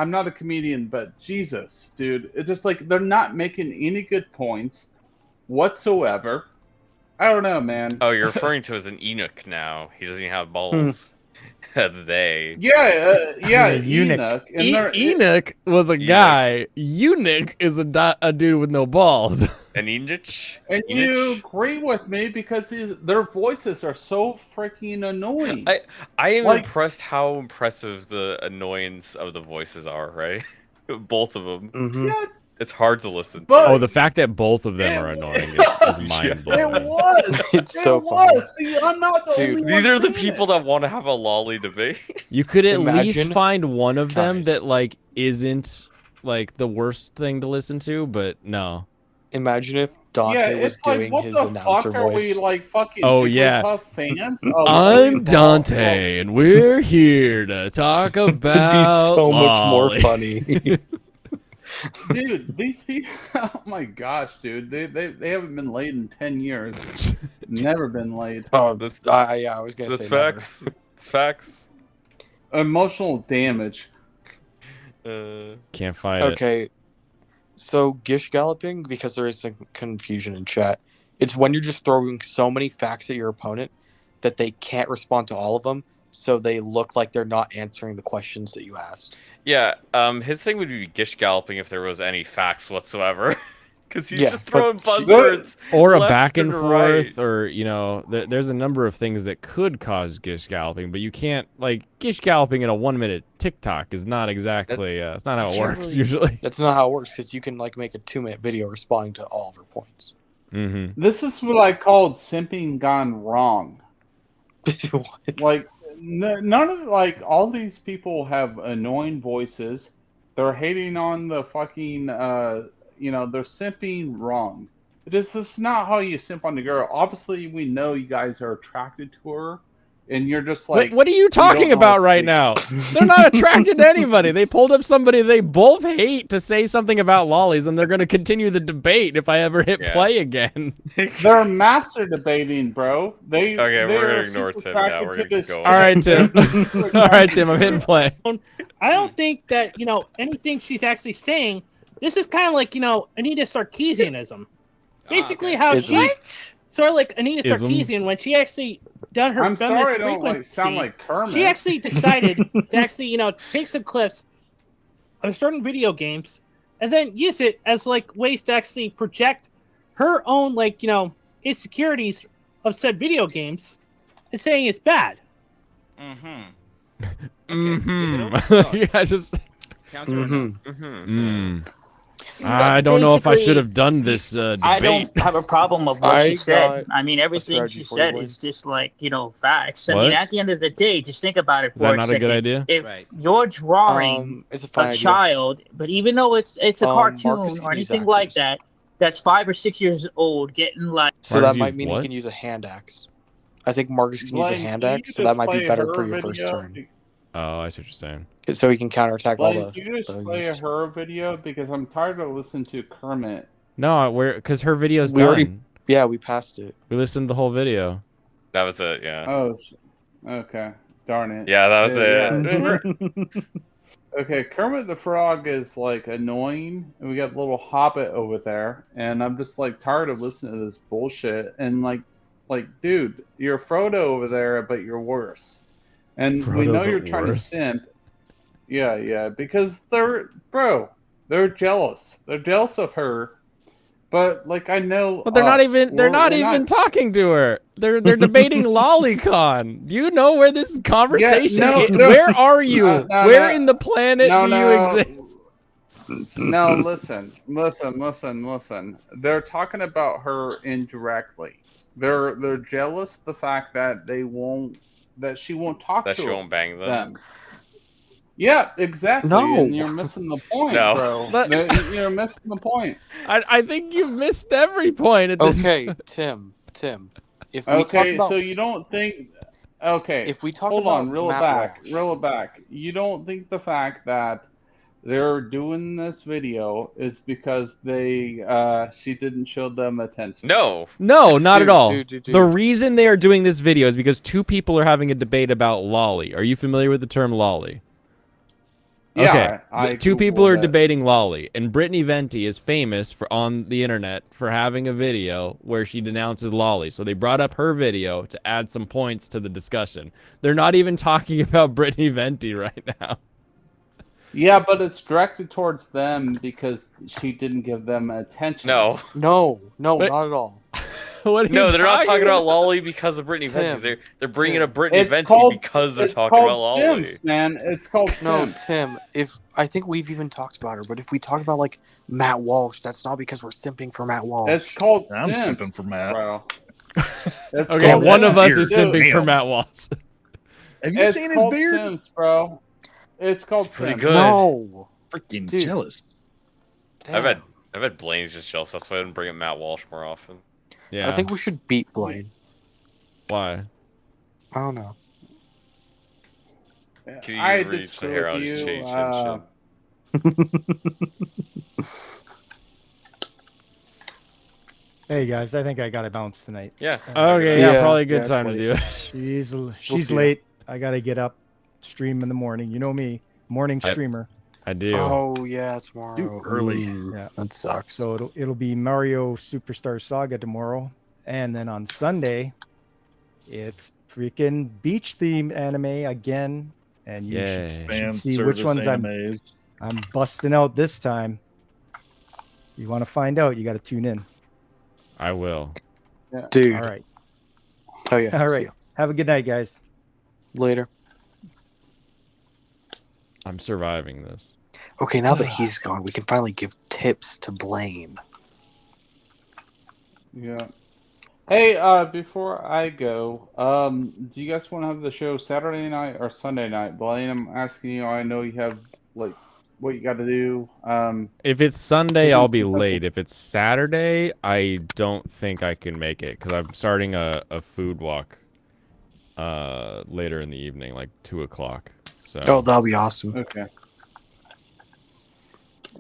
not a comedian, but Jesus, dude, it's just like they're not making any good points whatsoever. I don't know, man. Oh, you're referring to as an eunuch now. He doesn't even have balls. They. Yeah, eunuch. Enoch. And they're- Enoch was a guy. Eunuch is a dude with no balls. An eunuch? And you agree with me because their voices are so freaking annoying. I am Like- impressed how impressive the annoyance of the voices are, right? Both of them. Mm-hmm. Yeah, It's hard to listen to. but Oh, the fact that both of them are annoying is mind blowing. it was. It's so it funny. was. See, I'm not the Dude, only These one are the saying people it. that want to have a lolly debate. You could at least Imagine- find one of them Guys. that like isn't like the worst thing to listen to, but no. Imagine if Dante Yeah, was it's like, doing what his the announcer fuck are we voice. like fucking? Oh, Jigglypuff yeah. fans? Oh, I'm Lollipop. Dante, and we're here to talk It'd about be so much more Lolly. funny. Dude, these people. Oh my gosh, dude, they haven't been laid in 10 years. Never been laid. Oh, That's- yeah, I was gonna That's say never. facts. It's facts. Emotional damage. Can't find it. Okay, so Gish Galloping, because there is some confusion in chat, it's when you're just throwing so many facts at your opponent that they can't respond to all of them, so they look like they're not answering the questions that you asked. Yeah, his thing would be Gish Galloping if there was any facts whatsoever. Because he's Yeah, just throwing but- buzzwords. Or a left back and right. forth, or there's a number of things that could cause gish galloping, but you can't like gish galloping in a 1-minute TikTok is not exactly. It's not how it works usually. That's not how it works, because you can like make a 2-minute video responding to all of her points. Mm-hmm. This is what I called simping gone wrong. What? Like, none of like all these people have annoying voices. They're hating on the fucking they're simping wrong. This is not how you simp on the girl. Obviously, we know you guys are attracted to her, and you're just like. What are you talking don't know about how right to now? They're not attracted to anybody. They pulled up somebody they both hate to say something about lollies, and they're going to continue the debate if I ever hit play again. They're master debating, bro. Okay, we're they're gonna ignore super Tim now. attracted We're to gonna keep this going. All right, Tim. All right, Tim. I'm hitting play. I don't think that anything she's actually saying. This is kind of like Anita Sarkeesianism. Basically, how Is she it? sort of like Anita Ism? Sarkeesian when she actually done I'm this sorry, I don't frequency. sound like Kermit. She actually decided to actually take some clips of certain video games and then use it as like ways to actually project her own insecurities of said video games and saying it's bad. Mm-hmm. Mm-hmm. Yeah, just. Counter or no? Mm. I don't know if I should have done this debate. I don't have a problem with what I she said. got I mean, everything strategy she for you, said boys. is just like, facts. I What? mean, at the end of the day, just think about it Is for that a not second. a good idea? If Right. you're drawing It's a fine a idea. child, but even though it's a Marcus cartoon can or use anything like axes. that, that's 5 or 6 years old, getting like So Marcus that might use mean what? he can use a hand axe. I think Marcus can use a Blaine, hand can you axe, so that just might be play better her for your first video? turn. Oh, I see what you're saying. so he can counterattack all Blaine, the. can you just the play youths. her video because I'm tired of listening to Kermit. No, because her video's We done. already- Yeah, we passed it. We listened to the whole video. That was it. Yeah. Oh, okay. Darn it. Yeah, that was Yeah. Okay, Kermit the Frog is like annoying, and we got little Hobbit over there, and I'm just like tired of listening to this bullshit. And like, dude, you're Frodo over there, but you're worse. And we Frodo, know but you're trying worse. to simp. Yeah, because they're jealous. They're jealous of her. But like I know, But they're not even talking to her. They're debating lolicon. Do you know where this conversation is? Where are you? Where in the planet do you exist? No, listen. They're talking about her indirectly. They're jealous of the fact that she won't talk to That she won't bang them. Yeah, exactly. No. And you're missing the point, No. bro. You're missing the point. I think you've missed every point at this. Okay, Tim. If we talk Okay, about, so you don't think? Okay, if we talk hold about on, reel it back. You don't think the fact that they're doing this video is because she didn't show them attention? No, not at all. Dude. The reason they are doing this video is because two people are having a debate about Loli. Are you familiar with the term Loli? Yeah, okay. Two people are debating Loli, and Brittany Venti is famous on the internet for having a video where she denounces Loli. So they brought up her video to add some points to the discussion. They're not even talking about Brittany Venti right now. Yeah, but it's directed towards them because she didn't give them attention. No, not at all. What are no, you they're not talking about? about Loli because of Brittany Venti. They're bringing up Brittany It's Venti called- because they're it's talking about called Loli. Sims, man. It's called No, Sims. Tim. If I think we've even talked about her, but if we talk about like Matt Walsh, that's not because we're simping for Matt Walsh. It's called I'm Sims, simping for Matt. bro. Okay, one of us is simping for Damn. Matt Walsh. Have you It's seen his called beard? Sims, bro. It's called pretty Sims. good. No. Freaking Dude. jealous. I bet Blaine's just jealous. That's why I didn't bring up Matt Walsh more often. Yeah. I think we should beat Blaine. Why? I don't know. Can you I reach the hair on his disagree cheek? you. Hey guys, I think I got to bounce tonight. Yeah. Okay, yeah, probably a good it's time to late. do it. She's see. late. I got to get up, stream in the morning. You know me, morning I- streamer. I do. Oh yeah, tomorrow. Dude, early. Ooh, Yeah. that sucks. So it'll be Mario Superstar Saga tomorrow, and then on Sunday, it's freaking beach theme anime again, and you Yay. should Fan see service which ones animes. I'm busting out this time. You want to find out? You got to tune in. I will. Dude. All right. Oh yeah. All see right. ya. Have a good night, guys. Later. I'm surviving this. Okay, now that he's gone, we can finally give tips to Blaine. Yeah. Hey, before I go, do you guys want to have the show Saturday night or Sunday night? Blaine, I'm asking you. I know you have like what you got to do. If it's Sunday, I'll be It's okay. late. If it's Saturday, I don't think I can make it because I'm starting a food walk later in the evening, like 2 o'clock. So Oh, that'll be awesome. Okay.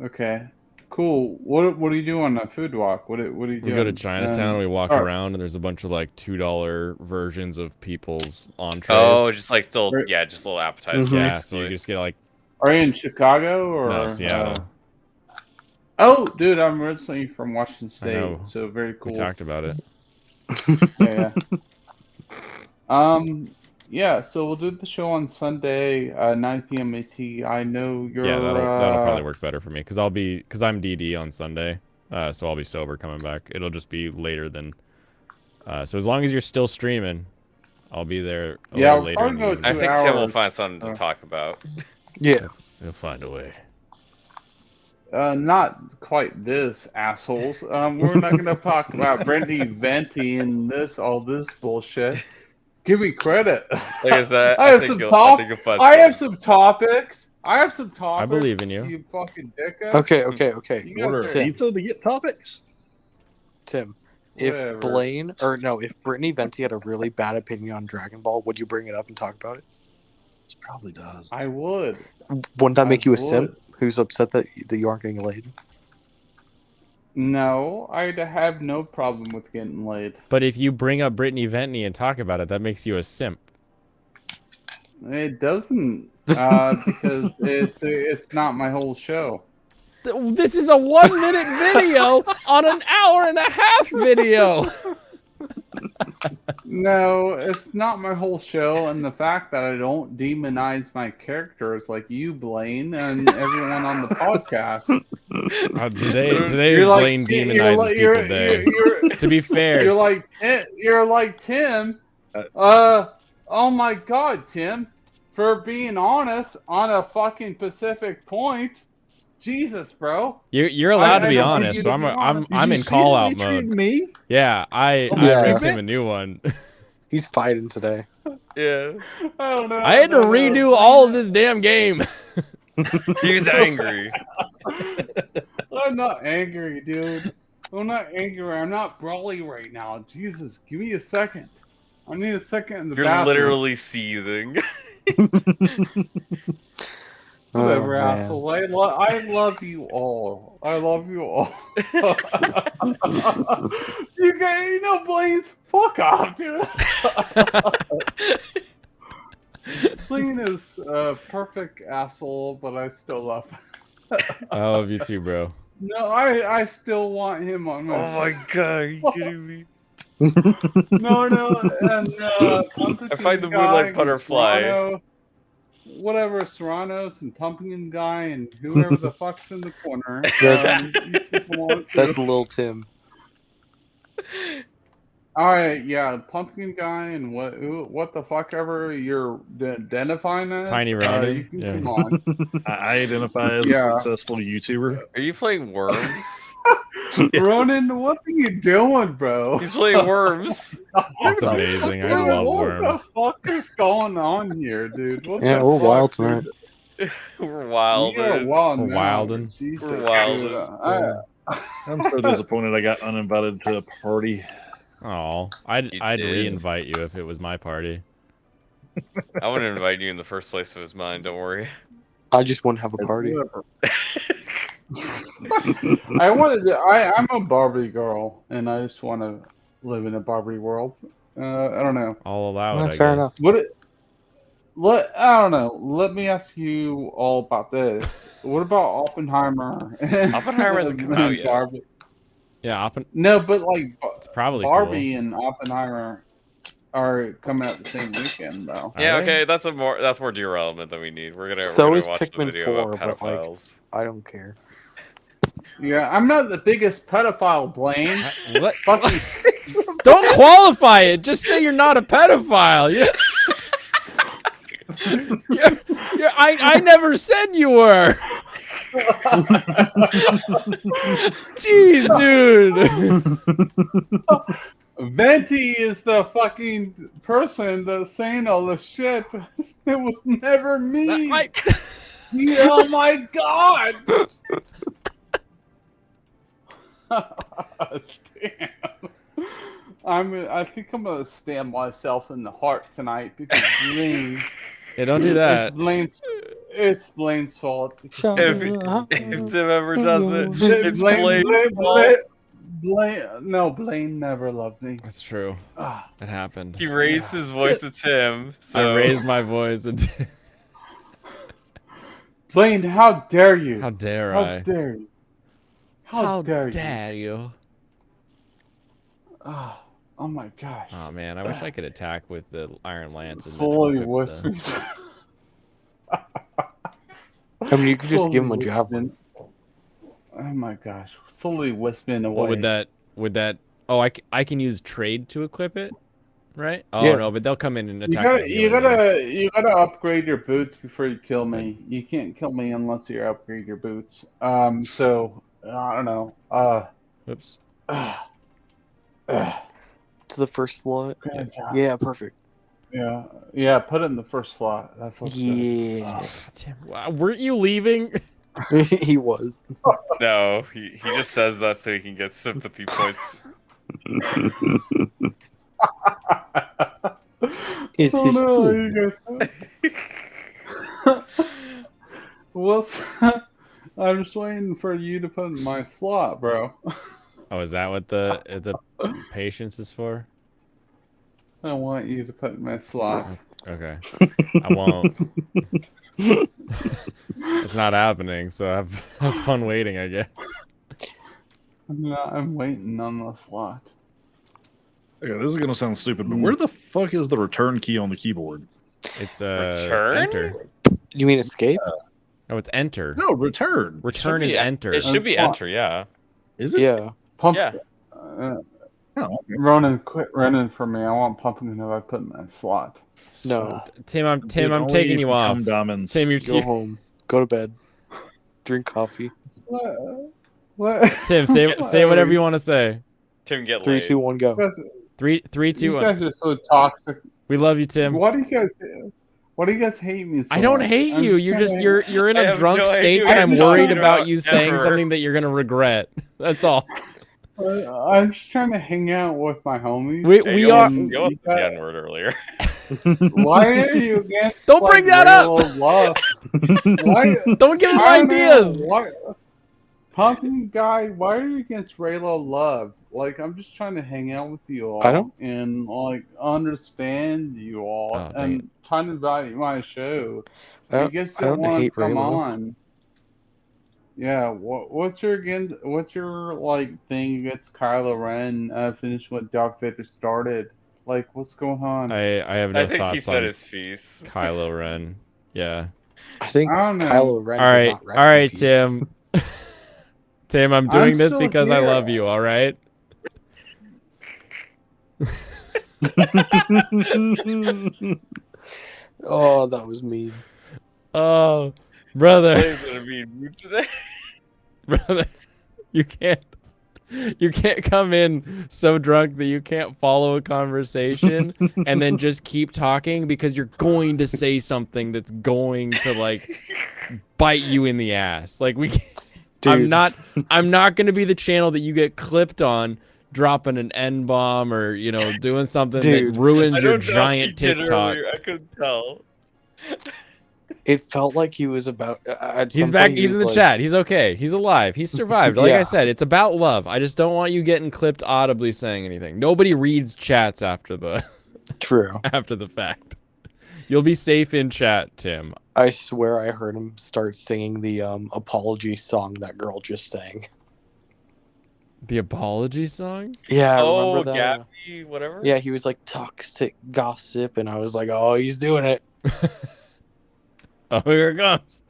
Okay. Cool. What are you doing on a food walk? What are you we doing? go to Chinatown and we walk alright. around, and there's a bunch of like $2 versions of people's entrees. Oh, just like little, Right. yeah, just little appetizers. yeah. So basically. you just get like Are you in Chicago or no Seattle. Oh, dude, I'm originally from Washington State, know. so very cool. We talked about it. Yeah. Yeah, so we'll do the show on Sunday, 9 p.m. AT. I know you're. Yeah, that'll probably work better for me because I'm DD on Sunday, so I'll be sober coming back. It'll just be later than. So as long as you're still streaming, I'll be there a Yeah, little I'll later. probably in the go evening. I think Tim will hours. find something to talk about. Yeah. He'll find a way. Not quite this, assholes. We're not going to talk about Brittany Venti and all this bullshit. Give me credit. Like I said, I have some topics. I have some topics. I believe in you. You fucking dickhead. Okay. You guys Order are- a pizza to get topics. Tim, if Whatever. Blaine or no, if Brittany Venti had a really bad opinion on Dragon Ball, would you bring it up and talk about it? He probably does. I would. Wouldn't that make you a would. simp who's upset that you aren't getting laid? No, I'd have no problem with getting laid. But if you bring up Brittany Ventney and talk about it, that makes you a simp. It doesn't, because it's not my whole show. This is a 1 minute video on an hour and a half video. No, it's not my whole show, and the fact that I don't demonize my characters like you, Blaine, and everyone on the podcast. Today is Blaine demonizes people day. To be fair, you're like Tim. Oh my God, Tim, for being honest on a fucking Pacific point. Jesus, bro. You're allowed to be honest, but I'm in call out mode. Me? Yeah, I ranked him a new one. He's fighting today. Yeah. I don't know. I had to redo all of this damn game. He's angry. I'm not angry, dude. I'm not angry. I'm not brawly right now. Jesus, give me a second. I need a second in the You're bathroom. literally seething. Whatever, asshole. I love you all. I love you all. You know, Blaine's fuck off, dude. Blaine is a perfect asshole, but I still love him. I love you too, bro. No, I still want him on my. Oh my God, are you kidding me? No, and I find the moonlight butterfly. Serrano, whatever, Serrano's and Pumpkin Guy and whoever the fuck's in the corner. That's Lil Tim. All right, yeah, Pumpkin Guy and what the fuck ever you're identifying as. Tiny Ronin. Yeah. Come on. I identify as a successful YouTuber. Are you playing Worms? Yes. Ronin, what are you doing, bro? He's playing Worms. That's amazing. I love Worms. What the fuck is going on here, dude? What Yeah, the we're fuck, wild dude? tonight. We're wild. We are wild We're now, wildin'. Jesus, We're wildin'. dude. I'm so disappointed I got uninvited to a party. Oh, I'd did. re-invite you if it was my party. I wouldn't invite you in the first place if it was mine, don't worry. I just wouldn't have a party. I'm a Barbie girl, and I just want to live in a Barbie world. I don't know. I'll allow it. Fair enough. I don't know. Let me ask you all about this. What about Oppenheimer? Oppenheimer hasn't come out yet. Barbie? Yeah, No, but like it's probably Barbie and Oppenheimer are coming out the same weekend, though. Yeah, okay, that's more derailment than we need. We're gonna watch Pikmin the video 4, about but like, pedophiles. I don't care. Yeah, I'm not the biggest pedophile, Blaine. What? Fucking Don't qualify it. Just say you're not a pedophile. I never said you were. Jeez, dude. Venti is the fucking person that's saying all the shit. It was never me. Oh my god. Damn. I think I'm gonna stab myself in the heart tonight because Blaine. Yeah, don't do that. It's Blaine's fault. If Tim ever does it, it's Blaine's fault. Blaine never loved me. That's true. It happened. He raised his voice to Tim. So I raised my voice to Tim. Blaine, how dare you? How dare I? How dare you? How dare you? Oh my gosh. Oh man, I wish I could attack with the Iron Lance. And Slowly whispering. I mean, you could just give him a javelin. Oh my gosh. Slowly whispering away. What would that? Oh, I can use trade to equip it, right? Oh yeah. No, but they'll come in and attack. You gotta upgrade your boots before you kill me. You can't kill me unless you upgrade your boots. So I don't know. Oops. To the first slot. Yeah, perfect. Yeah. Put it in the first slot. That's what's Wow, weren't you leaving? He was. No, he just says that so he can get sympathy points. It's his thing. Well, I'm just waiting for you to put in my slot, bro. Oh, is that what the patience is for? I want you to put in my slot. Okay. I won't. It's not happening, so have fun waiting, I guess. I'm waiting on the slot. Okay, this is gonna sound stupid, but where the fuck is the return key on the keyboard? It's Return? enter. You mean escape? No, it's enter. No, return. Return is enter. It should be enter, yeah. Is it? Yeah. Pump. Yeah. Ronan, quit running for me. I want pumpkin if I put in my slot. No. Tim, I'm Only taking if you off. become diamonds. Tim, you're Go home. Go to bed. Drink coffee. What? Tim, say whatever you want to say. Tim, get 3, laid. 2, 1, go. 3, 2, You 1. guys are so toxic. We love you, Tim. Why do you guys hate me so I don't much? hate I'm you. just You're in I a have drunk no state, idea and what I'm you're worried talking about about you saying ever. something that you're gonna regret. That's all. I'm just trying to hang out with my homies. We are. You almost said the N-word earlier. Why are you against? Don't bring that up! Love? Why? Don't give him I don't know. ideas. Why, Pumpkin guy? Why are you against Raylo Love? Like, I'm just trying to hang out with you all. I don't- and like understand you all Oh, and trying to invite my show. I You guys I don't want to hate come Raylo. on. Yeah, what's your like thing against Kylo Ren? Finish what Darth Vader started. Like, what's going on? I have no I think thoughts he said on his piece. Kylo Ren. Yeah. I think I don't know. Kylo Ren All did right, not rest all in right, peace. Tim. Tim, I'm doing this still because I here. love you. All right. Oh, that was mean. Oh, brother. He's gonna be rude today. Brother, you can't come in so drunk that you can't follow a conversation and then just keep talking because you're going to say something that's going to like bite you in the ass. Like we can't, Dude. I'm not going to be the channel that you get clipped on dropping an N-bomb or, you know, doing something Dude. that ruins I your don't know if he giant did TikTok. earlier. I couldn't tell. It felt like he was about. At He's some back. point he He's was in the like- chat. He's okay. He's alive. He's survived. Like I Yeah. said, it's about love. I just don't want you getting clipped audibly saying anything. Nobody reads chats after the True. after the fact. You'll be safe in chat, Tim. I swear I heard him start singing the apology song that girl just sang. The apology song? Yeah, Oh, remember that? Gabby, whatever. Yeah, he was like toxic gossip, and I was like, oh, he's doing it. Oh, here it comes.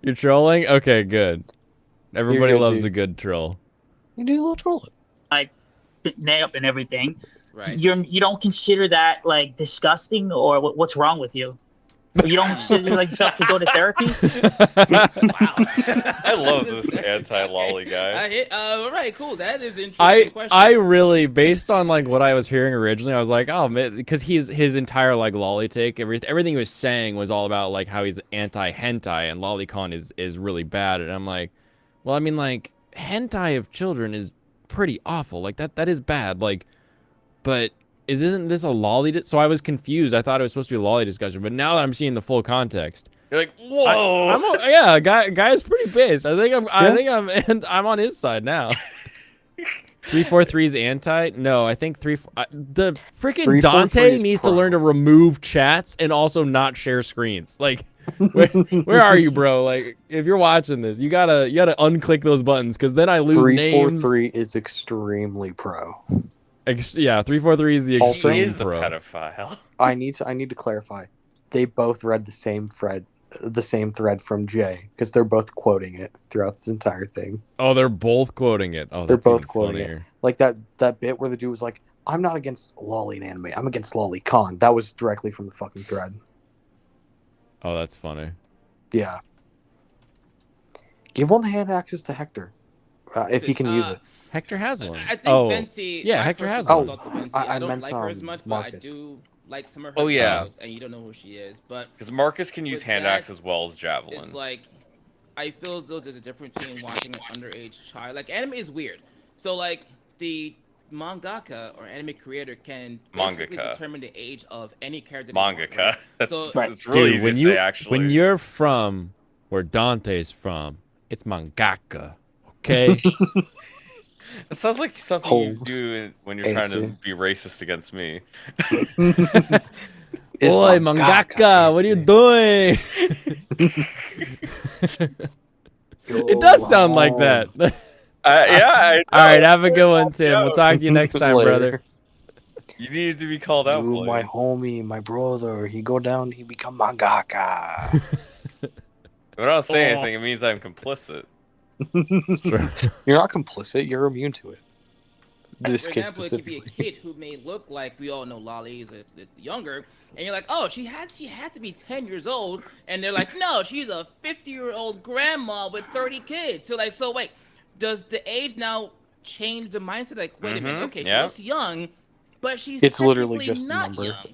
You're trolling? Okay, good. Everybody good, loves dude. a good troll. You do a little trolling. Like nail and everything. Right. You don't consider that like disgusting, or what's wrong with you? You don't consider like yourself to go to therapy? I love this anti-lolly guy. All right, cool. That is an interesting question. I really, based on like what I was hearing originally, I was like, oh man, because his entire like lolly take, everything he was saying was all about like how he's anti-hentai and lolicon is really bad, and I'm like, well, I mean like hentai of children is pretty awful, like that is bad, like, but isn't this a lolly? So I was confused. I thought it was supposed to be a lolly discussion, but now that I'm seeing the full context, You're like, whoa. yeah, guy is pretty pissed. I think I'm on his side now. 343's anti? No, I think the freaking Dante needs to learn to remove chats and also not share screens. Like, where are you, bro? Like, if you're watching this, you gotta unclick those buttons because then I lose names. 343 is extremely pro. Yeah, 343 is the Also, extreme He is a pro. pedophile. I need to clarify. They both read the same thread from Jay because they're both quoting it throughout this entire thing. Oh, they're both quoting it. Oh, They're that's both even quoting funnier. it. Like that bit where the dude was like, "I'm not against lolly in anime. I'm against lolicon." That was directly from the fucking thread. Oh, that's funny. Yeah. Give one-hand access to Hector if he can use it. Hector has one. I think Venti. Yeah, my Hector has personal one. thoughts of Venti, I I don't meant, like her as much, but I Marcus. do like some of her Oh, yeah. videos, and you don't know who she is. But Because Marcus can use with hand that, axe as well as javelin. It's like I feel as though there's a difference between watching an underage child. Like anime is weird. So like the mangaka or anime creator can basically Mangaka. determine the age of any character. they want, Mangaka. right? That's, So that's really Dude, easy when to you say, actually. when you're from where Dante's from. It's mangaka. Okay? It sounds like something you do when you're trying to be racist against me. Oi, mangaka, what are you doing? It does sound like that. Yeah. All right, have a good one, Tim. We'll talk to you next time, brother. You needed to be called out, Dude, my homie, my brother, he go down, he become mangaka. If I don't say anything, it means I'm complicit. You're not complicit. You're immune to it. This For kid example, it could be a specifically. kid who may look like we all know Lolly is younger, and you're like, oh, she had to be 10 years old, and they're like, no, she's a 50-year-old grandma with 30 kids. So like, so wait, does the age now change the mindset? Like, wait a minute, okay, she looks young, but she's It's literally technically just a not number. young.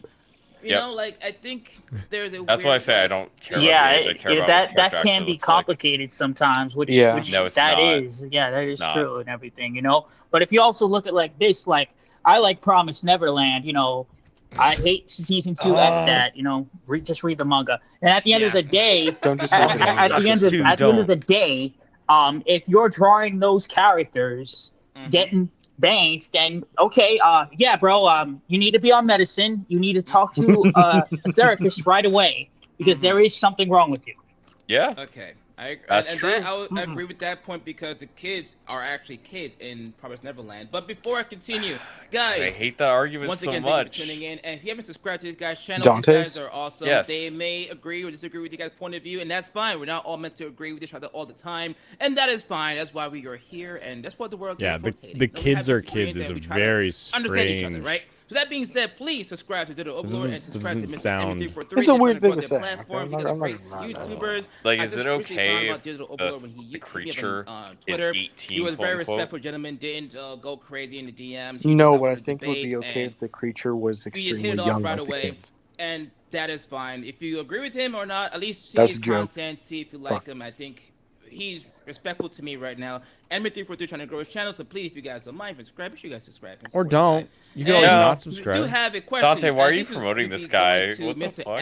You know, like I think there's a. That's weird, why I say I don't care about Yeah, the age. I care about what the that character can actually be looks like. complicated sometimes, which Yeah. which No, it's that not. is. Yeah, that It's is not. true and everything, you know. But if you also look at like this, like I like Promise Neverland, you know, I hate season 2 F that, you know, just read the manga. And at the end of the day, Don't just at, look at at the end of at the end of the day, if you're drawing those characters getting bangs, then okay, yeah, bro, you need to be on medicine. You need to talk to a therapist right away because there is something wrong with you. Yeah. Okay. That's and true. That, I agree with that point because the kids are actually kids in Promised Neverland. But before I continue, guys, I hate that argument once so again, much. thank you for tuning in. And if you haven't subscribed to these guys' channels, Dante's? these guys are awesome. Yes. They may agree or disagree with you guys' point of view, and that's fine. We're not all meant to agree with each other all the time, and that is fine. That's why we are here, and that's what the world Yeah, is the rotating. kids have are disagreements, kids is and a we try to very understand each other, strange. right? So that being said, please subscribe to Digital Overlord and subscribe to doesn't Mr. sound- M343. It's a They're weird trying thing to to grow their say. platforms. I'm You not- got I'm not great gonna lie to that. YouTubers. Like, I is just it recently found okay out if Digital the Overlord when he hit me creature up on is Twitter. 18, He was very quote, unquote? respectful gentleman, didn't go crazy in the DMs. He No, just but I wanted to think it would be debate, okay and if the creature was we just extremely hit it off young right like the away, kids. and that is fine. If you agree with him or not, at least see That's his a joke. content, see if you like him. I think he's respectful to me right now. M343 trying to grow his channel, so please, if you guys don't mind, subscribe. Make sure you guys subscribe. and Or support don't. him. You can And always not We do subscribe. have a question. Dante, why are you This is promoting gonna this be going guy? to What the Mr. fuck?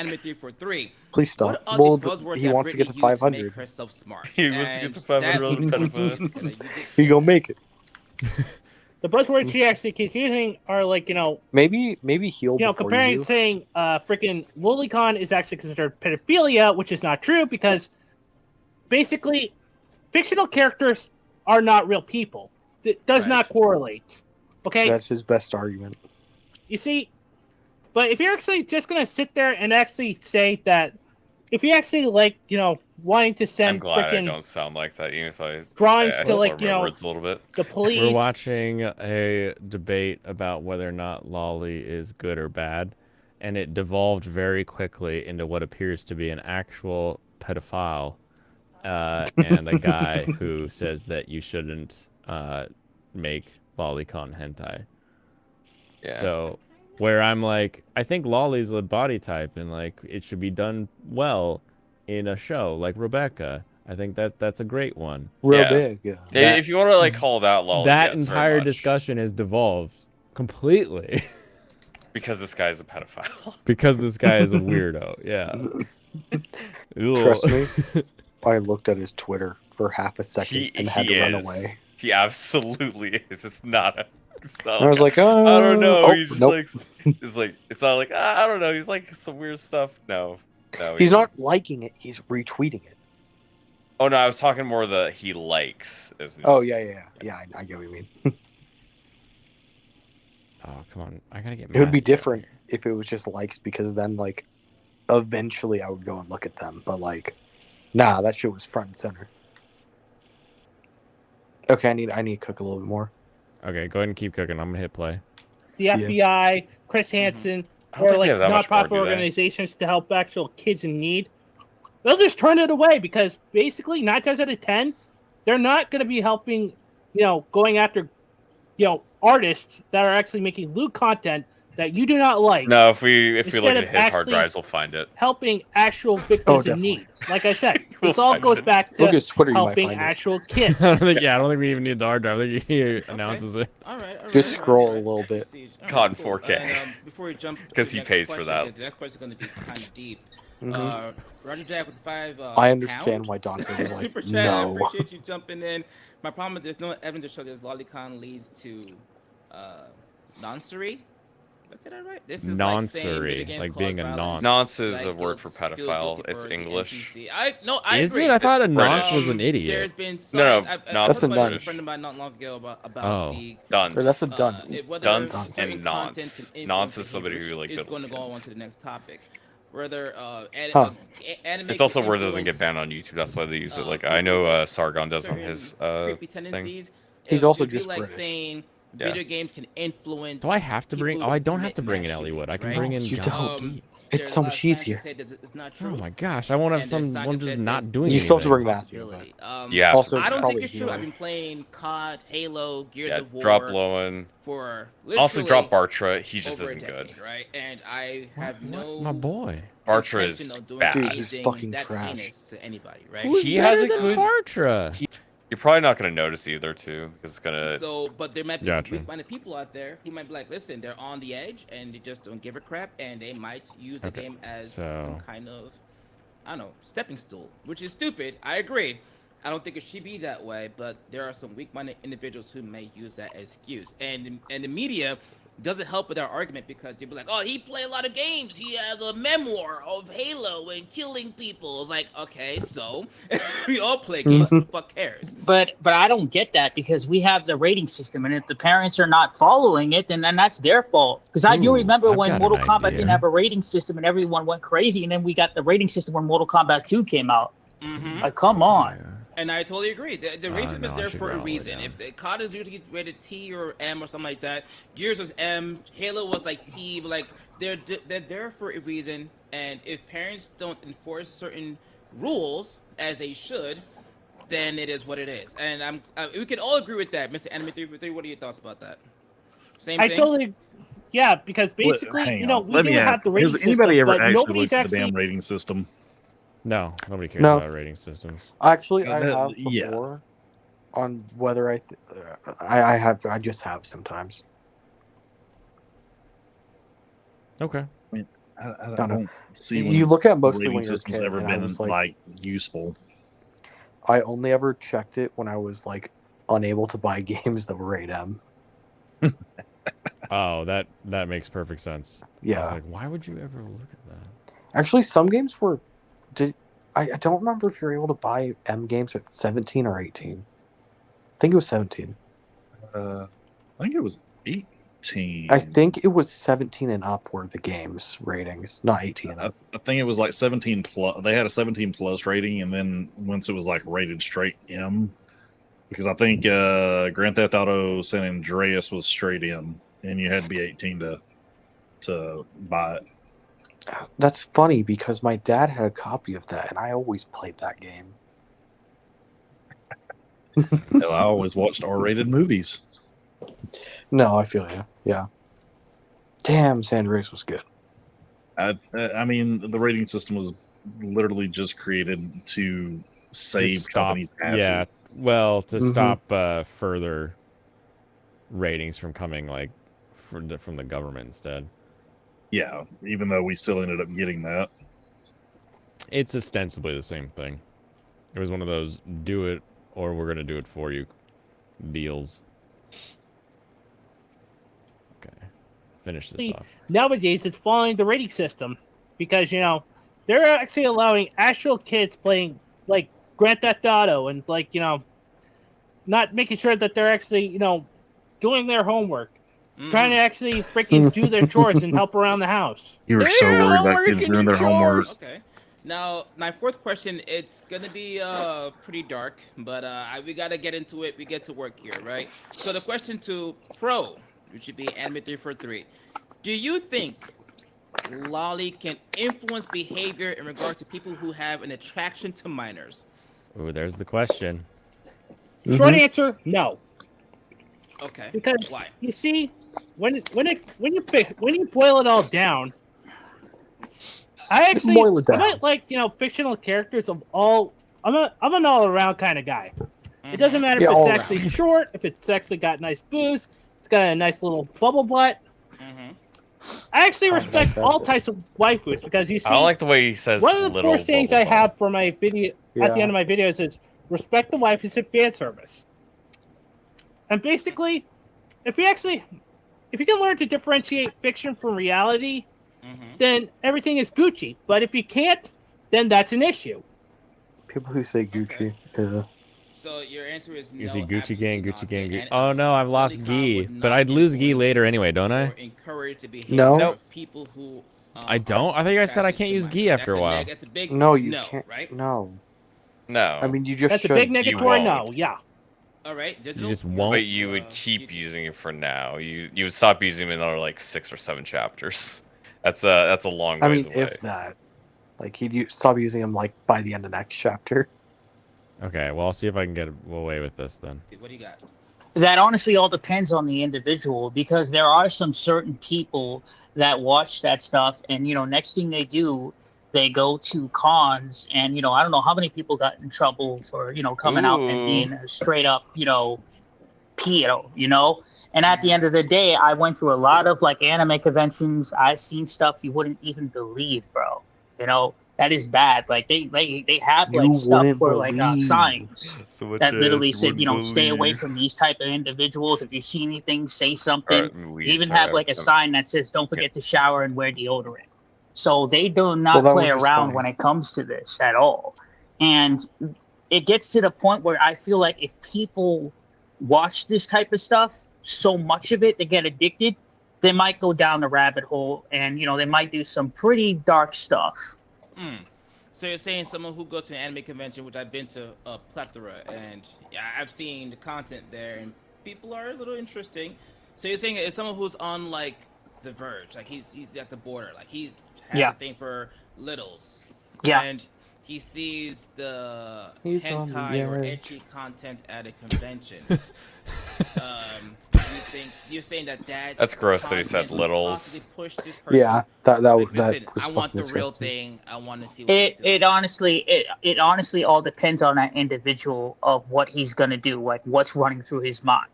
M343. Please stop. What are Well, the buzzwords he that wants to get to Brittany used to make 500. herself smart? He wants to get And to 500 that- pedophiles. He gonna make it. The buzzwords she actually keeps using are like, you know, Maybe heal. you know, before comparing you. saying freaking lolicon is actually considered pedophilia, which is not true because basically fictional characters are not real people. It does not correlate. Okay? That's his best argument. You see, but if you're actually just gonna sit there and actually say that, if you actually like, you know, wanting to I'm send glad I freaking don't sound like that, even if I drawings I to still like, you remember know, words a little bit. the police. We're watching a debate about whether or not Loli is good or bad, and it devolved very quickly into what appears to be an actual pedophile and a guy who says that you shouldn't make lolicon hentai. Yeah. So, where I'm like, I think Loli's a body type, and like it should be done well in a show like Rebecca. I think that's a great one. Real big. Yeah. Yeah, if you want to like call it out, lol, That yes, very entire much. discussion has devolved completely Because this guy's a pedophile. because this guy is a weirdo. Yeah. Trust Ugh. me. I looked at his Twitter for half a second and had to run away. He absolutely is. It's not a. It's not I was like, I don't know. oh, He's just nope. it's like it's not like I don't know. He's like some weird stuff. No, He's not liking it. He's retweeting it. Oh no, I was talking more the he likes. Oh yeah. I get what you mean. Oh come on! I gotta get. It would be Matthew different if it was just likes, because then like eventually I would go and look at them. But like, nah, that shit was front and center. Okay, I need to cook a little bit more. Okay, go ahead and keep cooking. I'm gonna hit play. the FBI, Chris Hansen, I don't or think like they have that much more, nonprofit do they? organizations to help actual kids in need, they'll just turn it away because basically 9 times out of 10, they're not going to be helping, you know, going after, you know, artists that are actually making lewd content that you do not like. No, if we look Instead at of his hard actually drives, we'll find it. helping actual victims in definitely. need. Like I said, We'll this all find goes it. back Look to at his Twitter, you might helping find it. actual kids. I don't think we even need the hard drive. I think he announces it. All right. Just scroll a little bit. God, 4K. Before we jump, to 'Cause the he next pays for question, that. 'cause the next question is going to be kind of deep. Roger Jack with 5. I understand pound. why Dante was like, Super chat. no. I appreciate you jumping in. My problem is there's no evidence to show this lolicon leads to noncery. That's it, right? This is Noncery, like being a nonce. Nonce is a word for pedophile. It's English. I Is agree. it? I thought a British. nonce was an idiot. There's been some, No, That's a I dunce. a friend of mine not long ago about Oh. the Dunce. Or that's a dunce. Dunce and nonce. Nonce is somebody who like is going to go on to the next topic. Whether anime it's also a can word that doesn't get influence, banned on YouTube. That's why they use it. Like I know Sargon does on his creepy thing. tendencies. He's It also would be just like British. saying Yeah. video games can influence. Do I have to bring? people Oh, I don't commit have to bring in mass Elliewood. I can shootings, bring right? in You John don't. O'Keefe. It's There's so a lot much of scientists easier. say that it's not Oh true. my gosh, I won't have And there's one scientists just that not say doing You anything. still have to bring Matthew. Possibility. Yeah. Also, I don't probably think it's true. healer. I've been playing COD, Halo, Gears Yeah, of War drop Lowen. for Also literally drop Bartra. He just over a isn't good. decade, right? And I have no My boy. Bartra is intention of doing bad. Dude, he's anything fucking that trash. heinous to anybody, right? Who's He better has a than good- Bartra? You're probably not gonna notice either, too, because it's gonna. So, but there might be Gotcha. some weak-minded people out there who might be like, listen, they're on the edge and they just don't give a crap, and they might use the Okay, game as so- some kind of, I don't know, stepping stool, which is stupid. I agree. I don't think it should be that way, but there are some weak-minded individuals who may use that as excuse, and the media doesn't help with our argument because they'll be like, oh, he played a lot of games. He has a memoir of Halo and killing people. It's like, okay, so we all play games. Who the fuck cares? But I don't get that because we have the rating system, and if the parents are not following it, then that's their fault. Because I do Ooh, remember I've when got Mortal an Kombat idea. didn't have a rating system, and everyone went crazy, and then we got the rating system when Mortal Kombat 2 came out. Mm-hmm. Like, come on. And I totally agree. The rating no, is I there should for go a all the way reason. down. If the COD is usually rated T or M or something like that, Gears was M, Halo was like T, but like they're there for a reason. And if parents don't enforce certain rules as they should, then it is what it is. And we can all agree with that, Mr. Anime 343. What are your thoughts about that? Same I thing. totally, yeah, because basically, Hang you know, on. we Let do me have ask. the rating Has anybody system, ever but actually nobody's looked at the actually. damn rating system? No, nobody cares No. about rating systems. Actually, I That- have yeah. before on whether I just have sometimes. Okay. I Don't know. don't see You when look at mostly rating when you're a system's kid, ever and I been was like, like- useful. I only ever checked it when I was like unable to buy games that were rated M. Oh, that makes perfect sense. I was Yeah. like, why would you ever look at that? Actually, some games were. I don't remember if you're able to buy M games at 17 or 18. I think it was 17. I think it was 18. I think it was 17 and up were the games ratings, not 18 and up. I think it was like 17 plus. They had a 17 plus rating, and then once it was like rated straight M, because I think Grand Theft Auto San Andreas was straight M, and you had to be 18 to buy it. That's funny because my dad had a copy of that, and I always played that game. Hell, I always watched R-rated movies. No, I feel you. Yeah. Damn, San Andreas was good. I mean, the rating system was literally just created to save stop, companies' asses. yeah, well, to Mhm. stop further ratings from coming like from the government instead. Yeah, even though we still ended up getting that. It's ostensibly the same thing. It was one of those do it or we're gonna do it for you deals. Okay, finish this See, off. Nowadays, it's following the rating system because you know they're actually allowing actual kids playing like Grand Theft Auto and like you know, not making sure that they're actually you know doing their homework, trying to actually freaking do their chores and help around the house. You were so worried about kids doing their homework. Okay. Now, my fourth question, it's gonna be pretty dark, but we gotta get into it. We get to work here, right? So the question to Pro, which should be Anime 343, do you think Loli can influence behavior in regard to people who have an attraction to minors? Ooh, there's the question. Short answer: no. Okay. Because why? you see, when you boil it all down, I actually Boil it down. I like you know fictional characters of all. I'm an all around kind of guy. It doesn't matter Yeah, if all it's actually around. short, if it's actually got nice boobs, it's got a nice little bubble butt. I actually respect all types of waifus because you see. I don't like the way he says. One of the little first things blah, I blah, blah. have for my video at the end of my videos is respect the waifus and fan service. And basically, if you can learn to differentiate fiction from reality, then everything is Gucci. But if you can't, then that's an issue. People who say Gucci, yeah. So your answer is no. You see Gucci gang, Gucci gang. And, Oh no, I've lost Gi, but I'd lose Gi later anyway, don't I? encourage the behavior No. of people who. I don't. I think I said I can't use Gi after a while. That's a big No, you no, can't. right? No. No. I mean, you just That's should. a big negatory no. won't. Yeah. All right. You just won't. But you would keep using it for now. You would stop using it in another like 6 or 7 chapters. That's a long I ways mean, away. if that, like, stop using them like by the end of next chapter. Okay, well, I'll see if I can get away with this then. What do you got? That honestly all depends on the individual because there are some certain people that watch that stuff and next thing they do, they go to cons and I don't know how many people got in trouble for coming out and being a straight up pedo. And at the end of the day, I went through a lot of like anime conventions. I've seen stuff you wouldn't even believe, bro. That is bad. Like they have like stuff where like signs that literally said stay away from these type of individuals. If you see anything, say something. They even have like a sign that says don't forget to shower and wear deodorant. So they do not play around when it comes to this at all. And it gets to the point where I feel like if people watch this type of stuff, so much of it, they get addicted, they might go down the rabbit hole and they might do some pretty dark stuff. So you're saying someone who goes to an anime convention, which I've been to a plethora, and I've seen the content there, and people are a little interesting. So you're saying it's someone who's on like the verge, like he's at the border, like he's had a thing for littles, and he sees the hentai or ecchi content at a convention. You're saying that's gross that he said littles. Yeah, that listen, was I want the fucking real disgusting. thing. I want to see. It honestly all depends on that individual of what he's gonna do, like what's running through his mind.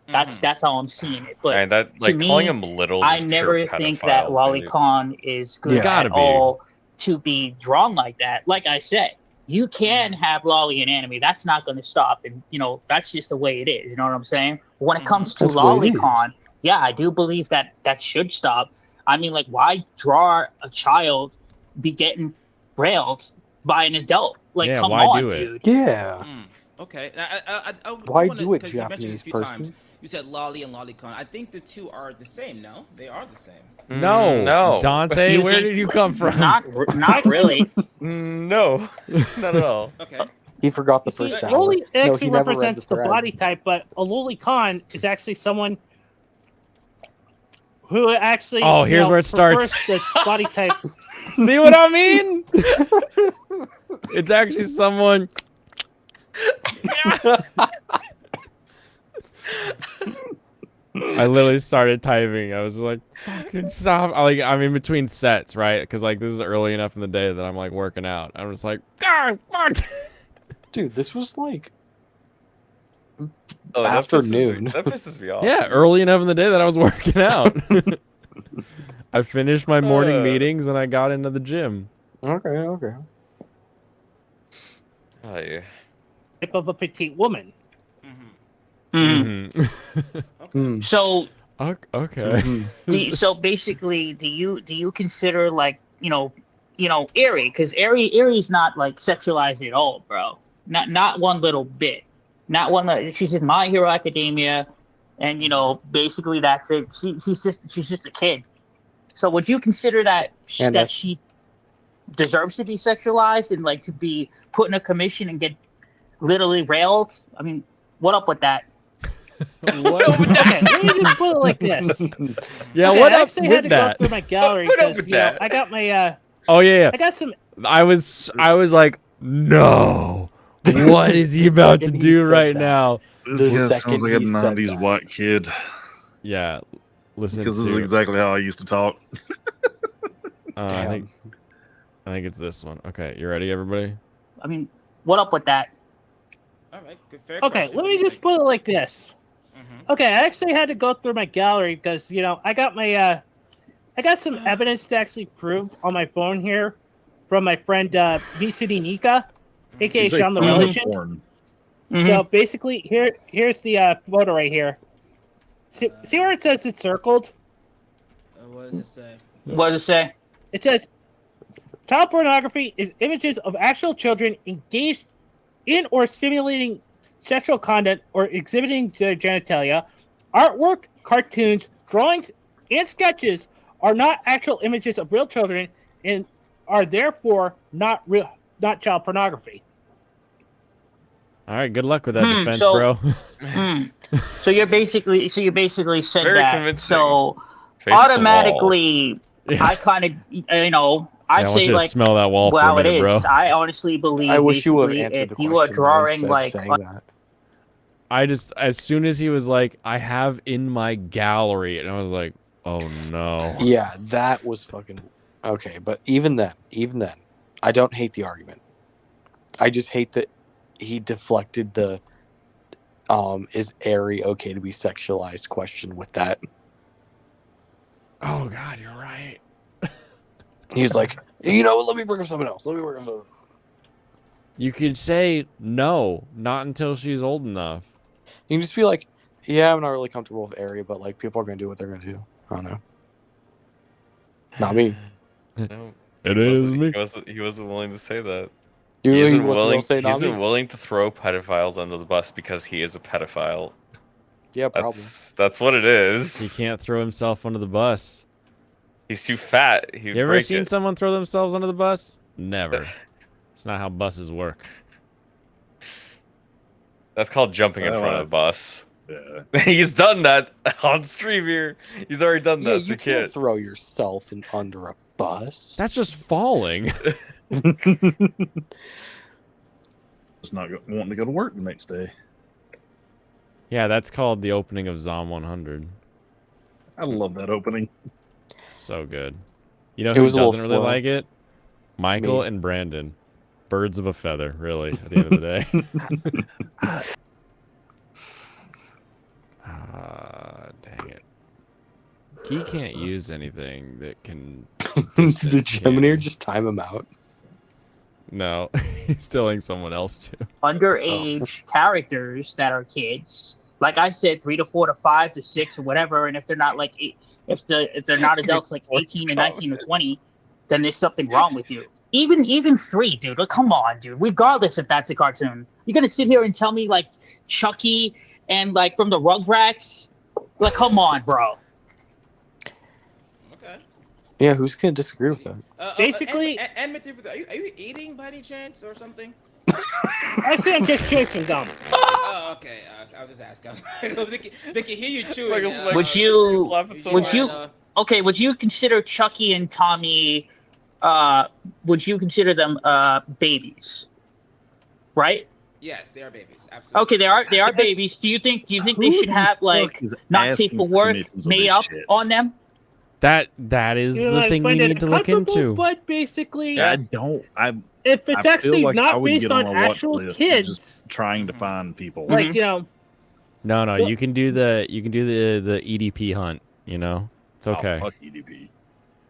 That's how I'm seeing it. But and that to me, calling him littles. I is never pure think that pedophile, lolicon is good at all to be drawn like that. Like I said, you can have lolly in anime. That's not going to stop, and that's just the way it is. You know what I'm saying? When it comes to lolicon, yeah, I do believe that should stop. I mean, like, why draw a child be getting railed by an adult? Like, come on, dude. Yeah. Okay. Why wanna, do it, 'cause you mentioned Japanese this a few person? times. You said lolly and lolicon. I think the two are the same. No, they are the same. No, Dante, where did you come from? Not really. No, not at all. Okay. He forgot the first hour. Loli No, actually he never read represents the thread. body type, but a lolicon is actually someone who actually. Oh, here's where it starts. The body type. See what I mean? It's actually someone. I literally started typing. I was like, "Fucking stop!" I'm in between sets, right? Because like this is early enough in the day that I'm like working out. I'm just like, "God, fuck!" Dude, this was like Oh, afternoon. That pisses me off. Yeah, early enough in the day that I was working out. I finished my morning meetings and I got into the gym. Okay. Oh, yeah. Type of a petite woman. So okay. So basically, do you consider like Eri? Because Eri's not like sexualized at all, bro. Not one little bit. Not one. She's in My Hero Academia, and basically that's it. She's just a kid. So would you consider that she deserves to be sexualized and like to be put in a commission and get literally railed? I mean, what up with that? What up with that? Let me just put it like this. Yeah, okay, what I up actually with had to that? go through my gallery because I got my. Oh yeah. I got some. I was like, no. What is he about to do right now? This guy sounds like a 90s white kid. Yeah, listen. Because this is exactly how I used to talk. I think it's this one. Okay, you ready, everybody? I mean, what up with that? All right, good, fair Okay, question. let me just put it like this. Okay, I actually had to go through my gallery because I got my I got some evidence to actually prove on my phone here from my friend V-City Nika, aka He's a Sean the fan of Religion. porn. So basically, here's the photo right here. See where it says it's circled? What does it say? What does it say? It says, child pornography is images of actual children engaged in or simulating sexual content or exhibiting their genitalia. Artwork, cartoons, drawings, and sketches are not actual images of real children and are therefore not child pornography. All right, good luck with that defense, so- bro. So you're basically said Very that. convincing. So Face the automatically, Yeah. I kind of, I Yeah, I want say you to like, smell that wall well, for a minute, it is. bro. I honestly believe. I wish you would have basically, answered the if you are question drawing instead like, of saying that. I just, as soon as he was like, I have in my gallery, and I was like, oh no. Yeah, that was fucking okay. But even then, I don't hate the argument. I just hate that he deflected the is Airy okay to be sexualized question with that. Oh God, you're right. He's like, you know, let me bring up something else. You could say no, not until she's old enough. You can just be like, yeah, I'm not really comfortable with Airy, but like people are gonna do what they're gonna do. I don't know. Not me. No, It he is wasn't- me. He wasn't willing to say that. You He really isn't wasn't willing. gonna say He not isn't me? willing to throw pedophiles under the bus because he is a pedophile. Yeah, probably. That's what it is. He can't throw himself under the bus. He's too fat. He You ever seen someone throw themselves under the bus? Never. It's not how buses work. That's called jumping in front of the bus. Yeah. He's done that on stream here. He's already done that. Yeah, so you can't throw yourself in under a bus. That's just falling. Just not wanting to go to work the next day. Yeah, that's called the opening of Zom 100. I love that opening. So good. You know It who was a little doesn't really slow. like it? Michael Me. and Brandon. Birds of a feather, really, at the end of the day. Dang it. He can't use anything that can... Did the distance Gemini him. just time him out? No, he's telling someone else to. underage characters that are kids. Like I said, 3 to 4 to 5 to 6 or whatever. And if they're not like if they're not adults like 18 and 19 or 20, then there's something wrong with you. Even 3, dude. Like, come on, dude. Regardless if that's a cartoon, you're gonna sit here and tell me like Chucky and like from the Rugrats. Like, come on, bro. Okay. Yeah, who's gonna disagree with that? Basically- and are you eating by any chance or something? I think I'm just chewing some gum. Oh, okay. I'll just ask. They can hear you chewing. Would you consider Chucky and Tommy? Would you consider them babies? Right. Yes, they are babies. Absolutely. Okay, they are babies. Do you think they should have like not safe for work made up on them? That is You know, the I thing we find it need to look uncomfortable, into. But basically, I don't. if it's I actually feel like I not would based get on on a watch actual list kids, just trying to find people. like you know, No, you can do the EDP hunt, you know? It's okay. Oh, fuck EDP.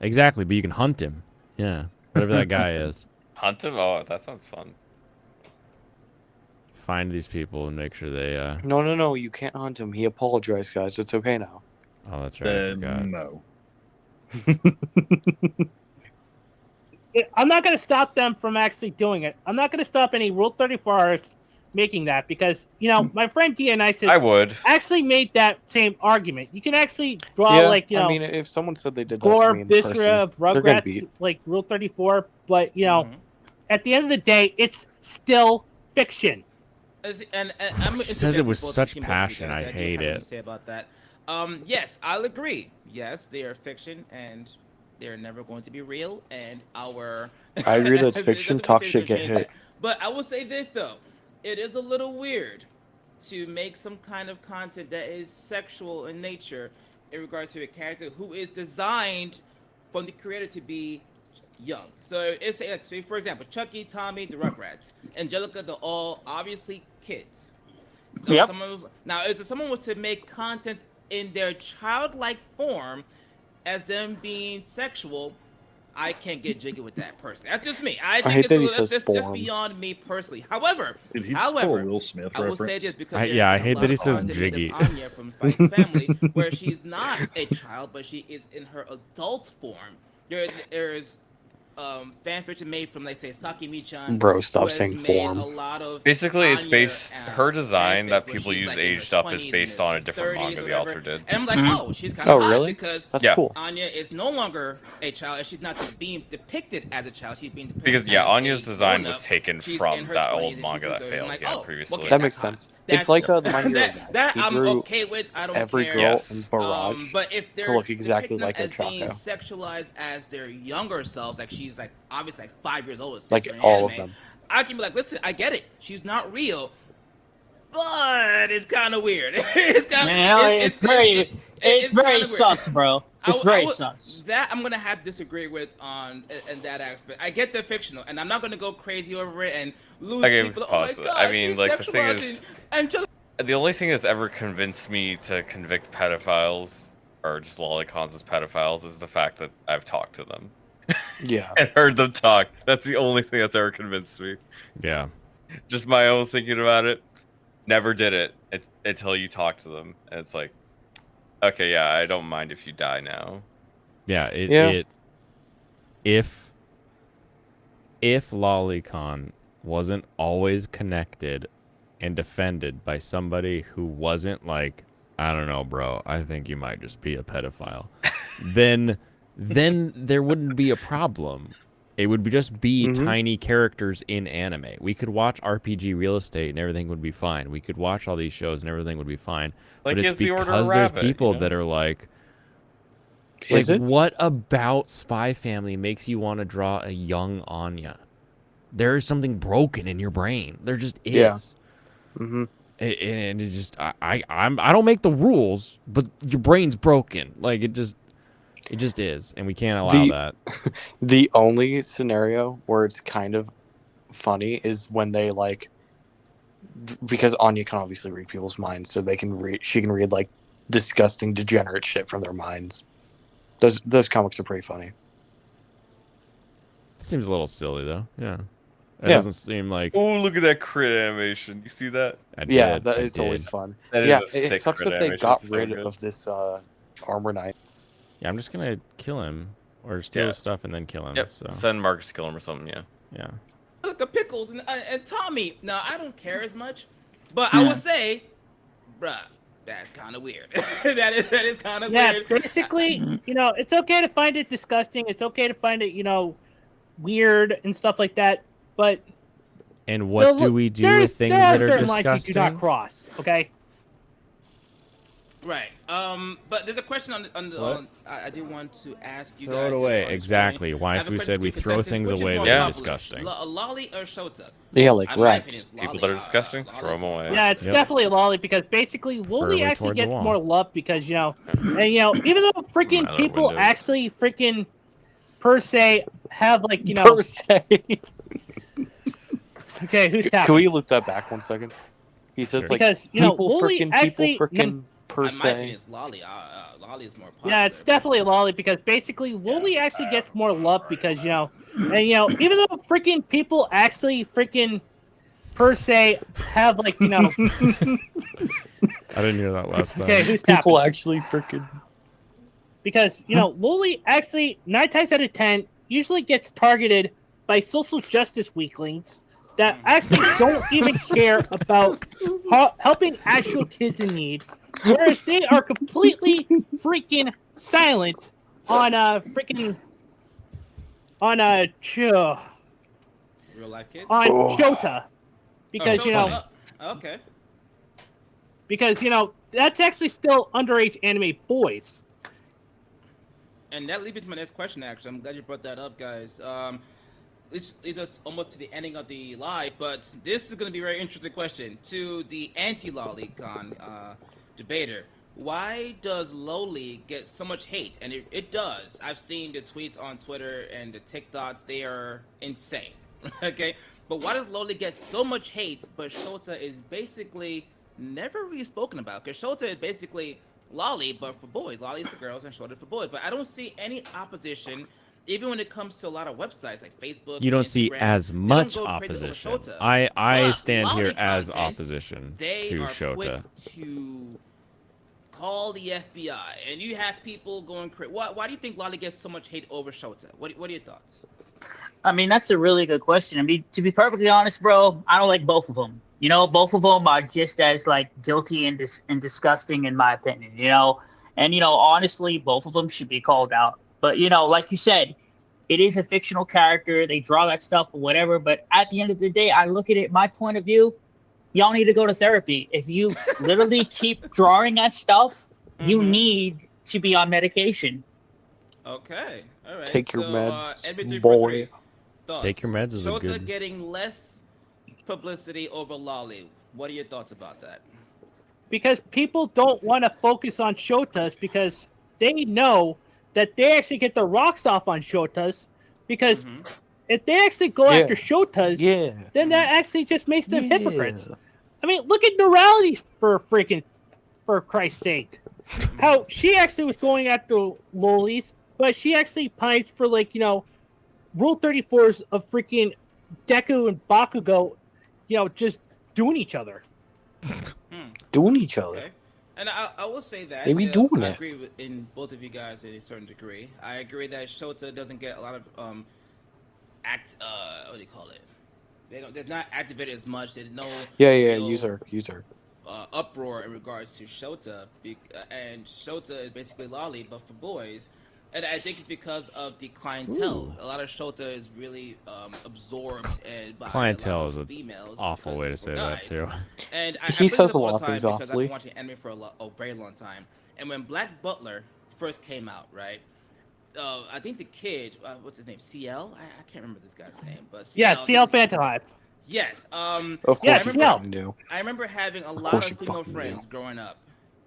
Exactly, but you can hunt him. Yeah. Whatever that guy is. Hunt him? Oh, that sounds fun. Find these people and make sure they No, you can't hunt him. He apologized, guys. It's okay now. Oh, that's right. I forgot. No. I'm not going to stop them from actually doing it. I'm not going to stop any Rule 34ers making that because, you know, my friend Dionysus I would. actually made that same argument. You can actually draw, like, you know, I mean, if someone said they did that to gore, me in viscera, person, of they're gonna Rugrats, be. like Rule 34, but, you know, at the end of the day, it's still fiction. And I'm He says it with both such Team Both passion, because I do hate have it. to say about that. Yes, I'll agree. Yes, they are fiction, and they're never going to be real. And our I agree that it's fiction. Nothing Talk to say shit, to get change hit. that. But I will say this though, it is a little weird to make some kind of content that is sexual in nature in regard to a character who is designed from the creator to be young. So it's say, for example, Chucky, Tommy, the Rugrats, Angelica, they're all obviously kids. Yep. Now, if someone was to make content in their childlike form, as them being sexual, I can't get jiggy with that personally. That's just me. I think hate it's that he that's says just form. beyond me personally. However, Did he just pull a Will Smith I will say reference? this because I there's hate a that he lot of says positivity jiggy. of Anya from Spike's family, where she's not a child, but she is in her adult form. There's fan fiction made from, like, say, Sakimi-chan, Bro, stop who has saying made form. a lot of Basically, it's Anya, based her design fanfic that where people she's, use like, in her aged up is 20s based and on a her different 30s manga or the whatever. author did. And I'm like, oh, she's kind Oh, of hot really? because That's Yeah. cool. Anya is no longer a child, and she's not being depicted as a child. She's being depicted Because yeah, as Anya's a design grown-up. was taken She's in from her that 20s old and manga she's that doing, failed like, yeah oh, previously. okay, That that's makes hot. sense. That's, It's like the My Hero guy. that He I'm drew okay with. I don't every care. girl Yes. in Barrage But if to they're look exactly depicting them like as being Ochako. sexualized as their younger selves, like she's like obviously like 5 years old or 6 Like in the all of anime, them. I can be like, listen, I get it. She's not real, but it's kind of weird. It's kind of It's very kinda weird. sus, bro. It's very sus. That I'm gonna have to disagree with on in that aspect. I get the fictional, and I'm not gonna go crazy over it and lose Okay, sleep. Oh my pause it. god, I mean, she's like, the thing sexualizing is- Angelica. The only thing that's ever convinced me to convict pedophiles or just lolicons as pedophiles is the fact that I've talked to them. Yeah. And heard them talk. That's the only thing that's ever convinced me. Yeah. Just my own thinking about it. Never did it until you talk to them. And it's like, okay, yeah, I don't mind if you die now. Yeah, if Lolicon wasn't always connected and defended by somebody who wasn't like, I don't know, bro, I think you might just be a pedophile, then there wouldn't be a problem. It would just be tiny characters in anime. We could watch RPG Real Estate and everything would be fine. We could watch all these shows and everything would be fine. Like, but it's is the Order because of there's Rabbit, people you know? that are like, Is it? what about Spy Family makes you want to draw a young Anya? There is something broken in your brain. There just is. Yeah. Mm-hmm. And it just I don't make the rules, but your brain's broken. Like it just is, and we can't allow that. The only scenario where it's kind of funny is when they like, because Anya can obviously read people's minds, so she can read like disgusting, degenerate shit from their minds. Those comics are pretty funny. It seems a little silly though. Yeah. It Yeah. doesn't seem like. Oh, look at that crit animation. You see that? I Yeah, did, that I is always did. fun. That is Yeah, a it sick sucks crit that they animation. got It's so rid good. of this armor knight. Yeah, I'm just gonna kill him or steal his stuff and then kill him. Yep. So Send Marcus to kill him or something. Yeah. yeah. Look at Pickles and Tommy. Now I don't care as much, but I would say, bruh, that's kind of weird. that is kind of Yeah, weird. basically, it's okay to find it disgusting. It's okay to find it, weird and stuff like that. But And what do we do with things there that are are certain lines disgusting? you do not cross. Okay. Right. But there's a question on I do want to ask you Throw guys. it this away. on the Exactly. screen. I have a Waifu question said to we throw contestants. things Which is away more that are popular, disgusting. Loli or Shota? Yeah, like My rats. opinion is People Loli, that are disgusting, throw them away. Yeah, it's definitely a lolly because basically Loli Further actually towards the gets wall. more love because and even though freaking Other people windows. actually freaking per se have like Per se. Okay, who's tapping? Can we loop that back 1 second? He says like Because, people Loli freaking actually- per My opinion se. is Loli. Loli is more popular. Yeah, it's definitely a lolly because basically Loli actually gets more love because and even though freaking people actually freaking per se have like I didn't hear that last time. okay, who's tapping? People actually freaking. Because Loli actually 9 times out of 10 usually gets targeted by social justice weaklings that actually don't even care about helping actual kids in need, whereas they are completely freaking silent on real life kids. on Oh. Shota, because Okay. because that's actually still underage anime boys. And that leads me to my next question. Actually, I'm glad you brought that up, guys. It's us almost to the ending of the live, but this is going to be a very interesting question to the anti-lolicon debater. Why does Loli get so much hate? And it does. I've seen the tweets on Twitter and the TikToks. They are insane. Okay? But why does Loli get so much hate, but Shota is basically never really spoken about? Because Shota is basically Loli, but for boys. Loli's for girls and Shota for boys. But I don't see any opposition, even when it comes to a lot of websites like Facebook. You don't see Instagram, as they don't much go crazy over opposition. Shota. I But stand here Loli as content, opposition they to are quick Shota. to call the FBI, and you have people going crazy. Why do you think Loli gets so much hate over Shota? What are your thoughts? I mean, that's a really good question. I mean, to be perfectly honest, bro, I don't like both of them. You know, both of them are just as like guilty and disgusting in my opinion. You know, and honestly, both of them should be called out. But like you said, it is a fictional character. They draw that stuff or whatever. But at the end of the day, I look at it, my point of view. Y'all need to go to therapy. If you literally keep drawing that stuff, you need to be on medication. Okay, all right. Take your so, meds, NB343, boy. thoughts? Take your meds is a Shota good. getting less publicity over Loli. What are your thoughts about that? Because people don't want to focus on Shotas because they know that they actually get the rocks off on Shotas because if they actually go after Shotas, then that actually just makes them hypocrites. I mean, look at Neurality for Christ's sake. How she actually was going after Lolis, but she actually punished for Rule 34s of freaking Deku and Bakugo, just doing each other. Doing each other. Okay. And I will say that They be doing I it. agree in both of you guys to a certain degree. I agree that Shota doesn't get a lot of what do you call it? They're not activated as much. There's no user uproar in regards to Shota, and Shota is basically Loli, but for boys. And I think it's because of the clientele. A lot of Shota is really absorbed by Clientele a lot is of an females. awful way to say that too. And I He bring says this a up all lot of the time things because I've awfully. been watching anime for a very long time. And when Black Butler first came out, right? I think the kid, what's his name? CL? I can't remember this guy's name, but CL, Yeah, CL Phantom Hive. Yes. Of course yeah, you CL. fucking do. I remember having a lot course of you female fucking friends do. growing up,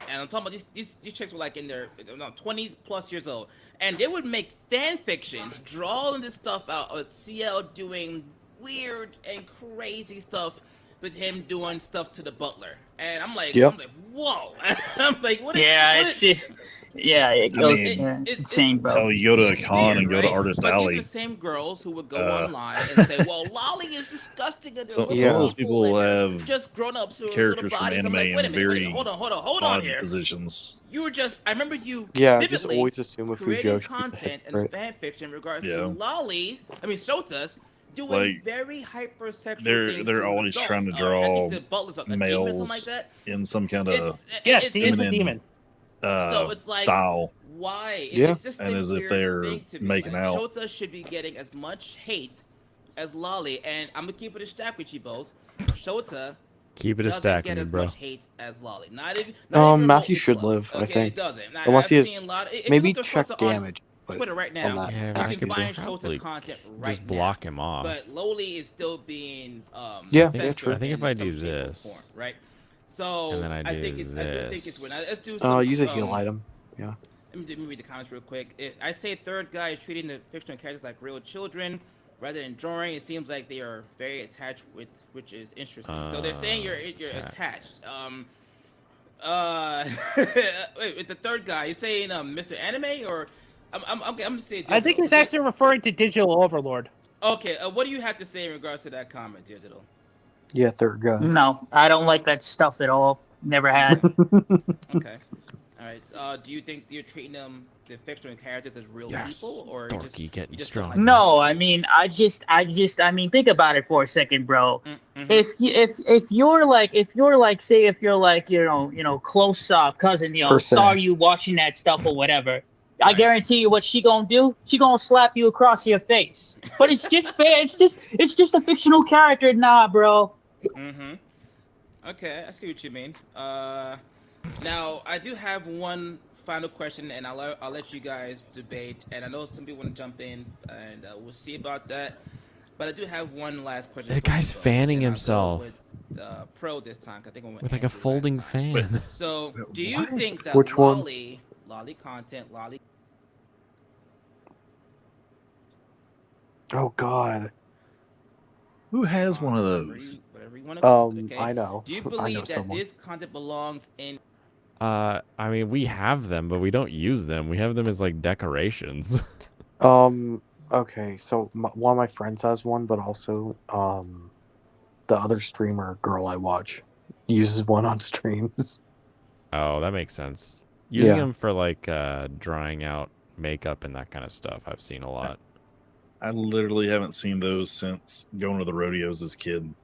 and I'm talking about these chicks were like in their 20 plus years old, and they would make fan fictions, drawing this stuff out of CL doing weird and crazy stuff with him doing stuff to the butler, and I'm like, whoa, I'm like, what? Yeah, what it goes. It's insane, bro. Hell, you go to a con and go to right? Artist But Alley. these are the same girls who would go online and say, "Well, Loli is disgusting." And Some of little those people have just grown ups who characters little from bodies. anime I'm like, wait a in minute, very hold on odd here. positions. You were just, I remember you Just vividly always assume a creating Fujoshi content and right? fan fiction in regards Yeah. to Shotas doing Like, very hypersexual things. They're to always adults. trying to I draw think the butler's a demon or something like males that. in some kind of Yes, he is a feminine demon. So it's like, style. why? It's just And a as if weird they're thing to me. making Like, out. Shota should be getting as much hate as Loli, and I'm gonna keep it a stack with you both. Shota Keep it a doesn't stack get with me, as bro. much hate as Loli. Not even Matthew remotely should close. live, I Okay, think. it doesn't. Now, Unless I've he has seen a lot. If maybe you look check at Shota on damage. But Twitter right on now, that Yeah, you I can could find probably Shota content right just block him off. But Loli is still being Yeah, censored true. I think in if I some do shape or this, form, right? So and then I do think it's I do think it's weird. Now, let's do some. Use a heal item. Yeah. Let me read the comments real quick. I say third guy is treating the fictional characters like real children rather than drawing. It seems like they are very attached with, which is interesting. So they're saying you're attached. Wait, with the third guy, you're saying Mr. Anime or I'm gonna say Digital. I think he's actually referring to Digital Overlord. Okay, what do you have to say in regards to that comment, Digital? Yeah, third guy. No, I don't like that stuff at all. Never had. Okay. All right. Do you think you're treating them, the fictional characters, as real people, or Dorky getting just strong. don't like No, I mean, I mean, think about it for a second, bro. If you're like, close cousin, Per se. saw you watching that stuff or whatever, I guarantee you, what she gonna do? She gonna slap you across your face. But it's just fair. It's just a fictional character, nah, bro. Okay, I see what you mean. Now I do have one final question, and I'll let you guys debate. And I know some people want to jump in, and we'll see about that. But I do have one last question. That guy's fanning himself With Pro this time. I think I went with like a folding fan. So, do you think that Which one? Loli content, Loli? Oh God. Who has one of those? Whatever you want to call it, okay? I know. Do you I believe know that someone. this content belongs in I mean, we have them, but we don't use them. We have them as like decorations. Okay, so one of my friends has one, but also the other streamer girl I watch uses one on streams. Oh, that makes sense. Using Yeah. them for like drying out makeup and that kind of stuff, I've seen a lot. I literally haven't seen those since going to the rodeos as a kid.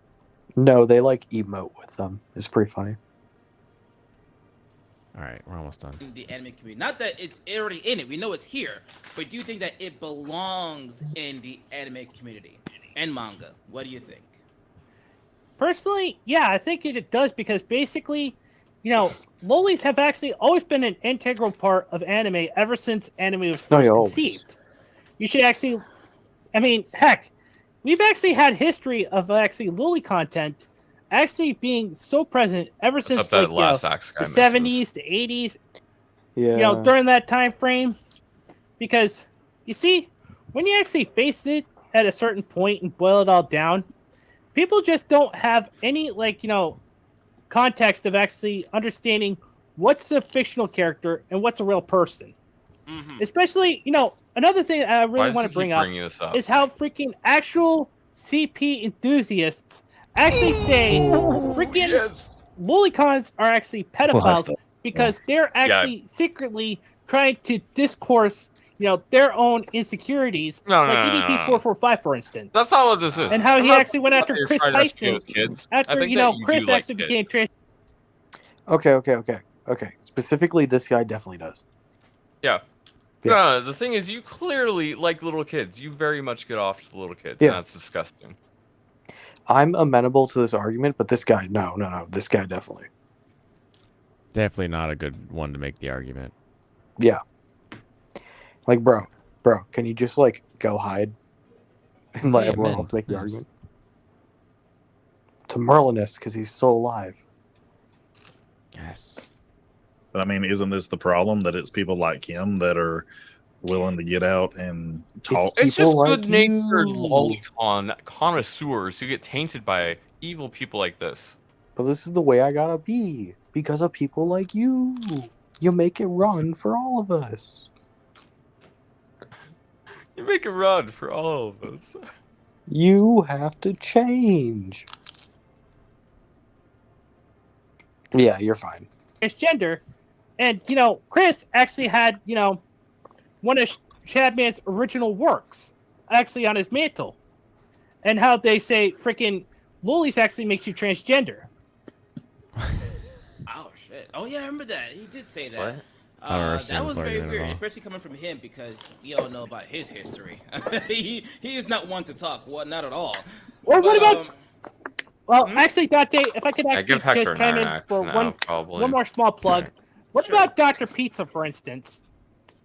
No, they like emote with them. It's pretty funny. All right, we're almost done. In the anime community, not that it's already in it. We know it's here, but do you think that it belongs in the anime community and manga? What do you think? Personally, yeah, I think it does because basically, you know, lolis have actually always been an integral part of anime ever since anime was first conceived. You should actually, I mean, heck, we've actually had history of actually loli content actually being so present ever since like, the 70s, the 80s. Yeah. You know, during that time frame, because you see, when you actually face it at a certain point and boil it all down, people just don't have any like, you know, context of actually understanding what's a fictional character and what's a real person. Especially, you know, another thing I really want to bring up is how freaking actual CP enthusiasts actually say freaking lolicons are actually pedophiles because they're actually secretly trying to discourse, you know, their own insecurities, like EDP 445, for instance. That's not what this is. And how he actually went after Chris Tyson after, think you that know, you Chris do like actually kids. became trans. Okay. Specifically, this guy definitely does. Yeah. Yeah. No, the thing is, you clearly like little kids. You very much get off to the little kids. Yeah. And that's disgusting. I'm amenable to this argument, but this guy, no. This guy definitely. Definitely not a good one to make the argument. Yeah. Like, bro, can you just like go hide and let everyone else make the argument? To Merlinus, because he's still alive. Yes. But I mean, isn't this the problem that it's people like him that are willing to get out and talk? It's just like good-natured you. lolicon connoisseurs who get tainted by evil people like this. But this is the way I gotta be because of people like you. You make it run for all of us. You make a run for all of us. You have to change. Yeah, you're fine. Transgender, and you know, Chris actually had, you know, one of Shadman's original works actually on his mantle, and how they say freaking lolis actually makes you transgender. Oh shit! Oh yeah, I remember that. He did say that. What? I don't understand That was this very argument at weird, all. especially coming from him because we all know about his history. he is not one to talk. Well, not at all. Well, what But, about? Well, actually, Dante, if I could I actually give Hector just chime an in axe for now, probably. one more small plug. What about Dr. Pizza, for instance?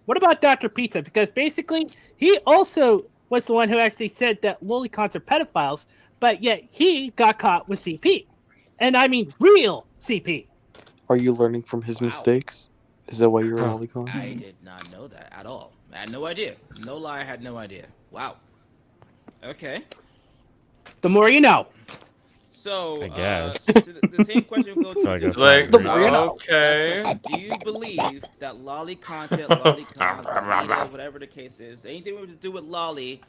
What about Dr. Pizza? Because basically, he also was the one who actually said that lolicons are pedophiles, but yet he got caught with CP. And I mean real CP. Are you learning from his mistakes? Is that why you're a lolicon? I did not know that at all. I had no idea. No lie, I had no idea. Wow. Okay. The more you know. So, I guess. The same question goes So I to guess Like, The more you know. okay. do you believe that lolly content, lolicons, manga, whatever the case is, anything to do with lolly,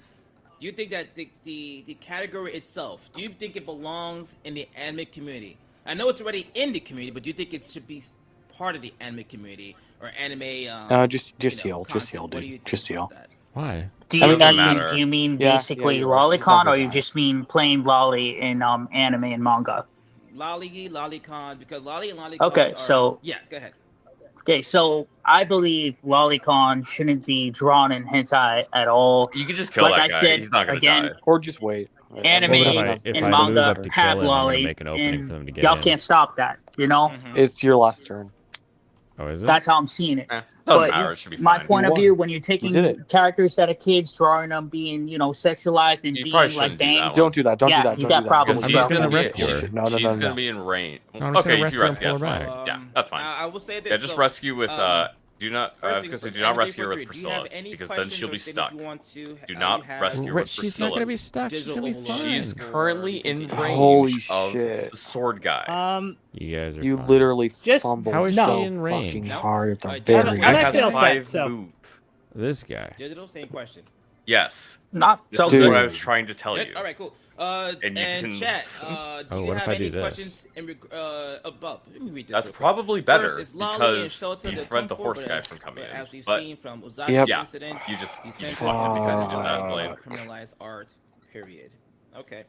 do you think that the category itself, do you think it belongs in the anime community? I know it's already in the community, but do you think it should be part of the anime community or anime? Just heal, dude. Just heal. Why? Do you, doesn't mean, matter. do you mean Yeah, basically you're right. He's not lolicon, or gonna you die. just mean plain lolly in anime and manga? Lolicon, because lolly and lolicon. Okay, so yeah, go ahead. okay, so I believe lolicon shouldn't be drawn in hentai at all. You can just kill Like that I guy. said, He's not gonna again, die. Or just wait. Anime If and I manga move up to have kill him, I'm gonna lolly, make an opening and for them to get y'all in. can't stop that. You know, It's your last turn. Oh, is it? that's how I'm seeing it. Doesn't But matter. It should be my fine. point You of won. view, when you're You taking did it. characters that are kids, drawing them being, you know, sexualized and You being probably like shouldn't do that banged. one. Don't do that. Don't Yeah, do that. you Don't got do that. problems, I'm bro. just gonna gonna be- rescue her. she's No. gonna be in rain. No, I'm just Okay, gonna you can rescue her rescue. and That's pull her fine. back. Yeah, that's fine. I will say this. Yeah, just so, rescue with do Do not. I was gonna say, do not rescue her with Priscilla because then she'll be stuck. Do not rescue her with Priscilla. She's not gonna be stuck. She's gonna be fine. She's currently in Holy range of shit. the sword guy. You guys are. You fine. literally Just- fumbled How is so she in range? fucking hard at the I'm very This I'm guy not has gonna 5 say so. move. This guy. Digital, same question. Yes. Not This so is Dude. what I was trying to tell you. All right, cool. And you And can- chat, do Oh, you what if have I any do this? questions above? Let me read this That's real quick. probably better First, it's Loli and because Shota you that prevent the come horse forward guy as- from coming but in. As we've But seen from Uzaki Yep. yeah, incident, you just essentially fucked because you did that in blade. criminalize art. Period. Okay.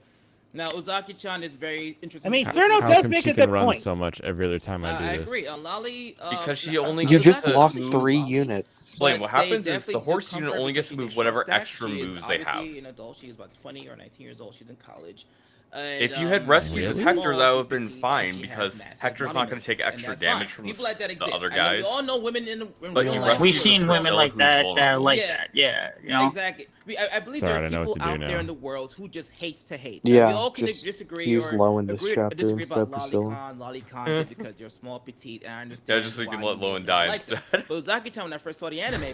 Now Uzaki-chan is very interesting. I mean, How, Cerno how does come make she a can good run point. so much every other time I do I this? agree. Loli, Because she only You gets just to lost move. 3 units. Explain But what they happens is definitely the do horse come unit first only gets because to she move can whatever short stack. extra She is moves they have. obviously an adult. She's about 20 or 19 years old. She's in college. And, If you had rescued Really? Hector, that would have small, been she's fine petite, and she because has massive Hector's not going to take and extra that's damage fine. from People like that the exist. other I know guys. we all know women in But real you life. rescue We've with seen women Priscilla, like who's that vulnerable. like Yeah. that. Yeah, you know. Exactly. I believe It's there alright, I are know what people to do out there now. in the world who just hates to hate. Yeah, we all can just disagree use or low in this agree or chapter disagree instead about of Priscilla. lolicons because you're small, petite, and I understand. Yeah, just so you can why let may Lowen not die like them. instead. But Uzaki-chan, when I first saw the anime,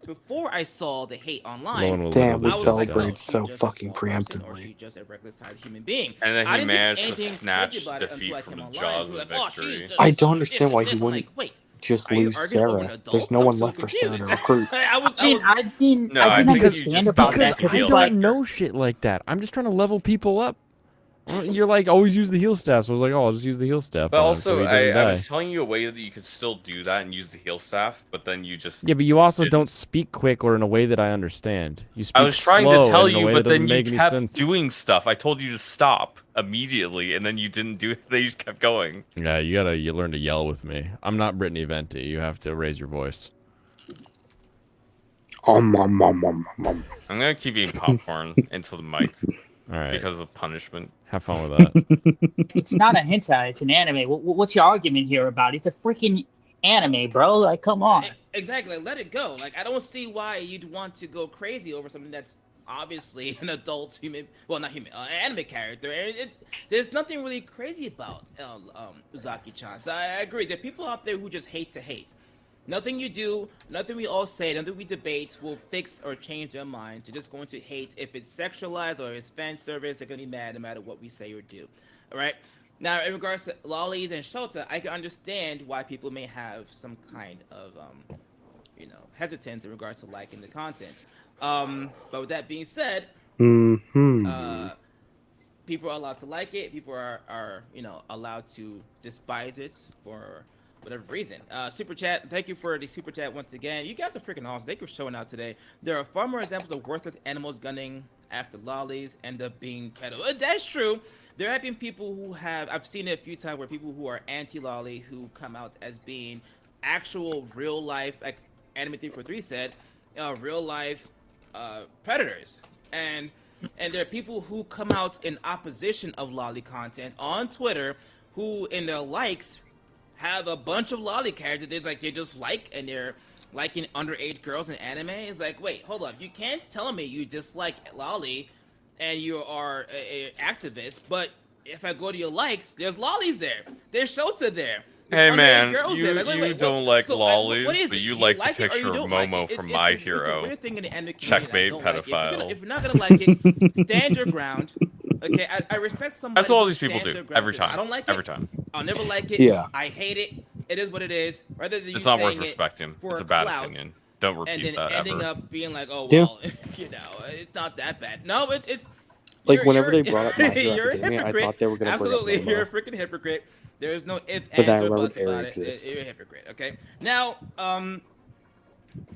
before I saw the hate online, Lowen will Damn, we I was literally like, die. oh, celebrate she's so just a fucking small person, or preemptively. she's just a regular-sized human being. And then I he didn't think managed to anything snatch crazy about it until defeat I from came the online. jaws People of were like, oh, she's victory. just I don't this understand and why this. he I'm wouldn't like, wait, just are you lose arguing over an Sarah. adult? There's no I'm one so left for Sarah to confused. recruit. I was I didn't No, I think you understand just about fucking that Because because I it's don't like know shit like that. I'm just trying to level people up. You're like, always use the heal staff. So I was like, oh, I'll just use the heal staff. But on him so also, he doesn't I die. was telling you a way that you could still do that and use the heal staff, but then you just Yeah, but you also didn't. don't speak quick or in a way that I understand. You speak I was trying slow to tell and in a you, way but that then doesn't you make any kept sense. doing stuff. I told you to stop immediately, and then you didn't do it. They just kept going. Yeah, you learn to yell with me. I'm not Brittany Venti. You have to raise your voice. I'm gonna keep eating popcorn into the mic All right. because of punishment. Have fun with that. it's not a hentai, it's an anime. What's your argument here about it? It's a freaking anime, bro. Like, come on. Exactly. Let it go. Like, I don't see why you'd want to go crazy over something that's obviously an adult human, well, not human, anime character. There's nothing really crazy about Uzaki-chan. So I agree. There are people out there who just hate to hate. Nothing you do, nothing we all say, nothing we debate will fix or change their mind. They're just going to hate. If it's sexualized or it's fan service, they're going to be mad no matter what we say or do. All right? Now, in regards to Lolis and Shota, I can understand why people may have some kind of, hesitance in regards to liking the content. But with that being said, people are allowed to like it. People are allowed to despise it for whatever reason. Super chat, thank you for the super chat once again. You guys are freaking awesome. Thank you for showing out today. There are far more examples of worthless animals gunning after Lolis end up being pedo. That's true. There have been people who have, I've seen it a few times where people who are anti-Loli who come out as being actual real life, like Anime 343 said, real life predators. And there are people who come out in opposition of Loli content on Twitter who in their likes have a bunch of Loli characters they just like, and they're liking underage girls in anime. It's like, wait, hold up. You can't tell me you dislike Loli and you are a activist, but if I go to your likes, there's Lolis there. There's Shota there. Hey Underage man, girls you there. Like, don't like so, Lolis, what is but it? you Do like the it or picture you of don't like Momo it? from It's My a Hero. weird thing in the anime community, Checkmate and I don't like it. pedophile. If you're not gonna like it, stand your ground. Okay, I respect somebody. That's what all who these people stands do their ground. every Says, time. I don't like it. Every time. I'll never like it. Yeah. I hate it. It is what it is. Rather than you It's not worth saying it respecting. for It's a bad clout, opinion. Don't and repeat then that ending ever. up being like, oh Yeah. well, it's not that bad. No, it's Like, you're- whenever you're- they brought up My Hero you're a Academia, I hypocrite. thought they were gonna bring up Absolutely, Momo. you're a freaking hypocrite. There's no ifs, But then ands, I or remembered buts about Air it. exists. You're a hypocrite. Okay. Now,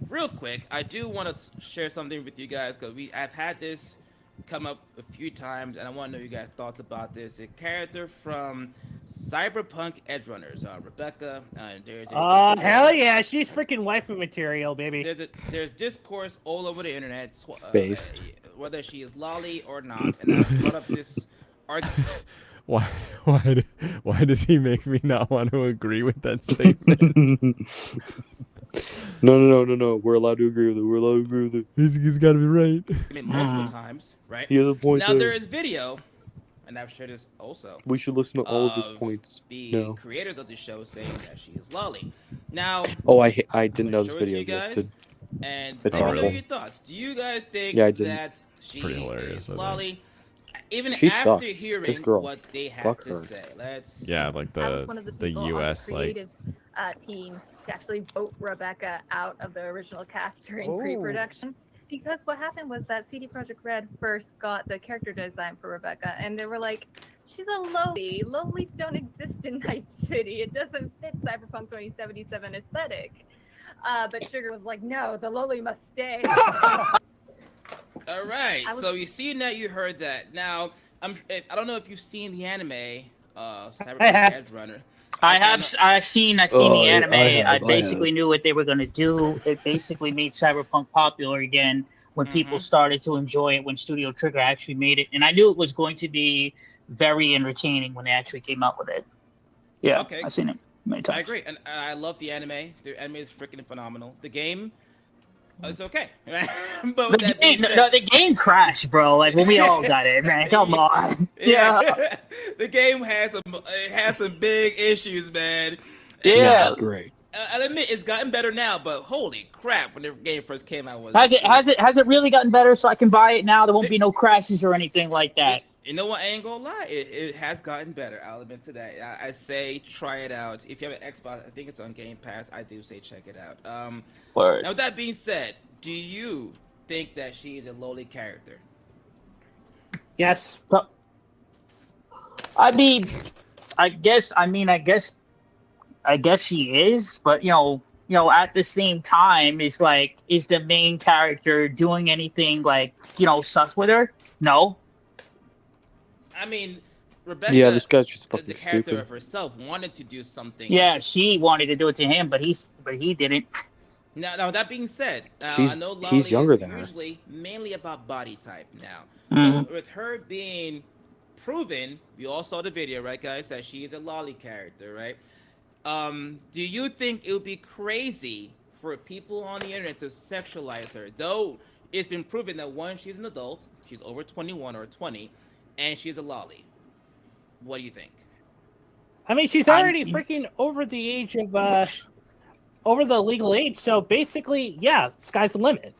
real quick, I do want to share something with you guys because I've had this come up a few times, and I want to know you guys' thoughts about this. A character from Cyberpunk Edgerunners, Rebecca. There's Hell yeah, she's freaking waifu material, baby. There's discourse all over the internet, Base. whether she is Loli or not, and I brought up this argument. Why does he make me not want to agree with that statement? No. We're allowed to agree with it. We're allowed to agree with it. He's got to be right. Multiple times, right? He has a point Now there. there is video, and I've shared this also. We should listen to all of his of points. The No. creators of the show saying that she is Loli. Now, Oh, I didn't know this show it to video you guys, existed. and It's let me know horrible. your thoughts. Do you guys think Yeah, I didn't. that she pretty hilarious, is I think. Loli? Even She after sucks. hearing This girl. what they have Fuck to her. say, let's. Yeah, like I was the one of the the people on the U.S. like creative team to actually vote Rebecca out of the original cast during Oh. pre-production. Because what happened was that CD Projekt Red first got the character design for Rebecca, and they were like, she's a Loli. Lolis don't exist in Night City. It doesn't fit Cyberpunk 2077 aesthetic. But Sugar was like, no, the Loli must stay. All right, I was- so you see now, you heard that. Now, I don't know if you've seen the anime, Cyberpunk I have. Edge Runner. I've seen Oh, the anime. I I basically knew what they were gonna do. It basically made Cyberpunk popular again when people started to enjoy it, when Studio Trigger actually made it, and I knew it was going to be very entertaining when they actually came out with it. Yeah, Okay. I've seen it many times. I agree, and I love the anime. The anime is freaking phenomenal. The game, it's okay. But with that being said, The game crashed, bro. Like when we all got it, man. Come on. Yeah. the game had some big issues, man. Yeah. Great. I'll admit it's gotten better now, but holy crap, when the game first came out, was Has it really gotten better so I can buy it now? There won't be no crashes or anything like that. You know what? I ain't gonna lie. It has gotten better. I'll admit to that. I say try it out. If you have an Xbox, I think it's on Game Pass. I do say check it out. Word. Now, with that being said, do you think that she is a Loli character? Yes. I mean, I guess she is, but you know, at the same time, is the main character doing anything sus with her? No. I mean, Rebecca, Yeah, this guy's just the fucking character stupid. of herself, wanted to do something. Yeah, she wanted to do it to him, but he didn't. Now that being said, I know Loli he's younger is than her. usually mainly about body type now. Mhm. So with her being proven, we all saw the video, right, guys, that she is a Loli character, right? Do you think it would be crazy for people on the internet to sexualize her? Though it's been proven that one, she's an adult, she's over 21 or 20, and she's a Loli. What do you think? I mean, she's already freaking over the age of over the legal age, so basically, yeah, sky's the limit.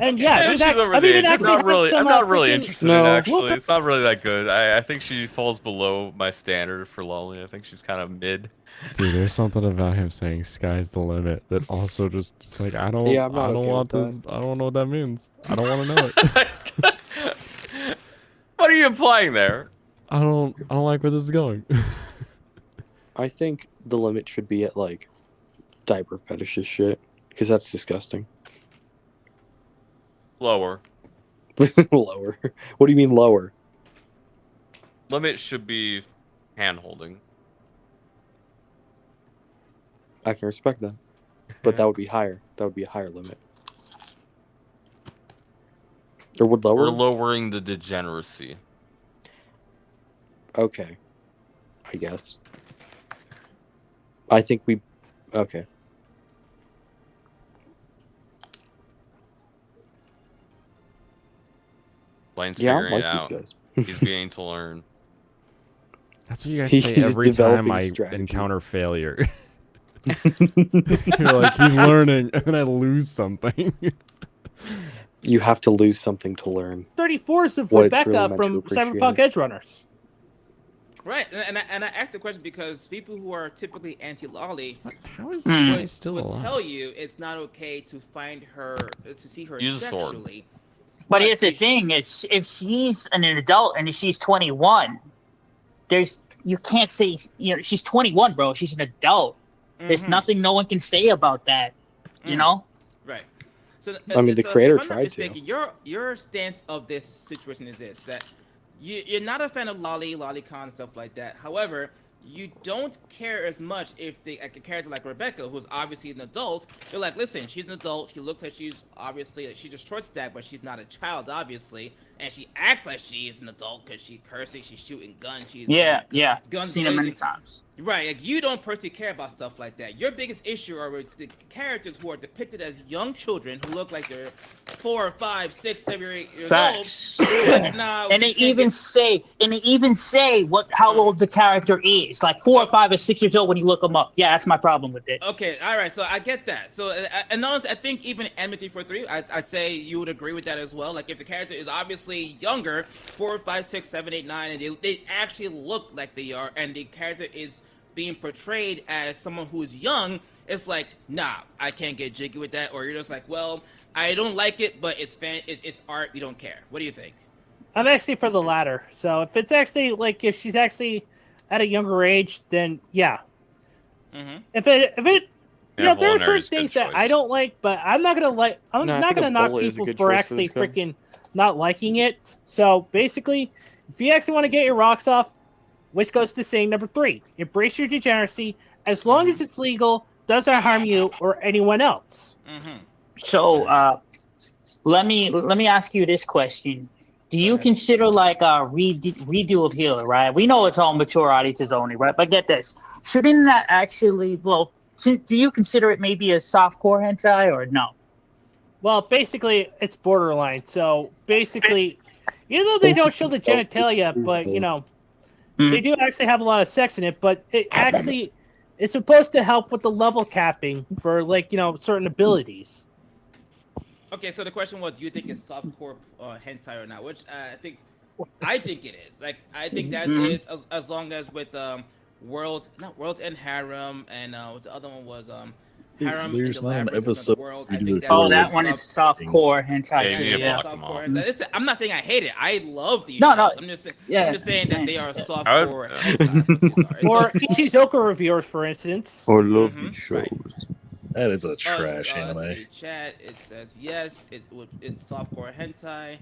And Yeah, she's over the age. I'm not really freaking- interested in it, actually. It's not really that good. I think she falls below my standard for Loli. I think she's kind of mid. Dude, there's something about him saying "sky's the limit" that also just like I don't, Yeah, I'm not I don't okay want with this. I don't know what that means. I don't want to know it. What are you implying there? I don't like where this is going. I think the limit should be at like diaper fetishes shit, because that's disgusting. Lower. Lower. What do you mean lower? Limit should be hand holding. I can respect that, but that would be higher. That would be a higher limit. Or would lower? We're lowering the degeneracy. Okay. I guess. I think we... Okay. Blaine's Yeah, I figuring it like these out. guys. He's beginning to learn. That's what you guys He's say every time developing I strategy. encounter failure. You're like, he's learning, and then I lose something. You have to lose something to learn. 34s of What it Rebecca truly meant to from appreciate Cyberpunk it. Edge Runners. Right, and I asked the question because people who are typically anti-Loli How is this guy still would alive? tell you it's not okay to find her, to see her Use a sword. sexually. But here's the thing: is if she's an adult and if she's 21, you can't say she's 21, bro. She's an adult. There's nothing no one can say about that. You know? Right. So, I mean, the so creator if I'm not tried to. mistaken, your stance of this situation is this: that you're not a fan of lolicons, stuff like that. However, you don't care as much if a character like Rebecca, who's obviously an adult, you're like, listen, she's an adult. She looks like she's obviously she's a short stack, but she's not a child, obviously. and she acts like she is an adult because she's cursing, she's shooting guns, she's Yeah, guns seen it many blazing. times. Right, like you don't personally care about stuff like that. Your biggest issue are with the characters who are depicted as young children who look like they're 4, 5, 6, 7, or 8 years Facts. old. Like, nah, And they even say, how old the character is, like 4 or 5 or 6 years old when you look them up. Yeah, that's my problem with it. Okay, all right, so I get that. So, and honestly, I think even Anime 343, I'd say you would agree with that as well. Like, if the character is obviously younger, 4, 5, 6, 7, 8, 9, and they actually look like they are, and the character is being portrayed as someone who's young, it's like, nah, I can't get jiggy with that. Or you're just like, well, I don't like it, but it's it's art, we don't care. What do you think? I'm actually for the latter. So if it's actually like if she's actually at a younger age, then yeah. Mm-hmm. If it you know, there are certain Volunteer is things a good that I don't like, but I'm not gonna like. I'm No, I not think gonna a knock bullet is a people good for choice for actually this guy. freaking not liking it. So basically, if you actually want to get your rocks off, which goes to saying number 3, embrace your degeneracy as long as it's legal, doesn't harm you or anyone else. Mm-hmm. So, let me ask you this question: do you consider like a redo of Healer? Right? We know it's all mature audiences only, right? But get this: shouldn't that actually? Well, do you consider it maybe a softcore hentai or no? Well, basically, it's borderline. So basically, even though they don't show the genitalia, but you know, they do actually have a lot of sex in it. But it actually, it's supposed to help with the level capping for like you know certain abilities. Okay, so the question was, do you think it's softcore hentai or not? Which I think it is. Like, I think that is as long as with Worlds and Harem, and what the other one was Harem in There's the not an Labyrinth of episode the World. we I do think it that for Oh, is that one is softcore hentai. Yeah, you need to block them softcore off. hentai. I'm not saying I hate it. I love these. No, shows. no. I'm just Yeah, saying that they are yeah. softcore hentai. Or Ichizoka reviewers, for instance. I love these shows. That is a trash Let's anime. see, chat. It says yes. It's softcore hentai.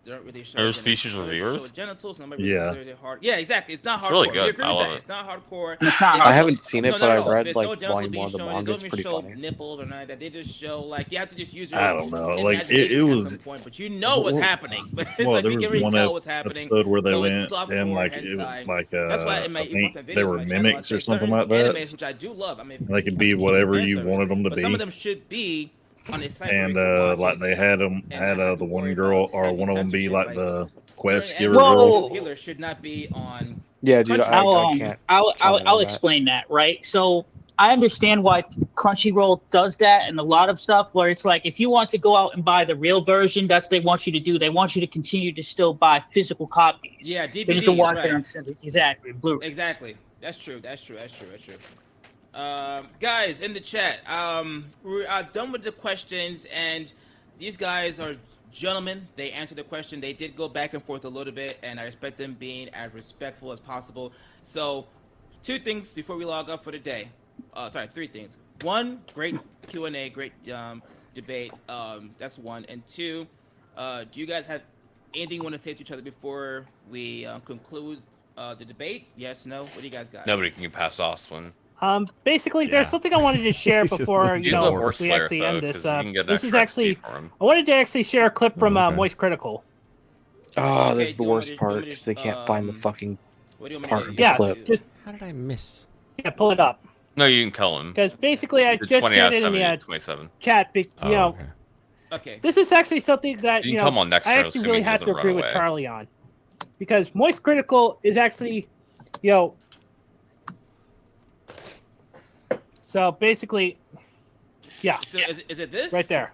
They don't really show. There's species show reviewers? genitals. So Yeah. hard. Yeah, exactly. It's not hardcore. It's really We good. agree I with love that. it. It's not hardcore. It's not I haven't seen it, No, but I no. read There's like no genitals volume being 1 of the shown. They manga. don't It's even pretty show funny. nipples or none of that. They just show like you have to just use your. I don't know. Like it imagination at was. some point, but you know what's happening. But it's Well, like there you was can really one tell what's happening. episode where they So it's went softcore and like it was hentai. like That's why I in my think videos they were on my channel, I mimics say or something certain like that. animes, which I do love. I mean, They could be whatever you fan wanted them to but be. some of them should be on a site where And you can watch like it they had them and had not have the to worry one girl about or heavy one of them be censorship, like like the certain quest giver animes girl. Whoa. Healer should not be on. Yeah, dude, I I'll can't. comment I'll on that. explain that, right? So I understand why Crunchyroll does that and a lot of stuff where it's like if you want to go out and buy the real version, that's what they want you to do. They want you to continue to still buy physical copies. Yeah, Then you can DVDs, watch right. it on exactly Blu-ray. Exactly. That's true. Guys in the chat, we're done with the questions, and these guys are gentlemen. They answered the question. They did go back and forth a little bit, and I respect them being as respectful as possible. So, 2 things before we log off for the day. 3 things. 1, great Q&A, great debate. That's 1. And 2, do you guys have anything you want to say to each other before we conclude the debate? Yes, no? What do you guys got? Nobody can pass off one. Basically, there's something I wanted to share before He's the worst we Slayer, actually though, end this. 'cause you can get This is extra actually. XP for him. I wanted to actually share a clip from Okay. Moist Critical. Oh, Okay, this is do the you want worst me to- part you want me because to, they can't find the fucking What do you want me part to of do? the Yeah, clip. just How did I miss? yeah, pull it up No, you can kill him. because basically I You're just 20 out shared of it in 70, the 27. chat. You Oh, know, okay. Okay. this is actually something that You you can know come on next I turn, actually assuming really he have to doesn't run agree with away. Charlie on because Moist Critical is actually, you know. So basically, yeah. So is it this? Right there.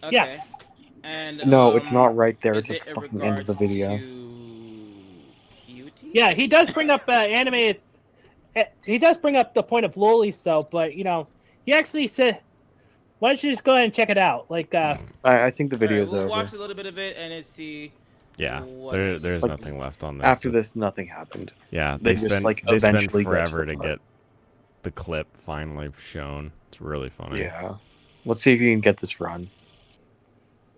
Okay. Yes. And No, it's not right there. is It's it at in the fucking end of the regards video. to cuties? Yeah, he does bring up animated. He does bring up the point of Loli's though, but you know, he actually said, "Why don't you just go ahead and check it out?" Like, I think the All right, video's we'll over. watch a little bit of it and then see. Yeah, what's- there's Like, nothing left on this. After It's- this, nothing happened. Yeah, They they just, spent like, they spent eventually got to forever the to clip. get the clip finally shown. It's really funny. Yeah. Let's see if you can get this run.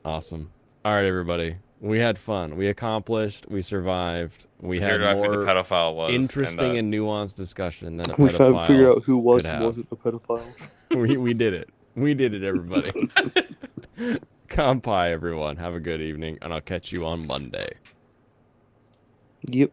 Awesome. All right, everybody. We had fun. We accomplished. We survived. We had Figured out who the more pedophile was, and interesting and nuanced discussion than a We found pedophile figure out who was could and have. wasn't the pedophile. we did it. We did it, everybody. Kampai, everyone. Have a good evening, and I'll catch you on Monday. Yep.